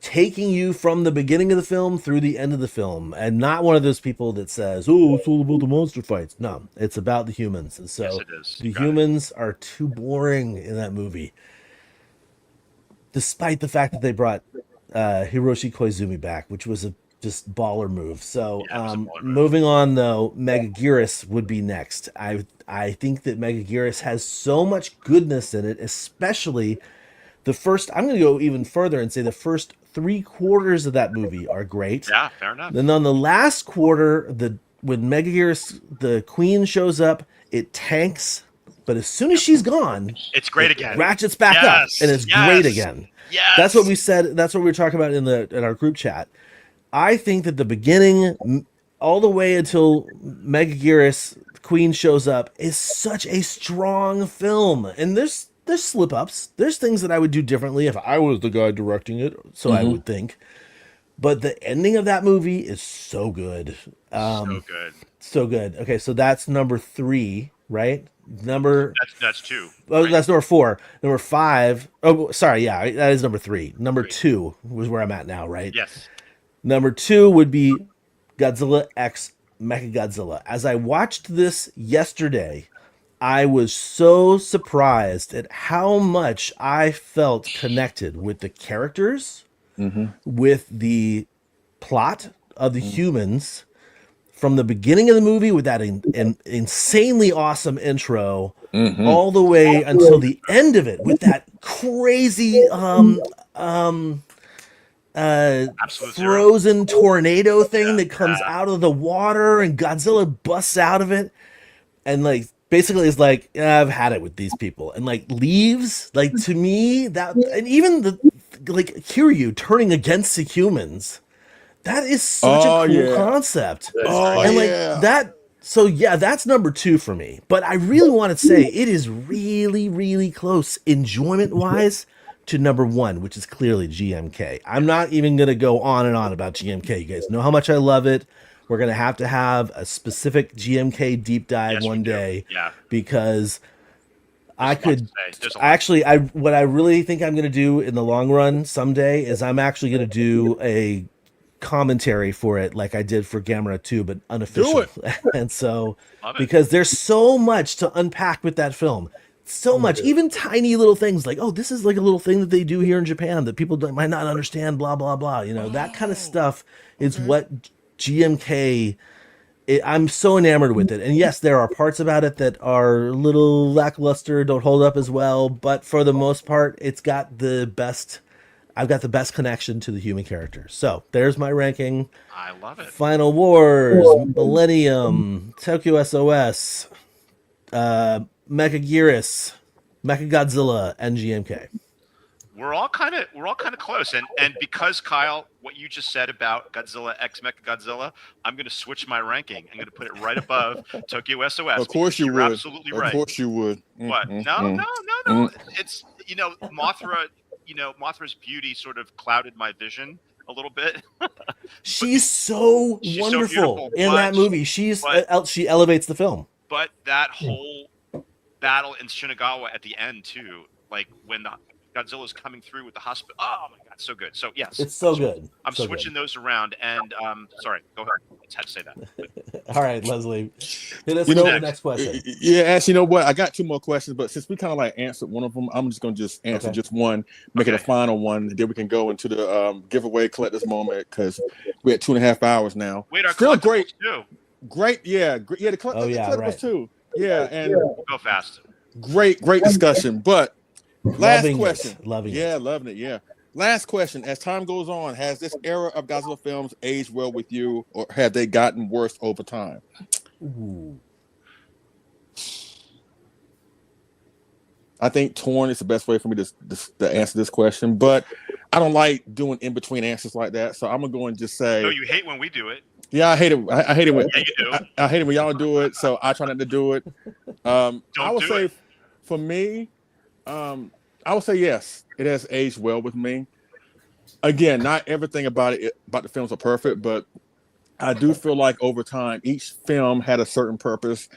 taking you from the beginning of the film through the end of the film, and not one of those people that says, "Oh, it's all about the monster fights." No, it's about the humans, and so the humans are too boring in that movie. Despite the fact that they brought Hiroshi Koizumi back, which was a just baller move. So Yeah, it was a baller move. moving on though, Megaguirus would be next. I think that Megaguirus has so much goodness in it, especially the first. I'm going to go even further and say the first 3/4 of that movie are great. Yeah, fair enough. Then on the last quarter, when Megaguirus, the queen, shows up, it tanks. But as soon as she's gone, it's great again. Ratchets back up, and it's great again. Yes. That's what we said. That's what we were talking about in our group chat. I think that the beginning, all the way until Megaguirus Queen shows up, is such a strong film. And there's slip ups. There's things that I would do differently if I was the guy directing it. So I would think. But the ending of that movie is so good. So good. So good. Okay, so that's number 3, right? That's 2. Oh, right? that's number 4. Number 5. Oh, sorry. Yeah, that is number 3. Number 2 was where I'm at now, right? Yes. Number 2 would be Godzilla X Mechagodzilla. As I watched this yesterday, I was so surprised at how much I felt connected with the characters, with the plot of the humans, from the beginning of the movie with that insanely awesome intro, all the way until the end of it with that crazy frozen tornado thing that comes out of the water, and Godzilla busts out of it, and like basically is like, I've had it with these people, and like leaves. Like, to me, that, and even the like Kiryu turning against the humans, that is such a cool concept. And like that. So yeah, that's number 2 for me. But I really want to say it is really, really close enjoyment wise to number 1, which is clearly GMK. I'm not even going to go on and on about GMK. You guys know how much I love it. We're going to have a specific GMK deep dive one day. Yeah. Because what I really think I'm going to do in the long run someday is I'm actually going to do a commentary for it like I did for Gamera 2, but unofficial. And so, because there's so much to unpack with that film. So much, even tiny little things like, oh, this is like a little thing that they do here in Japan that people might not understand, blah, blah, blah. You know, that kind of stuff is what GMK, I'm so enamored with it. And yes, there are parts about it that are a little lackluster, don't hold up as well. But for the most part, I've got the best connection to the human characters. So there's my ranking. I love it. Final Wars, Millennium, Tokyo SOS, Mechaguirus, Mechagodzilla, and GMK. We're all kind of close, and because Kyle, what you just said about Godzilla X Mechagodzilla, I'm going to switch my ranking. I'm going to put it right above Tokyo SOS. Of course you would. Absolutely right. Of course you would. What? No. It's Mothra. Mothra's beauty sort of clouded my vision a little bit. She's so wonderful in that movie. She elevates the film. But that whole battle in Shinagawa at the end too, like when Godzilla's coming through with the hospital. Oh my god, so good. So yes, it's so good. I'm switching those around, and sorry, go ahead. I just had to say that. All right, Leslie. Let's go to the next question. Yeah, actually, you know what? I got 2 more questions, but since we kind of like answered one of them, I'm just gonna answer just one, make it a final one, then we can go into the giveaway collector's moment because we're at 2.5 hours now. Wait, our still great, too. Great, yeah, the collectibles too. Yeah, and go fast. Great discussion, but. Last question. Loving it. Yeah. Last question. As time goes on, has this era of Godzilla films aged well with you, or have they gotten worse over time? Ooh. I think torn is the best way for me to answer this question, but I don't like doing in between answers like that. So I'm gonna go and just say. No, you hate when we do it. Yeah, I hate it. I hate it when you do. I hate it when y'all do it. So I try not to do it. I would say, for me. I would say yes, it has aged well with me. Again, not everything about the films are perfect, but I do feel like over time, each film had a certain purpose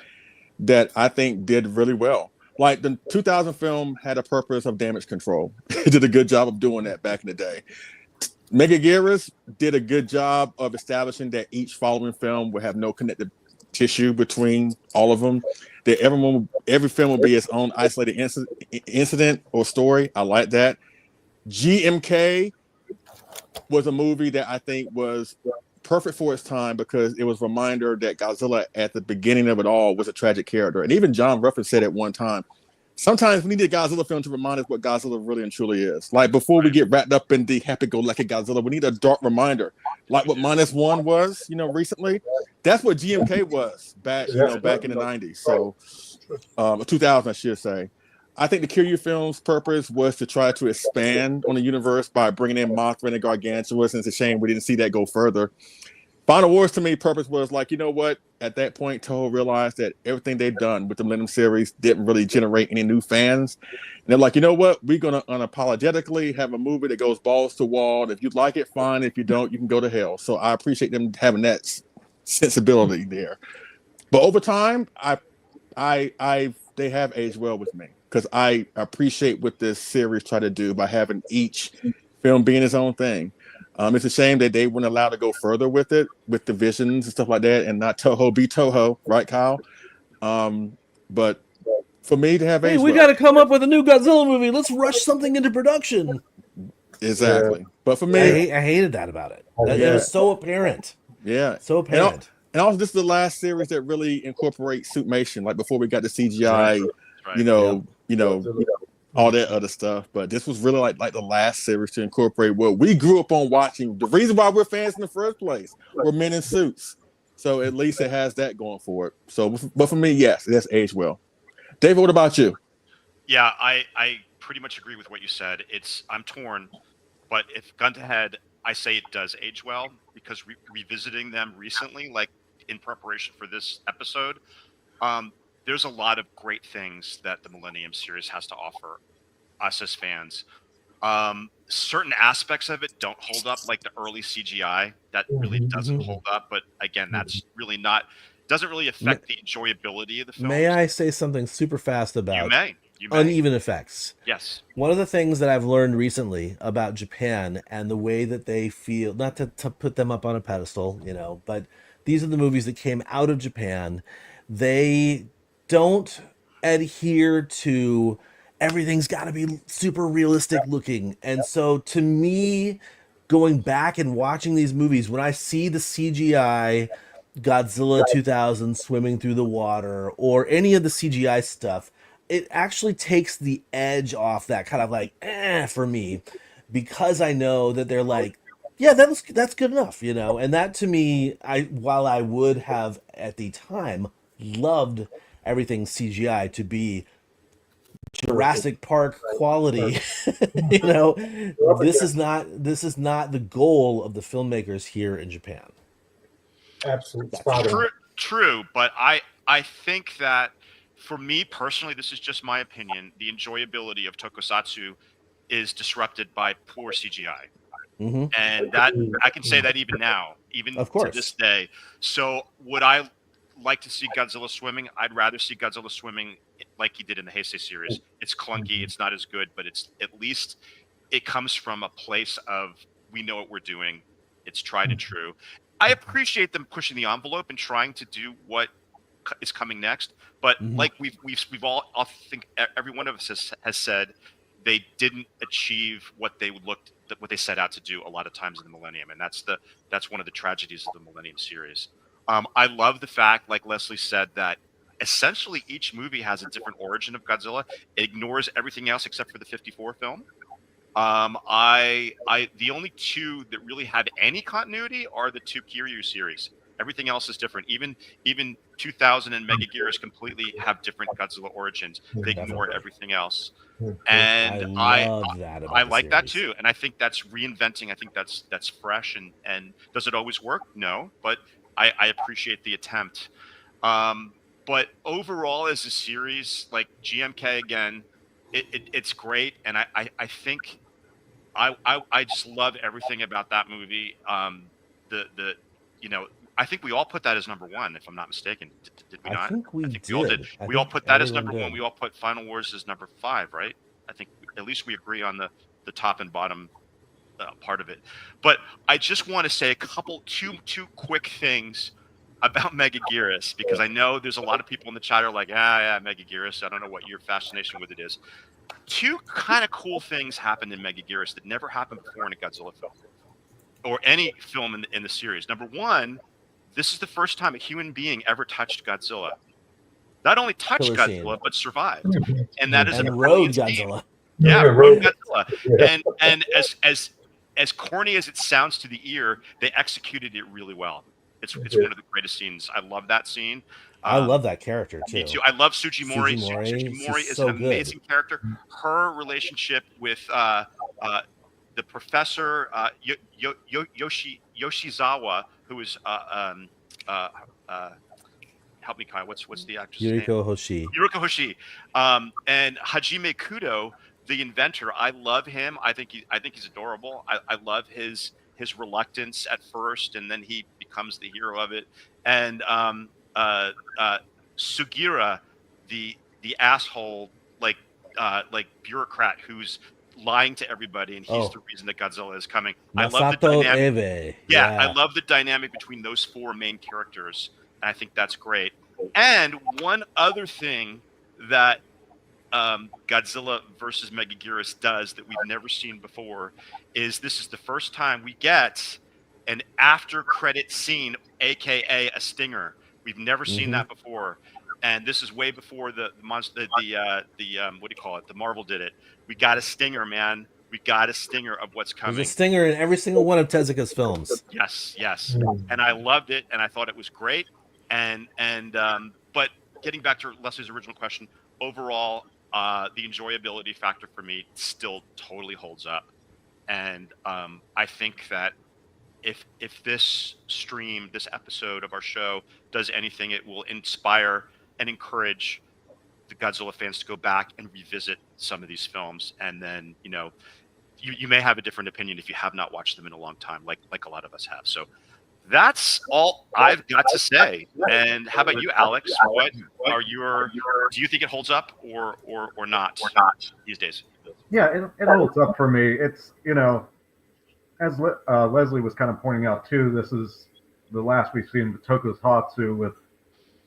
that I think did really well. Like the 2000 film had a purpose of damage control. It did a good job of doing that back in the day. Megaguirus did a good job of establishing that each following film would have no connective tissue between all of them. That every film will be its own isolated incident or story. I like that. GMK was a movie that I think was perfect for its time because it was a reminder that Godzilla at the beginning of it all was a tragic character. And even John Ruffin said at one time, sometimes we need a Godzilla film to remind us what Godzilla really and truly is. Like before we get wrapped up in the happy-go-lucky Godzilla, we need a dark reminder, like what -1 was, recently. That's what GMK was back in the 90s. So 2000, I should say. I think the Kiryu film's purpose was to try to expand on the universe by bringing in Mothra and Gargantuous, and it's a shame we didn't see that go further. Final Wars, to me, purpose was like, you know what? At that point, Toho realized that everything they'd done with the Millennium series didn't really generate any new fans. And they're like, you know what? We're going to unapologetically have a movie that goes balls to wall. If you like it, fine. If you don't, you can go to hell. So I appreciate them having that sensibility there. But over time, they have aged well with me because I appreciate what this series tried to do by having each film being its own thing. It's a shame that they weren't allowed to go further with it, with the visions and stuff like that, and not Toho be Toho, right, Kyle? But for me to have we got to come up with a new Godzilla movie. Let's rush something into production. Exactly. Yeah. But for me, I hated that about it. It was so apparent. Yeah. So apparent. And also, this is the last series that really incorporates Suitmation. Like before we got the CGI, all that other stuff. But this was really like the last series to incorporate what we grew up on watching. The reason why we're fans in the first place were men in suits. So at least it has that going for it. So, but for me, yes, it has aged well. David, what about you? Yeah, I pretty much agree with what you said. I'm torn, but if gun to head, I say it does age well because revisiting them recently, like in preparation for this episode, there's a lot of great things that the Millennium series has to offer us as fans. Certain aspects of it don't hold up, like the early CGI. That really doesn't hold up. But again, that's really doesn't really affect the enjoyability of the film. May I say something super fast about you may. Uneven effects? Yes. One of the things that I've learned recently about Japan and the way that they feel, not to put them up on a pedestal, but these are the movies that came out of Japan. They don't adhere to everything's got to be super realistic looking. And so to me, going back and watching these movies, when I see the CGI Godzilla 2000 swimming through the water or any of the CGI stuff, it actually takes the edge off that kind of like, for me, because I know that they're like, yeah, that's good enough, and that to me, while I would have at the time loved everything CGI to be Jurassic Park quality, this is not the goal of the filmmakers here in Japan. Absolutely. True, but I think that for me personally, this is just my opinion, the enjoyability of tokusatsu is disrupted by poor CGI. Mm-hmm. And that I can say that even now, even to this day. So would I like to see Godzilla swimming? I'd rather see Godzilla swimming like he did in the Heisei series. It's clunky, it's not as good, but it's at least it comes from a place of we know what we're doing. It's tried and true. I appreciate them pushing the envelope and trying to do what is coming next, but like we've all, I think every one of us has said, they didn't achieve what they set out to do a lot of times in the Millennium, and that's one of the tragedies of the Millennium series. I love the fact, like Leslie said, that essentially each movie has a different origin of Godzilla. It ignores everything else except for the 54 film. The only two that really have any continuity are the two Kiryu series. Everything else is different. Even 2000 and Megaguirus completely have different Godzilla origins. They ignore everything else. And I like that too. And I think that's reinventing. I think that's fresh and does it always work? No, but I appreciate the attempt. But overall as a series, like GMK again, it's great. And I think I just love everything about that movie. I think we all put that as number one, if I'm not mistaken. Did we not? I think we all did. We all put that as number one. We all put Final Wars as number 5, right? I think at least we agree on the top and bottom part of it. But I just want to say two quick things about Megaguirus, because I know there's a lot of people in the chat are like, Megaguirus. I don't know what your fascination with it is. Two kind of cool things happened in Megaguirus that never happened before in a Godzilla film. or any film in the series. Number one, this is the first time a human being ever touched Godzilla. Not only touched Killer Godzilla, scene. but survived, and that is And a rode brilliant scene. Godzilla. Yeah, rode Godzilla. Yeah. And as corny as it sounds to the ear, they executed it really well. It's one of the greatest scenes. I love that scene. I love that character too. Me too. I love Sujimori. Sujimori, Sujimori she's is so an amazing character. Her relationship with the professor Yoshizawa, who is help me, Kai. What's the actress name? Yuriko Hoshi. Yuriko Hoshi, and Hajime Kudo, the inventor. I love him. I think he's adorable. I love his reluctance at first, and then he becomes the hero of it. And Sugira, the asshole, like bureaucrat who's lying to everybody, and he's the reason that Godzilla is coming. I love the Masato dynamic. Ebe. Yeah, I love the dynamic between those four main characters. And I think that's great. And one other thing that Godzilla versus Megaguirus does that we've never seen before is this is the first time we get an after credit scene, aka a stinger. We've never seen that before, and this is way before the monster, what do you call it? The Marvel did it. We got a stinger, man. We got a stinger of what's coming. There's a stinger in every single one of Tezuka's films. Yes, and I loved it, and I thought it was great. And but getting back to Leslie's original question, overall, the enjoyability factor for me still totally holds up, and I think that if this episode of our show does anything, it will inspire and encourage the Godzilla fans to go back and revisit some of these films, and then you may have a different opinion if you have not watched them in a long time, like a lot of us have. So that's all I've got to say. And how about you, Alex? What are do you think it holds up or not these days? Yeah, it holds up for me. It's, as Leslie was kind of pointing out too, this is the last we've seen the Tokusatsu with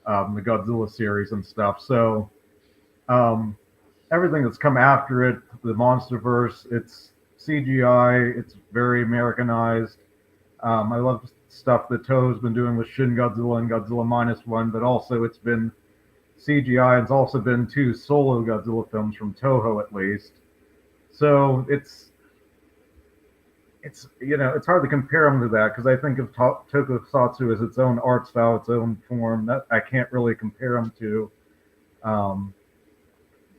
the Godzilla series and stuff. So everything that's come after it, the MonsterVerse, it's CGI, it's very Americanized. I love stuff that Toho's been doing with Shin Godzilla and Godzilla -1, but also it's been CGI. It's also been 2 solo Godzilla films from Toho at least. So it's it's hard to compare them to that because I think of Tokusatsu as its own art style, its own form. That I can't really compare them to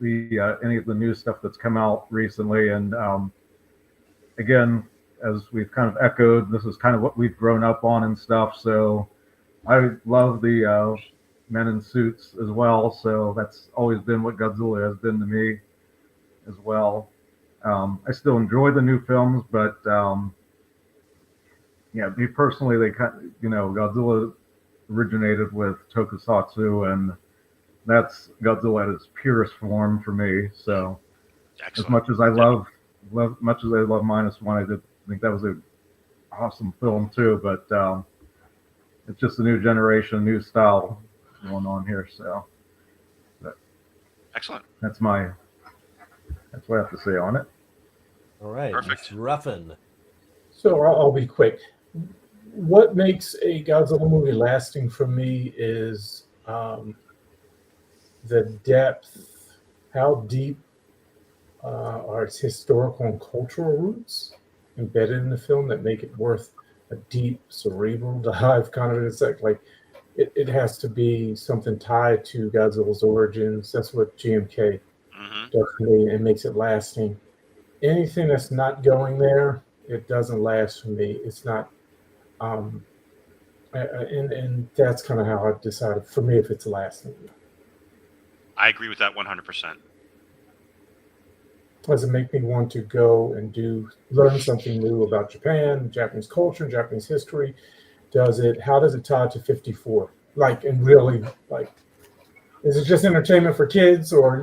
any of the new stuff that's come out recently. And again, as we've kind of echoed, this is kind of what we've grown up on and stuff. So I love the men in suits as well. So that's always been what Godzilla has been to me as well. I still enjoy the new films, but me personally, Godzilla originated with Tokusatsu, and that's Godzilla at its purest form for me. So Excellent. As much as I love -1, I did think that was an awesome film too, but it's just a new generation, new style going on here. So excellent. That's what I have to say on it. All right, Perfect. Ruffin. So I'll be quick. What makes a Godzilla movie lasting for me is the depth, how deep are its historical and cultural roots embedded in the film that make it worth a deep cerebral dive kind of. It's like it has to be something tied to Godzilla's origins. That's what GMK does for me and makes it lasting. Anything that's not going there, it doesn't last for me. It's not, and that's kind of how I decided for me if it's lasting. I agree with that 100%. Does it make me want to go and learn something new about Japan, Japanese culture, Japanese history? How does it tie to 54? Is it just entertainment for kids or,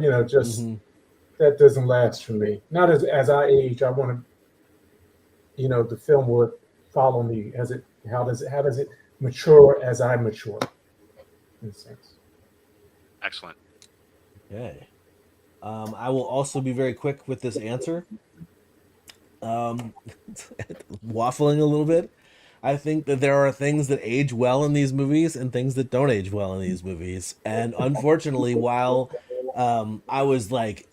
that doesn't last for me. Not as I age, I want to, the film would follow me how does it mature as I mature? In a sense. Excellent. Okay. I will also be very quick with this answer. waffling a little bit. I think that there are things that age well in these movies and things that don't age well in these movies. And unfortunately, while I was like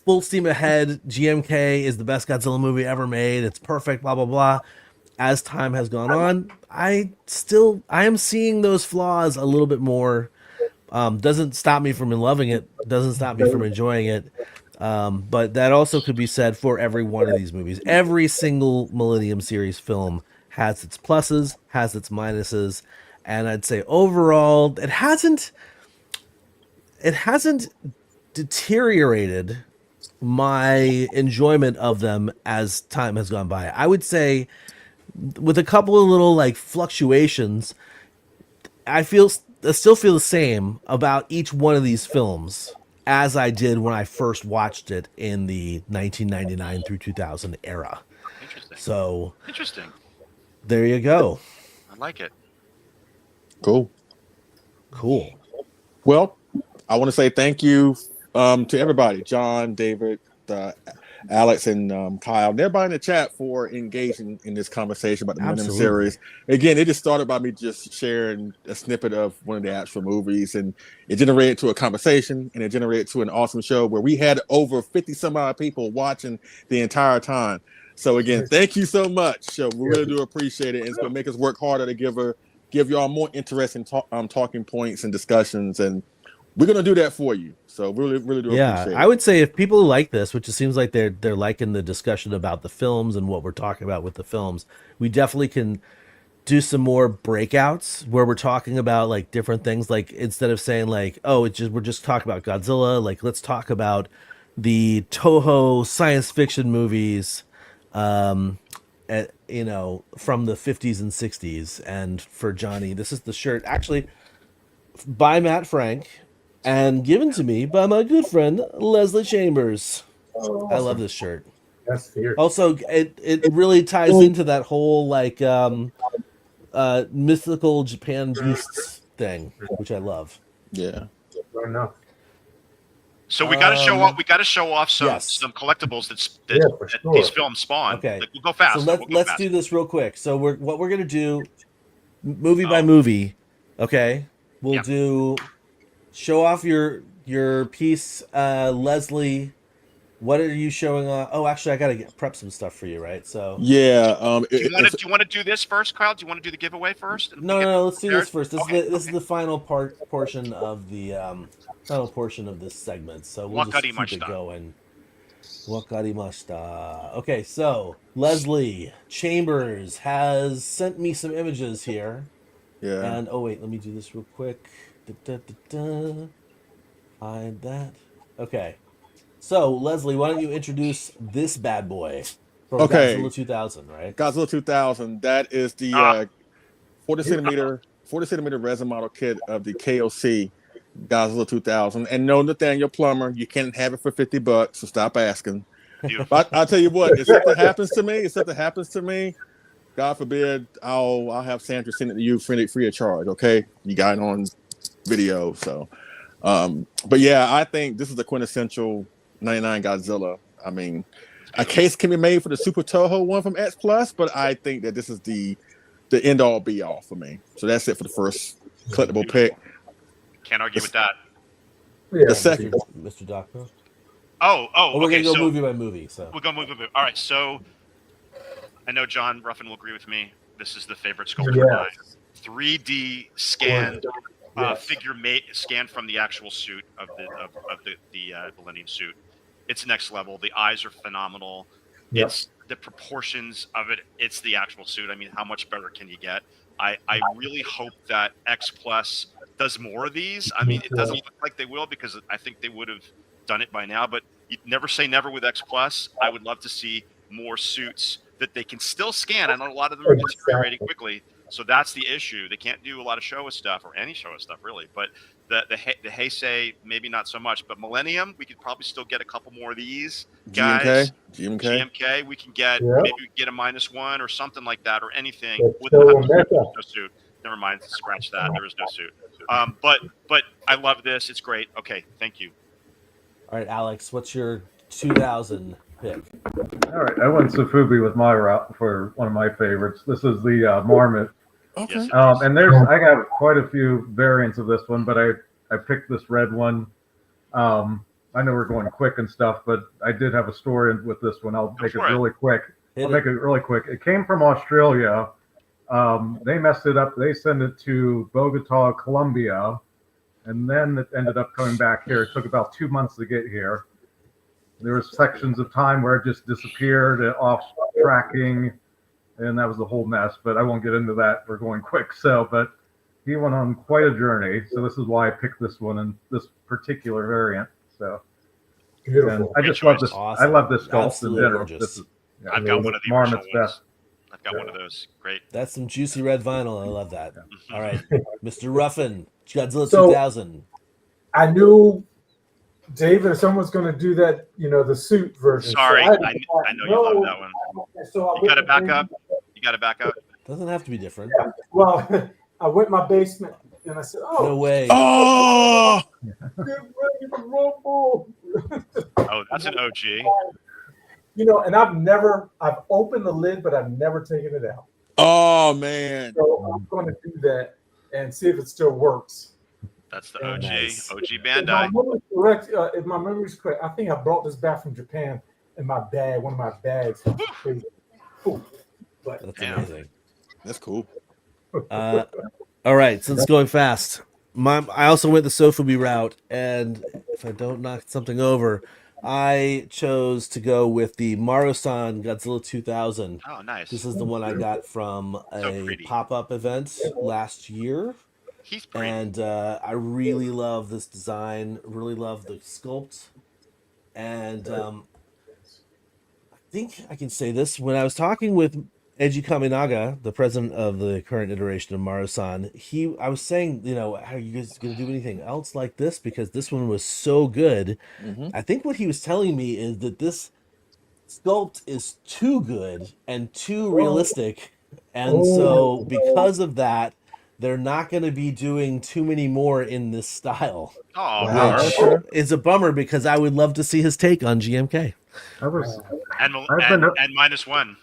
full steam ahead, GMK is the best Godzilla movie ever made, it's perfect, blah blah blah. As time has gone on, I am seeing those flaws a little bit more. Doesn't stop me from loving it. Doesn't stop me from enjoying it. But that also could be said for every one of these movies. Every single Millennium series film has its pluses, has its minuses, and I'd say overall it hasn't deteriorated my enjoyment of them as time has gone by. I would say with a couple of little like fluctuations, I still feel the same about each one of these films as I did when I first watched it in the 1999 through 2000 era. Interesting. So interesting. There you go. I like it. Cool. Well, I want to say thank you to everybody, John, David, Alex, and Kyle, and everybody in the chat for engaging in this conversation about the Millennium series. Again, it just started by me just sharing a snippet of one of the actual movies, and it generated to a conversation, and it generated to an awesome show where we had over 50 some odd people watching the entire time. So again, thank you so much. We really do appreciate it. It's going to make us work harder to give y'all more interesting talking points and discussions, and we're going to do that for you. So really do appreciate it. I would say if people like this, which it seems like they're liking the discussion about the films and what we're talking about with the films, we definitely can do some more breakouts where we're talking about like different things. Like instead of saying like, oh, we're just talking about Godzilla, like let's talk about the Toho science fiction movies, from the 50s and 60s. And for Johnny, this is the shirt actually by Matt Frank and given to me by my good friend Leslie Chambers. Oh, I love this shirt. That's fierce. Also, it really ties into that whole like mythical Japan beasts thing, which I love. Yeah. Fair enough. So we got to show off. We got to show off some collectibles that these films spawn. Okay, we'll go fast. So let's do this real quick. So what we're gonna do, movie by movie. Okay, we'll do show off your piece, Leslie. What are you showing off? Oh, actually, I gotta prep some stuff for you, right? So do you want to do this first, Kyle? Do you want to do the giveaway first? No. Let's do this first. This is the final portion of the final portion of this segment. So we'll just keep it going. Wakarimashita. Okay, so Leslie Chambers has sent me some images here. Yeah. And wait, let me do this real quick. Hide that. Okay. So, Leslie, why don't you introduce this bad boy from Godzilla 2000, right? Godzilla 2000. That is the 40 centimeter resin model kit of the KOC Godzilla 2000. And no, Nathaniel Plummer, you can't have it for $50, so stop asking. But I'll tell you what, if something happens to me, God forbid, I'll have Sandra send it to you free of charge. Okay, you got it on video. So, but yeah, I think this is the quintessential 99 Godzilla. I mean, a case can be made for the Super Toho one from X Plus, but I think that this is the end all be all for me. So that's it for the first collectible pick. Can't argue with that. The second, Mr. Doctor. We're gonna go movie by movie. So we'll go movie by movie. All right. So I know John Ruffin will agree with me. This is the favorite sculpture of mine. 3D scanned figure scanned from the actual suit of the Millennium suit. It's next level. The eyes are phenomenal. Yep. It's the proportions of it. It's the actual suit. I mean, how much better can you get? I really hope that X Plus does more of these. I mean, it doesn't look like they will because I think they would have done it by now. But you never say never with X Plus. I would love to see more suits that they can still scan. I know a lot of them are deteriorating quickly. So that's the issue. They can't do a lot of Showa stuff or any Showa stuff really. But the Heisei, maybe not so much. But Millennium, we could probably still get a couple more of these guys. GMK, we can get maybe we get a -1 or something like that or anything with no suit. Never mind, scratch that. There is no suit. But I love this. It's great. Okay, thank you. All right, Alex, what's your 2000 pick? All right, I went Sofubi with my route for one of my favorites. This is the Marmot. Okay. Yes, And I have quite a few variants of this one, but I picked this red one. I know we're going quick and stuff, but I did have a story with this one. I'll make it really quick. It came from Australia. They messed it up. They sent it to Bogota, Colombia, and then it ended up coming back here. It took about 2 months to get here. There were sections of time where it just disappeared, off tracking, and that was the whole mess. But I won't get into that. We're going quick. But he went on quite a journey. So this is why I picked this one and this particular variant. So Beautiful. I just love this. Awesome. I love this sculpt in Absolutely general. gorgeous. I've got one of the Marmot's original ones. best. I've got one of those. Great. That's some juicy red vinyl. I love that. All right, Mr. Ruffin, Godzilla So- 2000. I knew David, if someone's going to do that, the suit version. Sorry, So I know you love that one. So I You got to went back to- up. You got to back up. Doesn't have to be different. Yeah. Well, I went in my basement and I said, "Oh, No way. Oh, get ready to rumble." Oh, that's an OG. And I've opened the lid, but I've never taken it out. oh man. So I'm going to do that and see if it still works. That's the OG. Nice. OG If my Bandai. memory's correct, if my memory's correct, I think I brought this back from Japan in my bag, one of my bags. Cool. But That's Yeah. amazing. That's cool. All right, since going fast, I also went the Sofubi route, and if I don't knock something over, I chose to go with the Marusan Godzilla 2000. Oh, nice. This is the one I got from So a pretty. pop-up event last year, He's pretty. and I really love this design. Really love the sculpt, and I think I can say this. When I was talking with Eiji Kaminaga, the president of the current iteration of Marusan, I was saying, are you guys going to do anything else like this? Because this one was so good. Mhm. I think what he was telling me is that this sculpt is too good and too realistic. And so because of that, they're not going to be doing too many more in this style. Oh, Wow. Which is a bummer because I would love to see his take on GMK. I was and I've been- -1.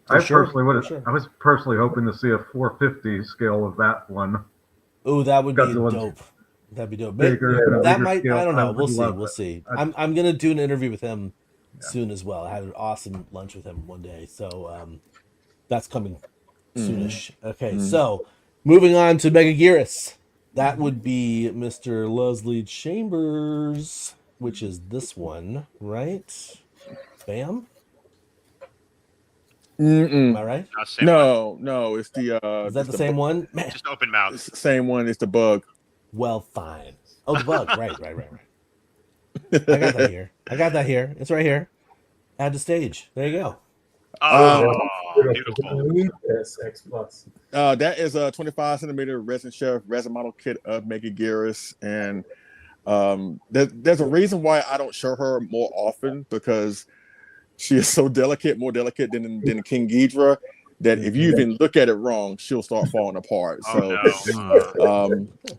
I sure, personally would. for sure. I was personally hoping to see a 450 scale of that one. Oh, that would be Godzilla's dope. That'd be dope. bigger, that bigger might. scale. I don't know. I We'll would see. love We'll it. see. I'm gonna do an interview with him soon as well. I had an awesome lunch with him one day, so that's coming soonish. Okay, so moving on to Megaguirus. That would be Mr. Leslie Chambers, which is this one, right? Bam. Mm-mm. Am I right? Same one. No, it's the Is that it's the same one? Man, Just open mouth. It's the same one. It's the bug. well, fine. Oh, the bug. Right. I got that here. It's right here. Add to stage. There you go. Oh, beautiful. Need this X Plus. That is a 25 centimeter resin chef resin model kit of Megaguirus, and there's a reason why I don't show her more often, because she is so delicate, more delicate than King Ghidorah, that if you even look at it wrong, she'll start falling apart.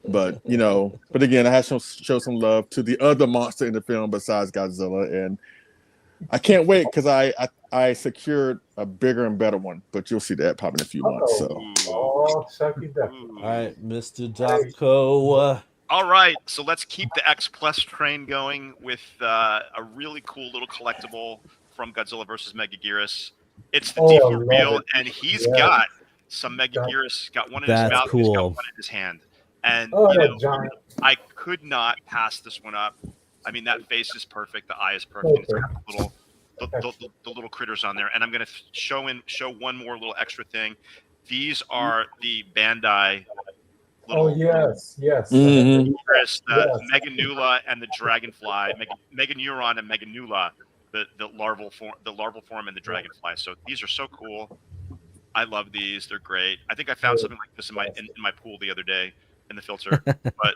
But again, I have to show some love to the other monster in the film besides Godzilla, and I can't wait because I secured a bigger and better one, but you'll see that probably in a few months. So, Chucky Ducky. All right, Mr. Dako. All right, so let's keep the X Plus train going with a really cool little collectible from Godzilla vs. Megaguirus. It's the I D4 love reel, it. and he's Yes. got some Megaguirus. Got one in his That's mouth, he's got cool. one in his hand, and that giant. I could not pass this one up. I mean, that face is perfect, the eye is perfect. It's got the little critters on there, and I'm going to show one more little extra thing. These are the Bandai. Oh yes. Mhm. Chris, the Meganula and the Dragonfly, Meganeuron and Meganula, the larval form and the Dragonfly. So these are so cool. I love these. They're great. I think I found something like this in my pool the other day in the filter. But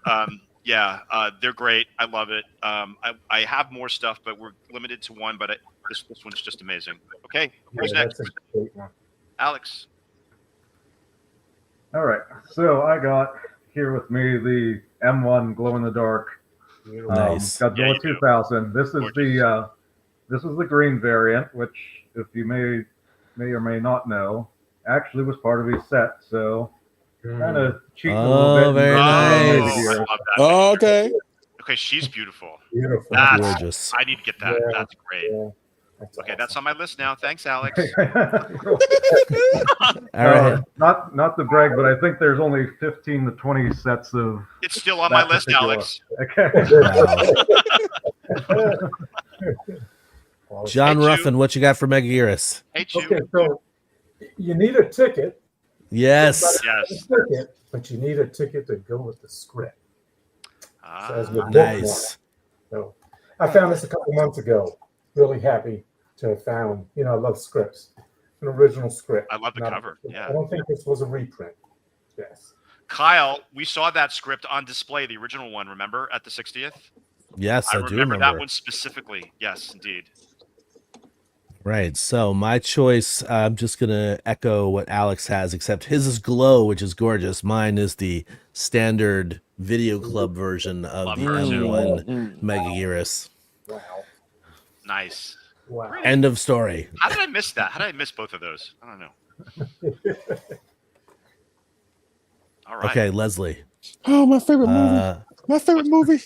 they're great. I love it. I have more stuff, but we're limited to one. But this one's just amazing. Okay, who's next? That's a great one. Alex. All right, so I got here with me the M1 glow in the dark Nice. Godzilla Yeah, you do. 2000. This is Gorgeous. this is the green variant, which, if you may or may not know, actually was part of his set. So kind of cheating a little bit. Very nice. I love that. Oh, okay. Okay, she's beautiful. Beautiful. Gorgeous. I need to get that. Yeah. That's great. Yeah, that's Okay, awesome. that's on my list now. Thanks, Alex. All right. Not to brag, but I think there's only 15 to 20 sets of. It's still on my that list, particular- Alex. Okay. Wow. John Hey, Ju. Ruffin, what you got for Megaguirus? Hey, Chu. Okay, so you need a ticket. Yes. Yes. Ticket, but you need a ticket to go with the script. So as your book Nice. So I found this a couple months ago. Really happy to have found. You know, I love scripts. An original script. I love the Not- cover. Yeah. I don't think this was a reprint. Yes. Kyle, we saw that script on display, the original one, remember, at the 60th? Yes, I do remember that remember. one specifically. Yes, indeed. Right. So my choice, I'm just going to echo what Alex has, except his is glow, which is gorgeous. Mine is the standard video club version of Love the her too. M1 Megaguirus. Wow. Nice. Wow. End of story. How did I miss that? How did I miss both of those? I don't know. All right. Okay, Leslie. Oh, my favorite movie. My favorite movie.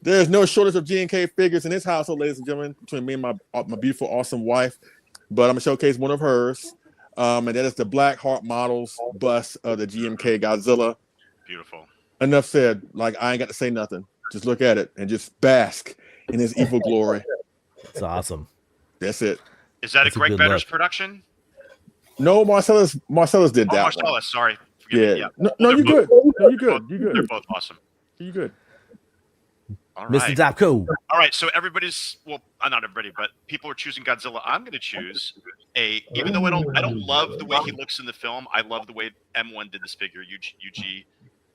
There's no shortage of G&K figures in this household, ladies and gentlemen, between me and my beautiful, awesome wife. But I'm going to showcase one of hers. And that is the Black Heart Models bust of the GMK Godzilla. Beautiful. Enough said. Like, I ain't got to say nothing. Just look at it and just bask in his evil glory. It's awesome. That's it. Is that That's a a Greg good Betters look. production? No, Marcellus did Oh, that one. Marcellus, sorry. Yeah. Forgive me. No, Well, you're they're good. both- No, you're good. You're They're good. both awesome. You're good. All Mr. right. Dapko. All right, so everybody's not everybody, but people are choosing Godzilla. I'm going to choose even though I don't love the way he looks in the film. I love the way M1 did this figure. UG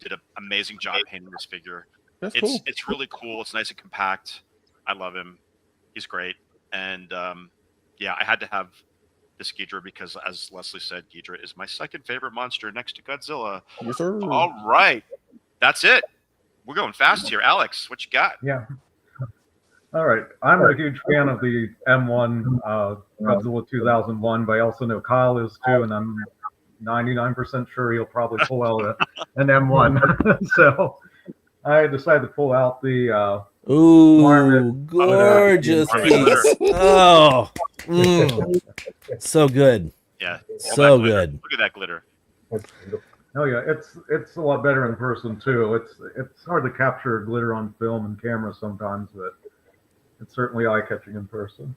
did an amazing job painting this figure. That's cool. It's really cool. It's nice and compact. I love him. He's great. And yeah, I had to have this Ghidorah because, as Leslie said, Ghidorah is my second favorite monster next to Godzilla. Yes, sir. All right, that's it. We're going fast here. Alex, what you got? Yeah. All right. I'm a huge fan of the M1 Godzilla 2001, but I also know Kyle is too, and I'm 99% sure he'll probably pull out an M1. So I decided to pull out the Ooh, Marmot. gorgeous Marmot piece. Oh, so good. Yeah, all So that glitter. good. Look at that glitter. Oh yeah, it's a lot better in person too. It's hard to capture glitter on film and camera sometimes, but it's certainly eye-catching in person.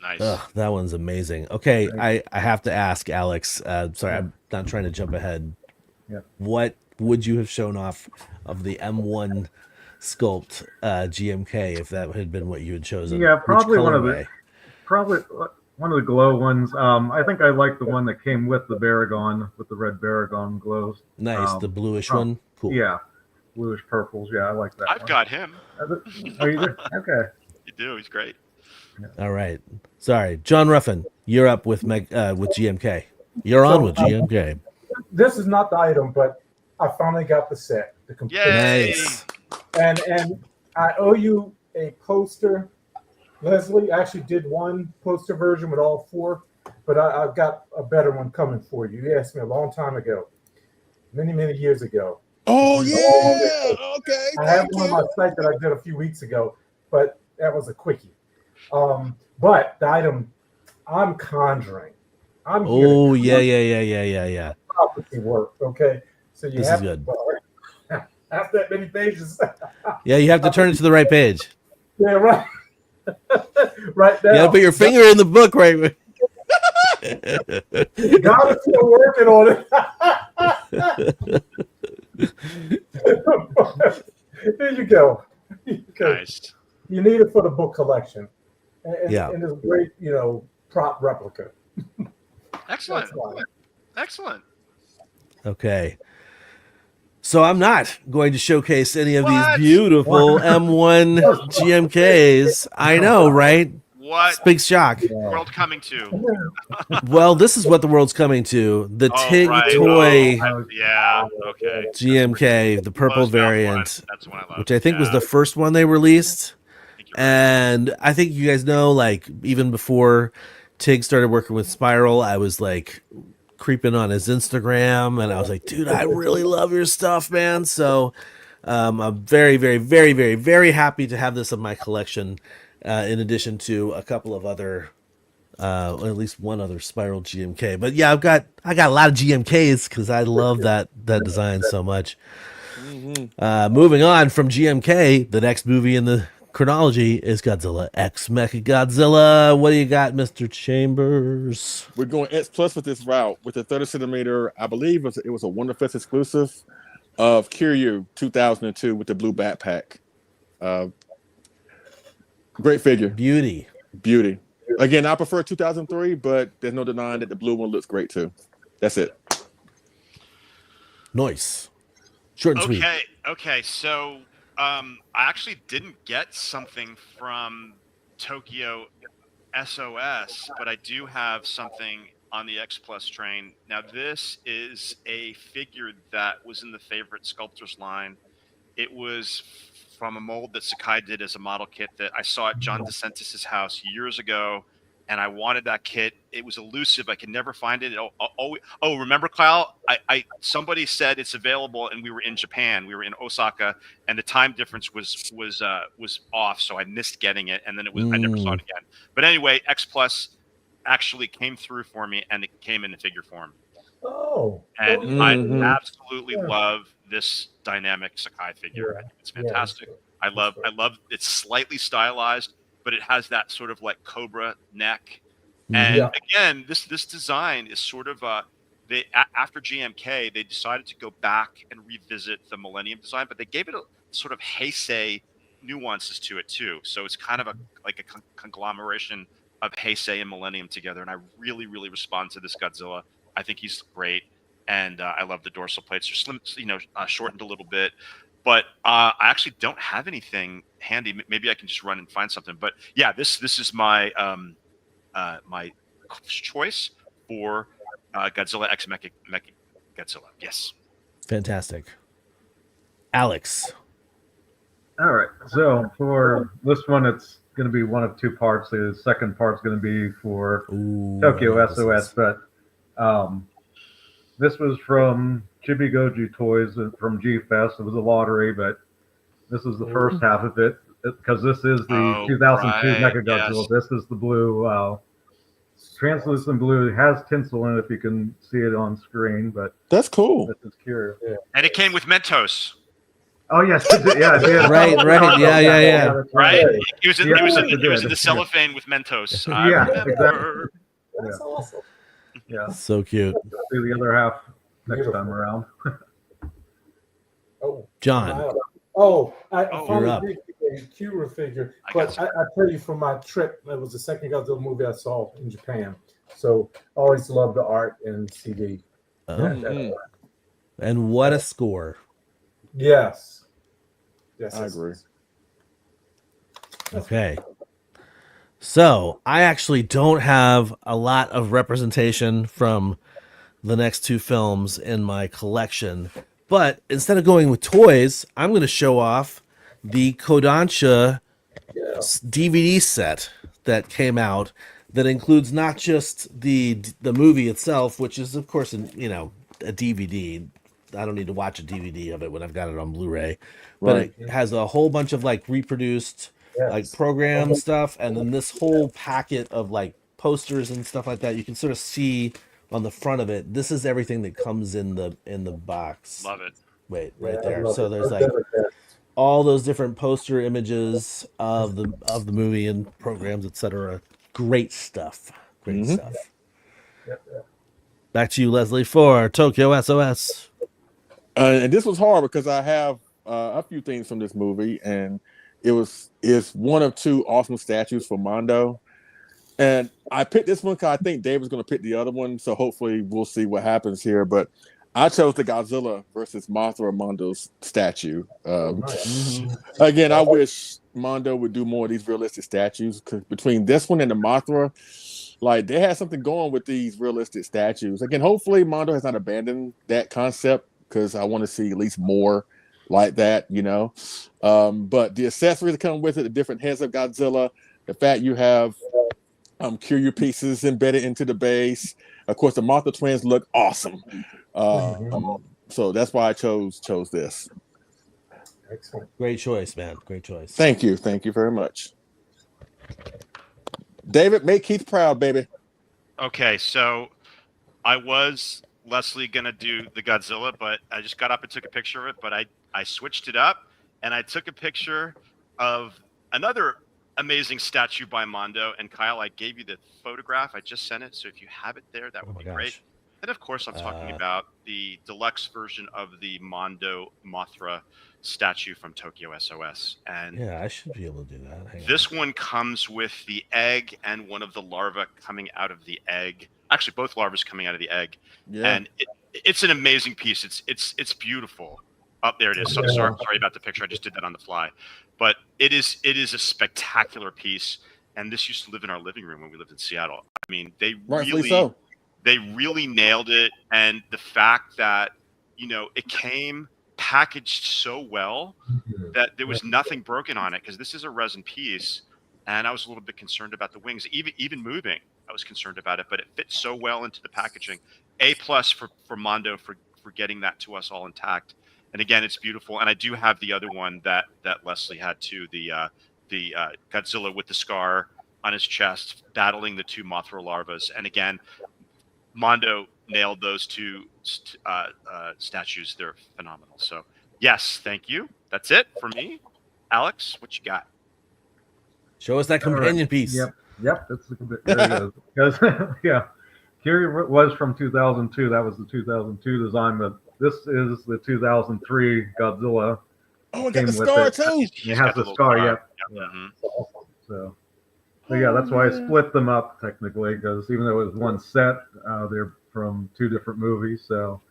Nice. Ugh, that one's amazing. Okay, I have to ask Alex. Sorry, I'm not trying to jump ahead. Yeah. What would you have shown off of the M1 sculpt GMK if that had been what you had chosen? Yeah, Which probably colorway? one of the glow ones. I think I like the one that came with the Baragon, with the red Baragon glows. Nice, the bluish one. Cool. Yeah, bluish purples. Yeah, I like that. I've one. got him. Oh, you do? Okay. You do. He's great. All right. Sorry, John Ruffin, you're up with GMK. You're on with GMK. This is not the item, but I finally got the set. The complete Yay! Nice. And I owe you a poster, Leslie. I actually did one poster version with all four, but I've got a better one coming for you. You asked me a long time ago, many years ago. Oh, yeah. Okay. I have Thank one on my you. site that I did a few weeks ago, but that was a quickie. But the item I'm conjuring, I'm here Oh to yeah. property work. Okay, so you This is have good. Half that many pages. Yeah, you have to turn it to the right page. Yeah, right. Right now. You gotta put your finger in the book, right? God is still working on it. Here you go. Nice. You need it for the book collection. And, Yeah. and it's a great, prop replica. Excellent. That's why. Excellent. Okay. So I'm not going to showcase any of What? these beautiful M1 GMKs. I know, right? What It's a big shock. world coming to? Well, this is what the world's coming to. The Oh, Tig right. Toy Yeah. Okay. GMK, the purple Closed mouth one. variant, That's one I love. which I think was Yeah. the first one they released. I think And I think you guys know, like, even before Tig started working with Spiral, I was like creeping on his Instagram, and I was like, dude, I really love your stuff, man. So I'm very, very, very, very, very happy to have this in my collection, in addition to a couple of other, or at least one other Spiral GMK. But yeah, I got a lot of GMKs because I love that design so much. Moving on from GMK, the next movie in the chronology is Godzilla X Mechagodzilla. What do you got, Mr. Chambers? We're going X Plus with this route with the 30 centimeter. I believe it was a Wonderfest exclusive of Kiryu 2002 with the blue backpack. Great figure. Beauty. Again, I prefer 2003, but there's no denying that the blue one looks great too. That's it. Nice. Short and sweet. Okay. So I actually didn't get something from Tokyo SOS, but I do have something on the X Plus train. Now, this is a figure that was in the favorite sculptors line. It was from a mold that Sakai did as a model kit that I saw at John DeSantis' house years ago, and I wanted that kit. It was elusive. I could never find it. Remember, Kyle? Somebody said it's available, and we were in Japan. We were in Osaka, and the time difference was off, so I missed getting it, and then I never saw it again. But anyway, X Plus actually came through for me, and it came in the figure form. Oh. And I absolutely love this dynamic Sakai figure. I think it's fantastic. I love it's slightly stylized, but it has that sort of like cobra neck. And again, this design is sort of after GMK, they decided to go back and revisit the Millennium design, but they gave it a sort of Heisei nuances to it too. So it's kind of like a conglomeration of Heisei and Millennium together. And I really, really respond to this Godzilla. I think he's great. And I love the dorsal plates. They're slim, shortened a little bit. But I actually don't have anything handy. Maybe I can just run and find something. But yeah, this is my my choice for Godzilla X Mechagodzilla. Yes. Fantastic. Alex. All right. So for this one, it's going to be one of two parts. The second part's going to be for Tokyo SOS. But this was from Chibi Goju Toys from G-Fest. It was a lottery, but this is the first half of it because this is the 2002 Mechagodzilla. Yes. This is the blue, translucent blue. It has tinsel in it if you can see it on screen, but that's cool. This is curious. Yeah. And it came with Mentos. Oh yes, it did. Yeah, it did. right. Yeah. Right. It was in the cellophane with Mentos. Yeah, exactly. That's awesome. Yeah. So cute. Do the other half next time around. John. I finally did a Cura figure, but I tell you, from my trip, that was the second Godzilla movie I saw in Japan. So I always loved the art and CD. And what a score. Yes, I agree. Okay. So I actually don't have a lot of representation from the next two films in my collection, but instead of going with toys, I'm going to show off the Kodansha DVD set that came out that includes not just the movie itself, which is of course a DVD. I don't need to watch a DVD of it when I've got it on Blu-ray, but it has a whole bunch of like reproduced like program stuff, and then this whole packet of like posters and stuff like that. You can sort of see on the front of it. This is everything that comes in the box. Love it. Wait, right there. So there's like all those different poster images of the movie and programs, etc. Great stuff. Great stuff. Back to you, Leslie, for Tokyo SOS. And this was hard because I have a few things from this movie, and it's one of two awesome statues for Mondo. And I picked this one because I think Dave was going to pick the other one, so hopefully we'll see what happens here. But I chose the Godzilla versus Mothra Mondo's statue. Again, I wish Mondo would do more of these realistic statues, because between this one and the Mothra, like, they had something going with these realistic statues. Again, hopefully Mondo has not abandoned that concept, because I want to see at least more like that, you know. But the accessories that come with it, the different heads of Godzilla, the fact you have curio pieces embedded into the base. Of course, the Mothra twins look awesome. So that's why I chose this. Excellent. Great choice, man. Great choice. Thank you very much. David, make Keith proud, baby. Okay, so I was Leslie gonna do the Godzilla, but I just got up and took a picture of it. But I switched it up and I took a picture of another amazing statue by Mondo. And Kyle, I gave you the photograph. I just sent it, so if you have it there, that would be great. And of course, I'm talking about the deluxe version of the Mondo Mothra statue from Tokyo SOS. And yeah, I should be able to do that. This one comes with the egg and one of the larvae coming out of the egg. Actually, both larvae coming out of the egg. Yeah. And it's an amazing piece. It's beautiful. Up there it is. So, sorry about the picture. I just did that on the fly. But it is a spectacular piece. And this used to live in our living room when we lived in Seattle. I mean, they really nailed it. And the fact that, you know, it came packaged so well that there was nothing broken on it, because this is a resin piece, and I was a little bit concerned about the wings, even moving. I was concerned about it, but it fits so well into the packaging. A+ for Mondo for getting that to us all intact. And again, it's beautiful. And I do have the other one that Leslie had too, the Godzilla with the scar on his chest, battling the two Mothra larvas. And again, Mondo nailed those two statues. They're phenomenal. So yes, thank you. That's it for me. Alex, what you got? Show us that companion piece. Yep. That's there it is. Because Curio was from 2002. That was the 2002 design, but this is the 2003 Godzilla. Oh, it got the scar too. It has the scar. Yep. So yeah, that's why I split them up technically, because even though it was one set, they're from two different movies. So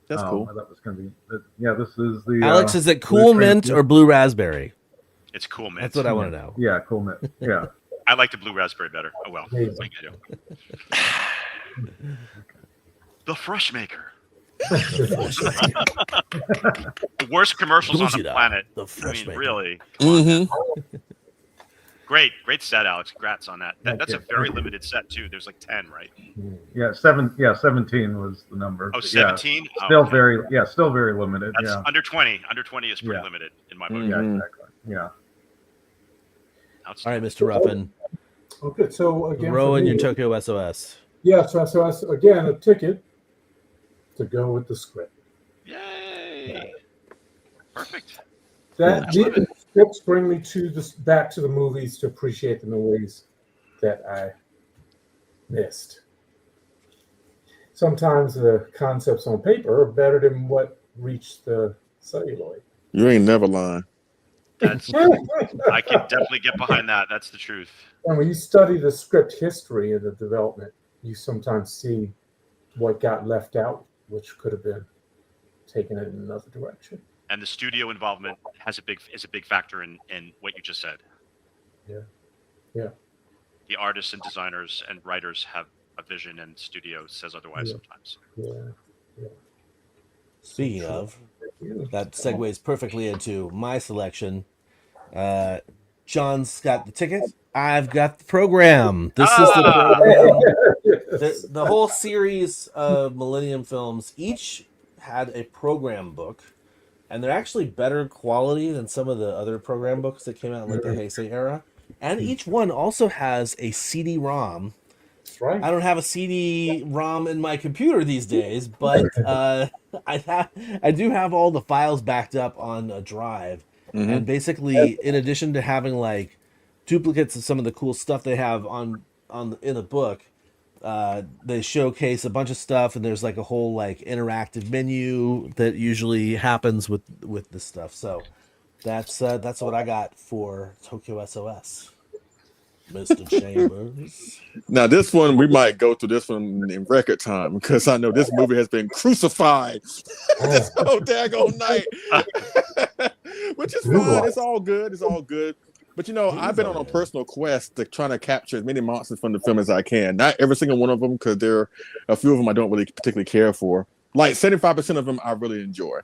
that's cool. That was going to be. Yeah, this is the. Alex, is it cool mint or blue raspberry? It's cool mint. That's what I want to know. Yeah, cool mint. Yeah. I like the blue raspberry better. Oh well. The Fresh Maker. The worst commercials on the planet. The Fresh Maker. Really. Great set, Alex. Congrats on that. That's a very limited set too. There's like 10, right? Yeah, 17 was the number. Oh, 17? Yeah, still very limited. That's under 20. Under 20 is pretty limited in my book. Yeah, exactly. Yeah. All right, Mr. Ruffin. Okay, so again, throw in your Tokyo SOS. Yeah, so again, a ticket to go with the script. Yay! Perfect. The scripts bring me back to the movies to appreciate them in ways that I missed. Sometimes the concepts on paper are better than what reached the celluloid. You ain't never lying. I can definitely get behind that. That's the truth. And when you study the script history and the development, you sometimes see what got left out, which could have been taken in another direction. And the studio involvement is a big factor in what you just said. Yeah. The artists and designers and writers have a vision, and studio says otherwise sometimes. Yeah. Speaking of, that segues perfectly into my selection. John's got the ticket. I've got the program. This is the program. The whole series of Millennium films each had a program book, and they're actually better quality than some of the other program books that came out in like the Heisei era. And each one also has a CD-ROM. That's right. I don't have a CD-ROM in my computer these days, but I do have all the files backed up on a drive. Mm-hmm. And basically, in addition to having like duplicates of some of the cool stuff they have in the book, they showcase a bunch of stuff, and there's like a whole like interactive menu that usually happens with this stuff. So that's what I got for Tokyo SOS. Mr. Chambers. Now this one, we might go through this one in record time, because I know this movie has been crucified this whole daggone night. Which is fine. It's all good. But I've been on a personal quest to try to capture as many monsters from the film as I can. Not every single one of them, because there are a few of them I don't really particularly care for. Like 75% of them I really enjoy.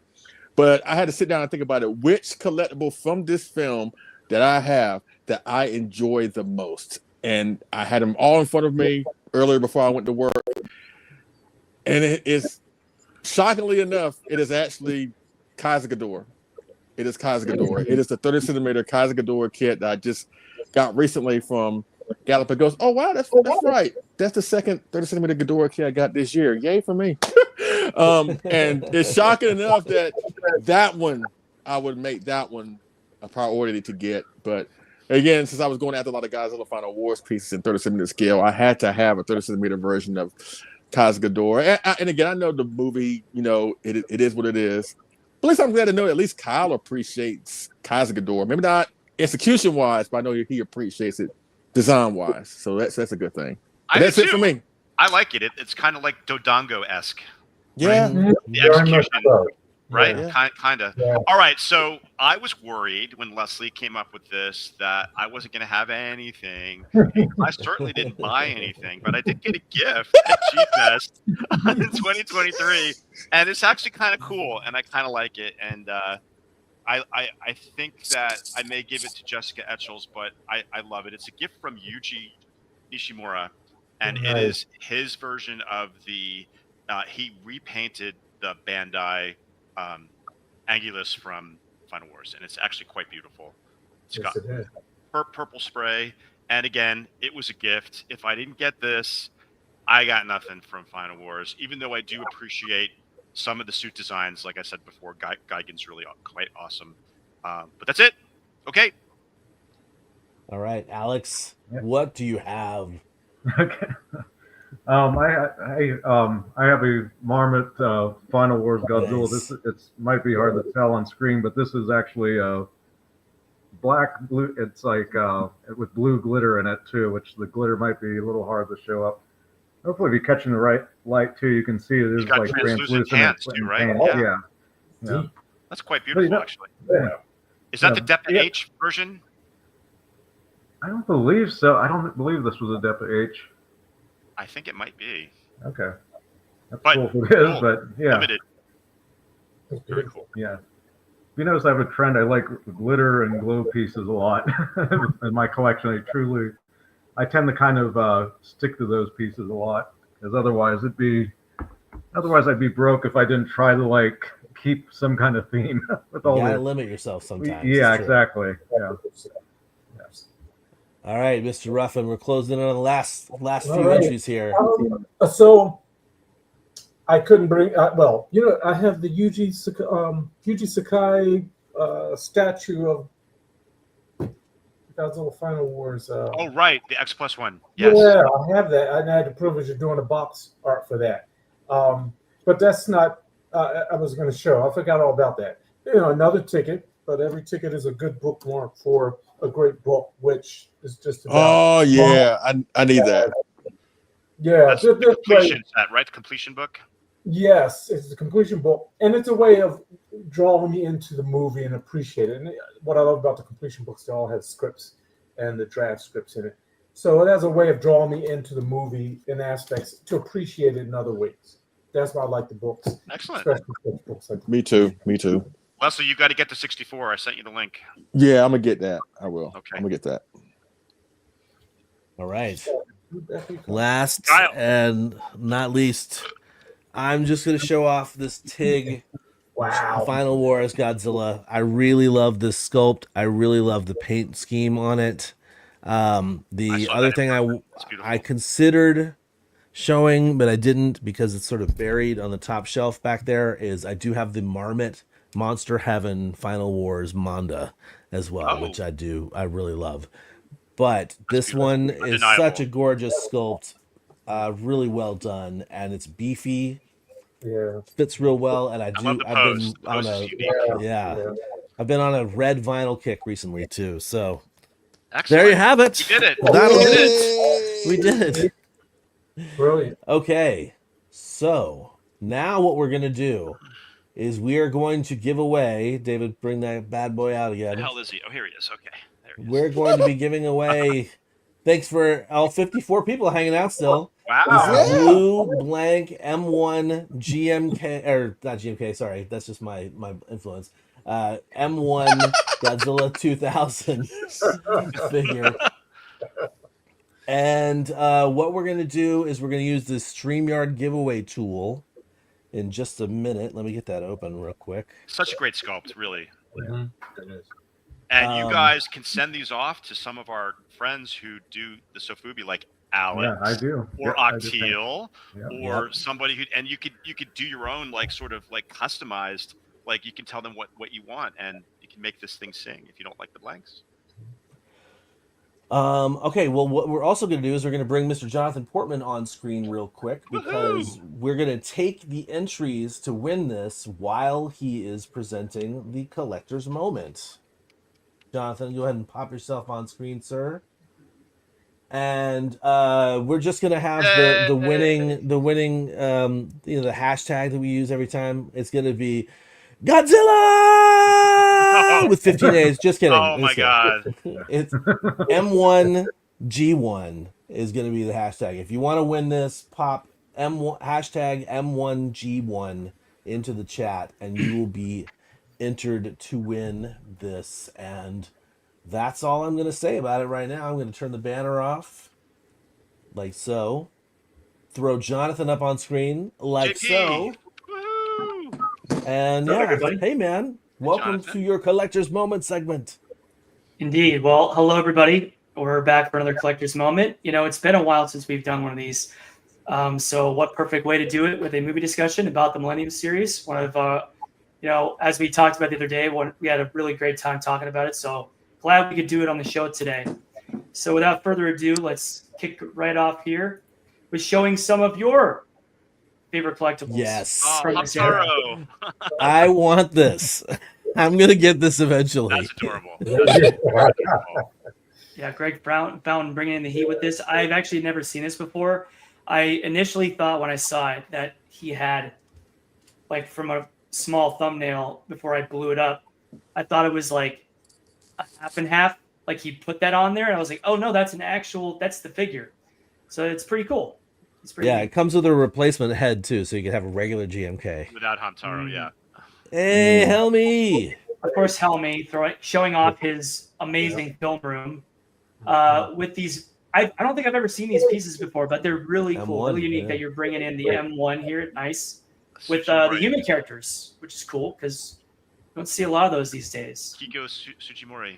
But I had to sit down and think about it. Which collectible from this film that I have that I enjoy the most? And I had them all in front of me earlier before I went to work. And it is, shockingly enough, it is actually Kaiser Ghidorah. It is Kaiser Ghidorah. It is the 30 centimeter Kaiser Ghidorah kit that I just got recently from Gallup. It goes, oh, wow, that's right. That's the second 30 centimeter Ghidorah kit I got this year. Yay for me. And it's shocking enough that one, I would make that one a priority to get. But again, since I was going after a lot of Godzilla Final Wars pieces in 30 centimeter scale, I had to have a 30 centimeter version of Kaiser Ghidorah. And again, I know the movie, it is what it is. But at least I'm glad to know at least Kyle appreciates Kaiser Ghidorah. Maybe not execution wise, but I know he appreciates it design wise. So that's a good thing. That's it for me. I like it. It's kind of like Dodongo-esque. Yeah. Right? The execution, right? Yeah. Kind of. Yeah. All right. So I was worried when Leslie came up with this that I wasn't going to have anything. I certainly didn't buy anything, but I did get a gift at G-Fest in 2023, and it's actually kind of cool, and I kind of like it. And I think that I may give it to Jessica Etchells, but I love it. It's a gift from Yuji Nishimura, and it is his version of the. He repainted the Bandai Angulus from Final Wars, and it's actually quite beautiful. It's got purple spray, and again, it was a gift. If I didn't get this, I got nothing from Final Wars, even though I do appreciate some of the suit designs. Like I said before, Gigan's really quite awesome. But that's it. Okay. All right, Alex, what do you have? Okay. I have a Marmot Final Wars Godzilla. Nice. It might be hard to tell on screen, but this is actually black blue. It's like with blue glitter in it too, which the glitter might be a little hard to show up. Hopefully, if you're catching the right light too, you can see it is like translucent hands too, right? Yeah. That's quite beautiful, actually. Yeah. Is that the Depa H version? I don't believe so. I don't believe this was a Depa H. I think it might be. Okay. That's cool if it is, but yeah. Limited. Very cool. Yeah. You notice I have a trend. I like glitter and glow pieces a lot in my collection. I tend to kind of stick to those pieces a lot, because otherwise I'd be broke if I didn't try to keep some kind of theme with all. You gotta limit yourself sometimes. Yeah, exactly. Yeah. All right, Mr. Ruffin, we're closing in on the last few entries here. So I couldn't bring. I have the Yuji Sakai statue of Godzilla Final Wars. Oh, right, the X+1. Yes. Yeah, I have that. I had the privilege of doing a box art for that. But that's not. I was going to show. I forgot all about that. Another ticket, but every ticket is a good bookmark for a great book, which is just about. Oh yeah, I need that. Yeah, that's the completion set, right? The completion book. Yes, it's a completion book, and it's a way of drawing me into the movie and appreciate it. And what I love about the completion books, they all have scripts and the draft scripts in it. So it has a way of drawing me into the movie in aspects to appreciate it in other ways. That's why I like the books. Excellent. Especially books like Me too. Leslie, you got to get the 64. I sent you the link. Yeah, I'm gonna get that. I will. Okay. I'm gonna get that. All right. Last and not least, I'm just going to show off this TIG Final Wars Godzilla. I really love this sculpt. I really love the paint scheme on it. The other thing I considered showing, but I didn't because it's sort of buried on the top shelf back there, is I do have the Marmot Monster Heaven Final Wars Manda as well, which I really love. But this one is such a gorgeous sculpt, really well done, and it's beefy. Yeah, fits real well, and I've been on a red vinyl kick recently too. So there you have it. We did it. That'll do it. We did it. Brilliant. Okay, so now what we're gonna do is we are going to give away. David, bring that bad boy out again. Where the hell is he? Oh, here he is. Okay. We're going to be giving away. Thanks for all 54 people hanging out still. Wow. Blue blank M1 GMK, or not GMK, sorry, that's just my influence. M1 Godzilla 2000 figure. And what we're going to do is we're going to use this StreamYard giveaway tool in just a minute. Let me get that open real quick. Such a great sculpt, really. Mhm. It is. And you guys can send these off to some of our friends who do the Sofubi, like Alex, Yeah, I do. or Yep, I do. Octeal, Yep. or somebody who, and you could do your own, like, sort of like customized, like you can tell them what you want, and you can make this thing sing if you don't like the blanks. Okay, well, what we're also going to do is we're going to bring Mr. Jonathan Portman on screen real quick because we're going to take the entries to win this while he is presenting the collector's moment. Jonathan, go ahead and pop yourself on screen, sir. And we're just going to have the winning the hashtag that we use every time. It's going to be Godzilla with 15 A's. Just kidding. Oh my God. It's M1G1 is going to be the hashtag. If you want to win this, pop hashtag M1G1 into the chat and you will be entered to win this. And that's all I'm going to say about it right now. I'm going to turn the banner off like so. Throw Jonathan up on screen like JP. so. And yeah, hey man, welcome to your Collector's Moment segment. Indeed. Well, hello everybody. We're back for another Collector's Moment. You know, it's been a while since we've done one of these. So what perfect way to do it with a movie discussion about the Millennium series. One of, as we talked about the other day, we had a really great time talking about it. So glad we could do it on the show today. So without further ado, let's kick right off here with showing some of your favorite collectibles. Yes. from this era. I want this. I'm going to get this eventually. That's adorable. Yeah, Greg Fountain bringing in the heat with this. I've actually never seen this before. I initially thought when I saw it that he had, like, from a small thumbnail before I blew it up, I thought it was like a half and half. Like he put that on there, and I was like, oh no, that's the figure. So it's pretty cool. It's pretty neat. It comes with a replacement head too, so you can have a regular GMK. Without Hamtaro, yeah. Hey, Helmy! Of course, Helmy showing off his amazing film room with these. I don't think I've ever seen these pieces before, but they're really cool, really unique that you're bringing in the M1 here. Nice. With the human characters, which is cool because you don't see a lot of those these days. Kiko Tsuchimori.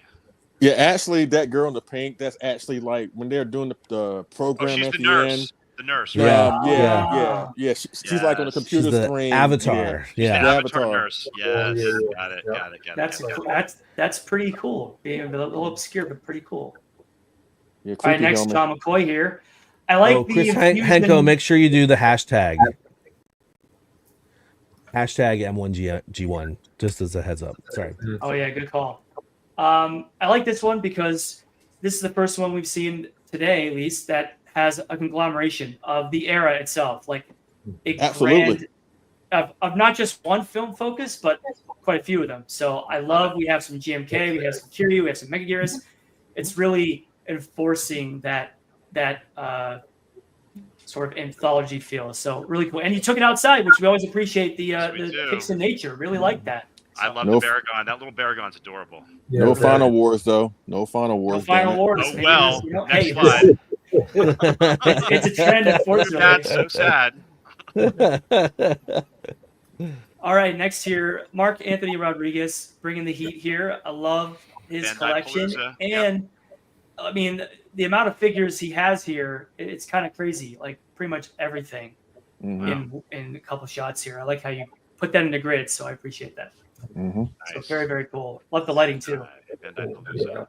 Yeah, actually, that girl in the pink, that's actually like when they're doing the program she's at the the nurse. end. The nurse, right? Yeah. She's like on the computer She's the screen. avatar. She's Yeah. the avatar nurse. Yes. Got it. That's pretty cool. Being a little obscure, but pretty cool. Yeah, All right, next, John McCoy here. I like Chris the Henko, make sure you do the hashtag. Hashtag M1G1, just as a heads up. Sorry. Oh, yeah, good call. I like this one because this is the first one we've seen today, at least, that has a conglomeration of the era itself. Like a Absolutely. grand of not just one film focus, but quite a few of them. So I love we have some GMK, we have some Kiryu, we have some Megaguirus. It's really enforcing that sort of anthology feel. So really cool. And you took it outside, which we always appreciate the pics in nature. Really like that. I love the Baragon. That little Baragon's adorable. No Final Wars, though. No Final Wars. No Final Wars. Oh, well, next hey, slide. it's a trend, unfortunately. That's so sad. All right, next here, Mark Anthony Rodriguez bringing the heat here. I love his Bandai collection. Palooza. And, I mean, the amount of figures he has here, it's kind of crazy. Like, pretty much everything in a couple shots here. I like how you put that in the grid, so I appreciate that. Mm-hmm. So very, very cool. Love the lighting, too. Bandai Palooza.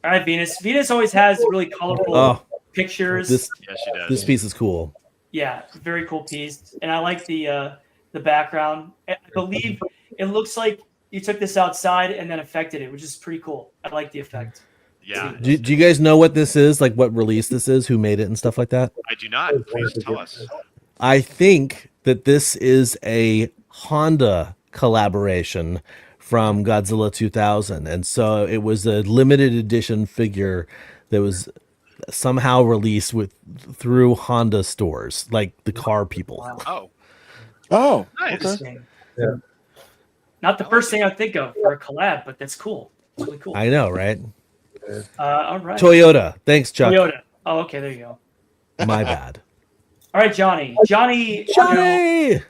All right, Venus. Venus always has really colorful pictures. Yes, she does. This piece is cool. Yeah, very cool piece. And I like the background. I believe it looks like you took this outside and then affected it, which is pretty cool. I like the effect. Yeah. Do you guys know what this is? Like what release this is? Who made it and stuff like that? I do not. Please tell us. I think that this is a Honda collaboration from Godzilla 2000. And so it was a limited edition figure that was somehow released through Honda stores, like the car people. Oh, nice. Interesting. Not the first thing I think of for a collab, but that's cool. It's really cool. I know, right? All right. Toyota. Thanks, Chuck. Toyota. Oh, okay. There you go. My bad. All right, Johnny. Johnny. Johnny!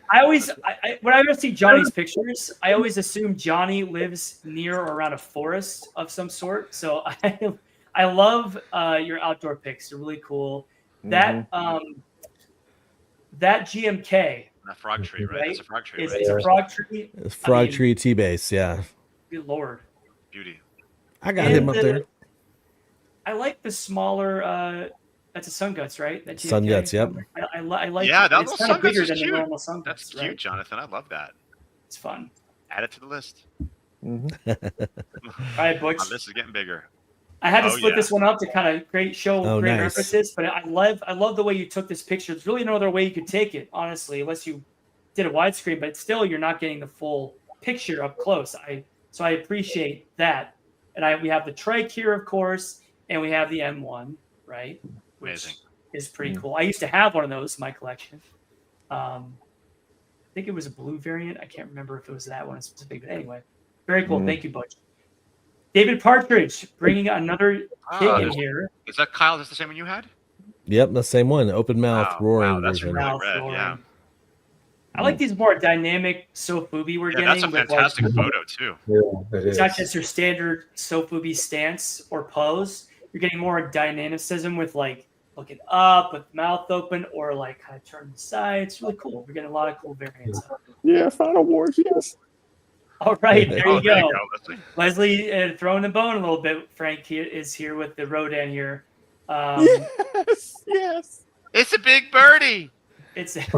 When I see Johnny's pictures, I always assume Johnny lives near or around a forest of some sort. So I love your outdoor pics. They're really cool. That GMK. That frog tree, right? It's a frog tree. It's a frog tree. It's frog tree T-base, yeah. Good lord. Beauty. I got him up there. I like the smaller. That's a Sun Guts, right? That Sun Guts, yep. I like. Yeah, that it's little kind of Sun Guts bigger is than cute. the normal Sun Guts. That's cute, Jonathan. I love that. It's fun. Add it to the list. All right, Butch. Oh, this is getting bigger. I had to split this one up to kind of show great nice. emphasis, but I love the way you took this picture. There's really no other way you could take it, honestly, unless you did a widescreen. But still, you're not getting the full picture up close. So I appreciate that. And we have the trike here, of course, and we have the M1, right? Amazing. Which is pretty cool. I used to have one of those in my collection. I think it was a blue variant. I can't remember if it was that one specific, but anyway, very cool. Thank you, Butch. David Partridge bringing another kid in here. Is that Kyle? Is this the same one you had? Yep, the same one. Open mouth, roaring. Wow, that's version. really red. Yeah. I like these more dynamic Sofubi we're getting. That's a fantastic photo too. It's not just your standard Sofubi stance or pose. You're getting more dynamicism with like looking up with mouth open or like kind of turn the side. It's really cool. We're getting a lot of cool variants. Yeah, Final Wars, yes. All right, there you go. Leslie. Throwing the bone a little bit. Frank is here with the Rodan here. Yes. It's a big birdie. It's Shoot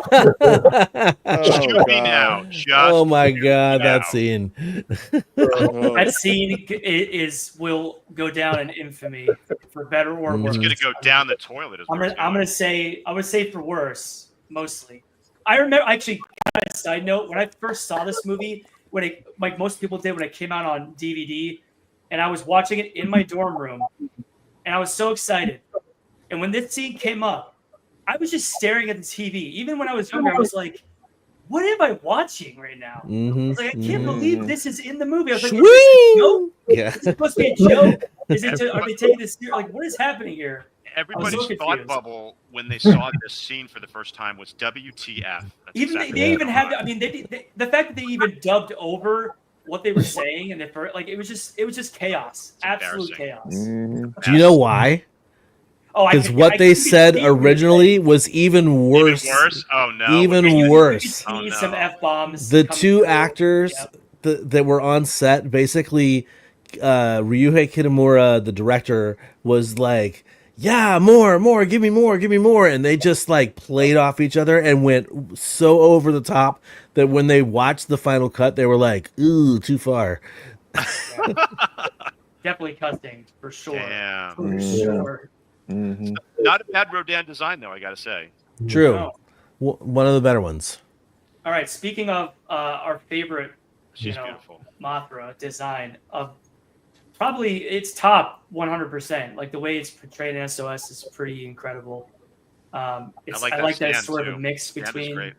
me now. Just oh my god, that scene. That scene will go down in infamy for better or worse. It's gonna go down the toilet. I would say for worse, mostly. I remember actually. Kind of side note: when I first saw this movie, like most people did when it came out on DVD, and I was watching it in my dorm room, and I was so excited. And when this scene came up, I was just staring at the TV. Even when I was younger, I was like, what am I watching right now? I was like, I can't believe this is in the movie. I was like, is this a joke? Yeah. Is it supposed to be a joke? Are they taking this serious? Like, what is happening here? Everybody's thought bubble when they saw this scene for the first time was WTF. That's even exactly they even had. I mean, the fact that they even dubbed over what they were saying, and it was just chaos, absolute chaos. Do you know why? Oh, because what they said originally was even worse. Even worse? Oh no! Even worse. You some F-bombs. The two actors that were on set, basically, Ryuhei Kitamura, the director, was like, "Yeah, more, give me more," and they just like played off each other and went so over the top that when they watched the final cut, they were like, "Ooh, too far." Definitely cussing for sure. Damn. For sure. Not a bad Rodan design, though, I gotta say. True. No. One of the better ones. All right. Speaking of our favorite, she's beautiful Mothra design of probably it's top 100%. Like the way it's portrayed in SOS is pretty incredible. I like that it's sort of a mix between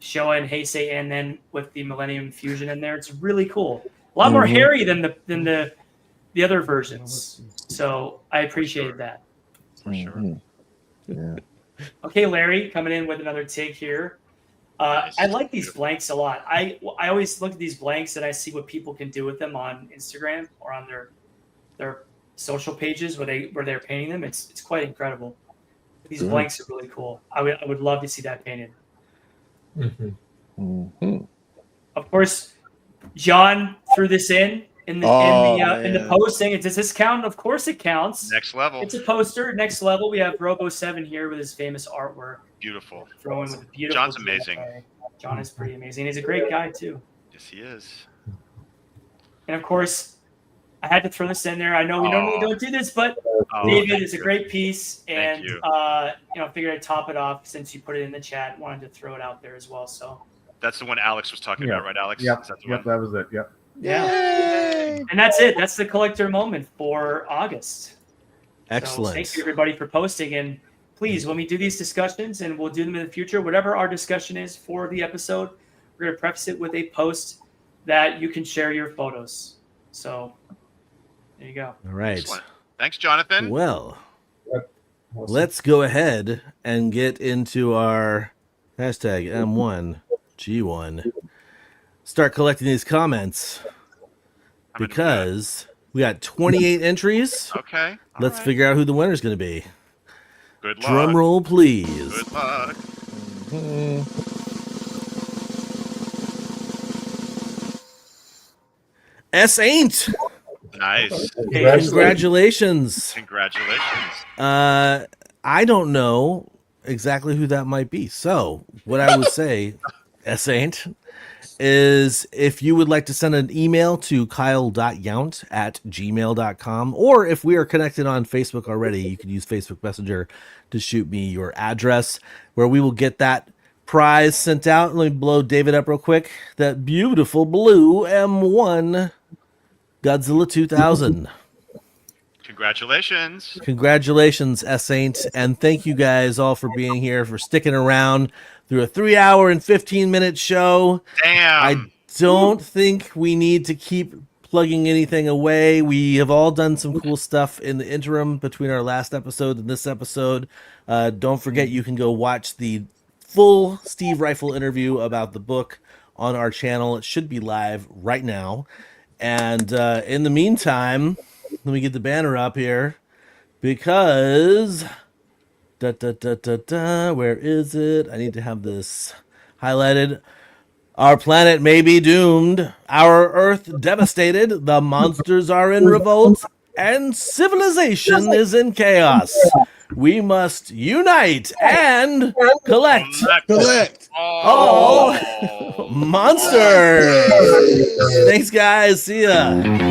Showa and Heisei, and then with the Millennium fusion in there, it's really cool. A lot more hairy than the other versions. So I appreciated that. For sure. Yeah. Okay, Larry, coming in with another take here. Nice. I like these blanks a lot. I always look at these blanks and I see what people can do with them on Instagram or on their social pages where they're painting them. It's quite incredible. These blanks are really cool. I would love to see that painted. Of course, John threw this in the post saying, does this count? Of course it counts. Next level. It's a poster. Next level. We have Robo7 here with his famous artwork. Beautiful. Throwing with a beautiful. John's amazing. John is pretty amazing. He's a great guy too. Yes, he is. And of course, I had to throw this in there. I know we normally don't do this, but David is a great piece, and figured I'd top it off since you put it in the chat. Wanted to throw it out there as well. So that's the one Alex was talking about, right, Alex? Yep. That was it. Yep. Yeah. And that's it. That's the collector moment for August. Excellent. So thank you everybody for posting, and please, when we do these discussions, and we'll do them in the future, whatever our discussion is for the episode, we're going to preface it with a post that you can share your photos. So there you go. All right. Excellent. Thanks, Jonathan. Well, let's go ahead and get into our hashtag M1G1. Start collecting these comments because we got 28 entries. Okay. Let's figure out who the winner is going to be. Good luck. Drum roll, please. Good luck. S Ain't. Nice. Congratulations. Congratulations. I don't know exactly who that might be. So what I would say, S Ain't, is if you would like to send an email to kyle.yount@gmail.com, or if we are connected on Facebook already, you can use Facebook Messenger to shoot me your address, where we will get that prize sent out. Let me blow David up real quick. That beautiful blue M1 Godzilla 2000. Congratulations. Congratulations, S Ain't, and thank you guys all for being here, for sticking around through a 3-hour and 15-minute show. Damn. I don't think we need to keep plugging anything away. We have all done some cool stuff in the interim between our last episode and this episode. Don't forget, you can go watch the full Steve Ryfle interview about the book on our channel. It should be live right now. And in the meantime, let me get the banner up here, because where is it? I need to have this highlighted. Our planet may be doomed, our Earth devastated, the monsters are in revolt, and civilization is in chaos. We must unite and collect all monsters. Thanks, guys. See ya.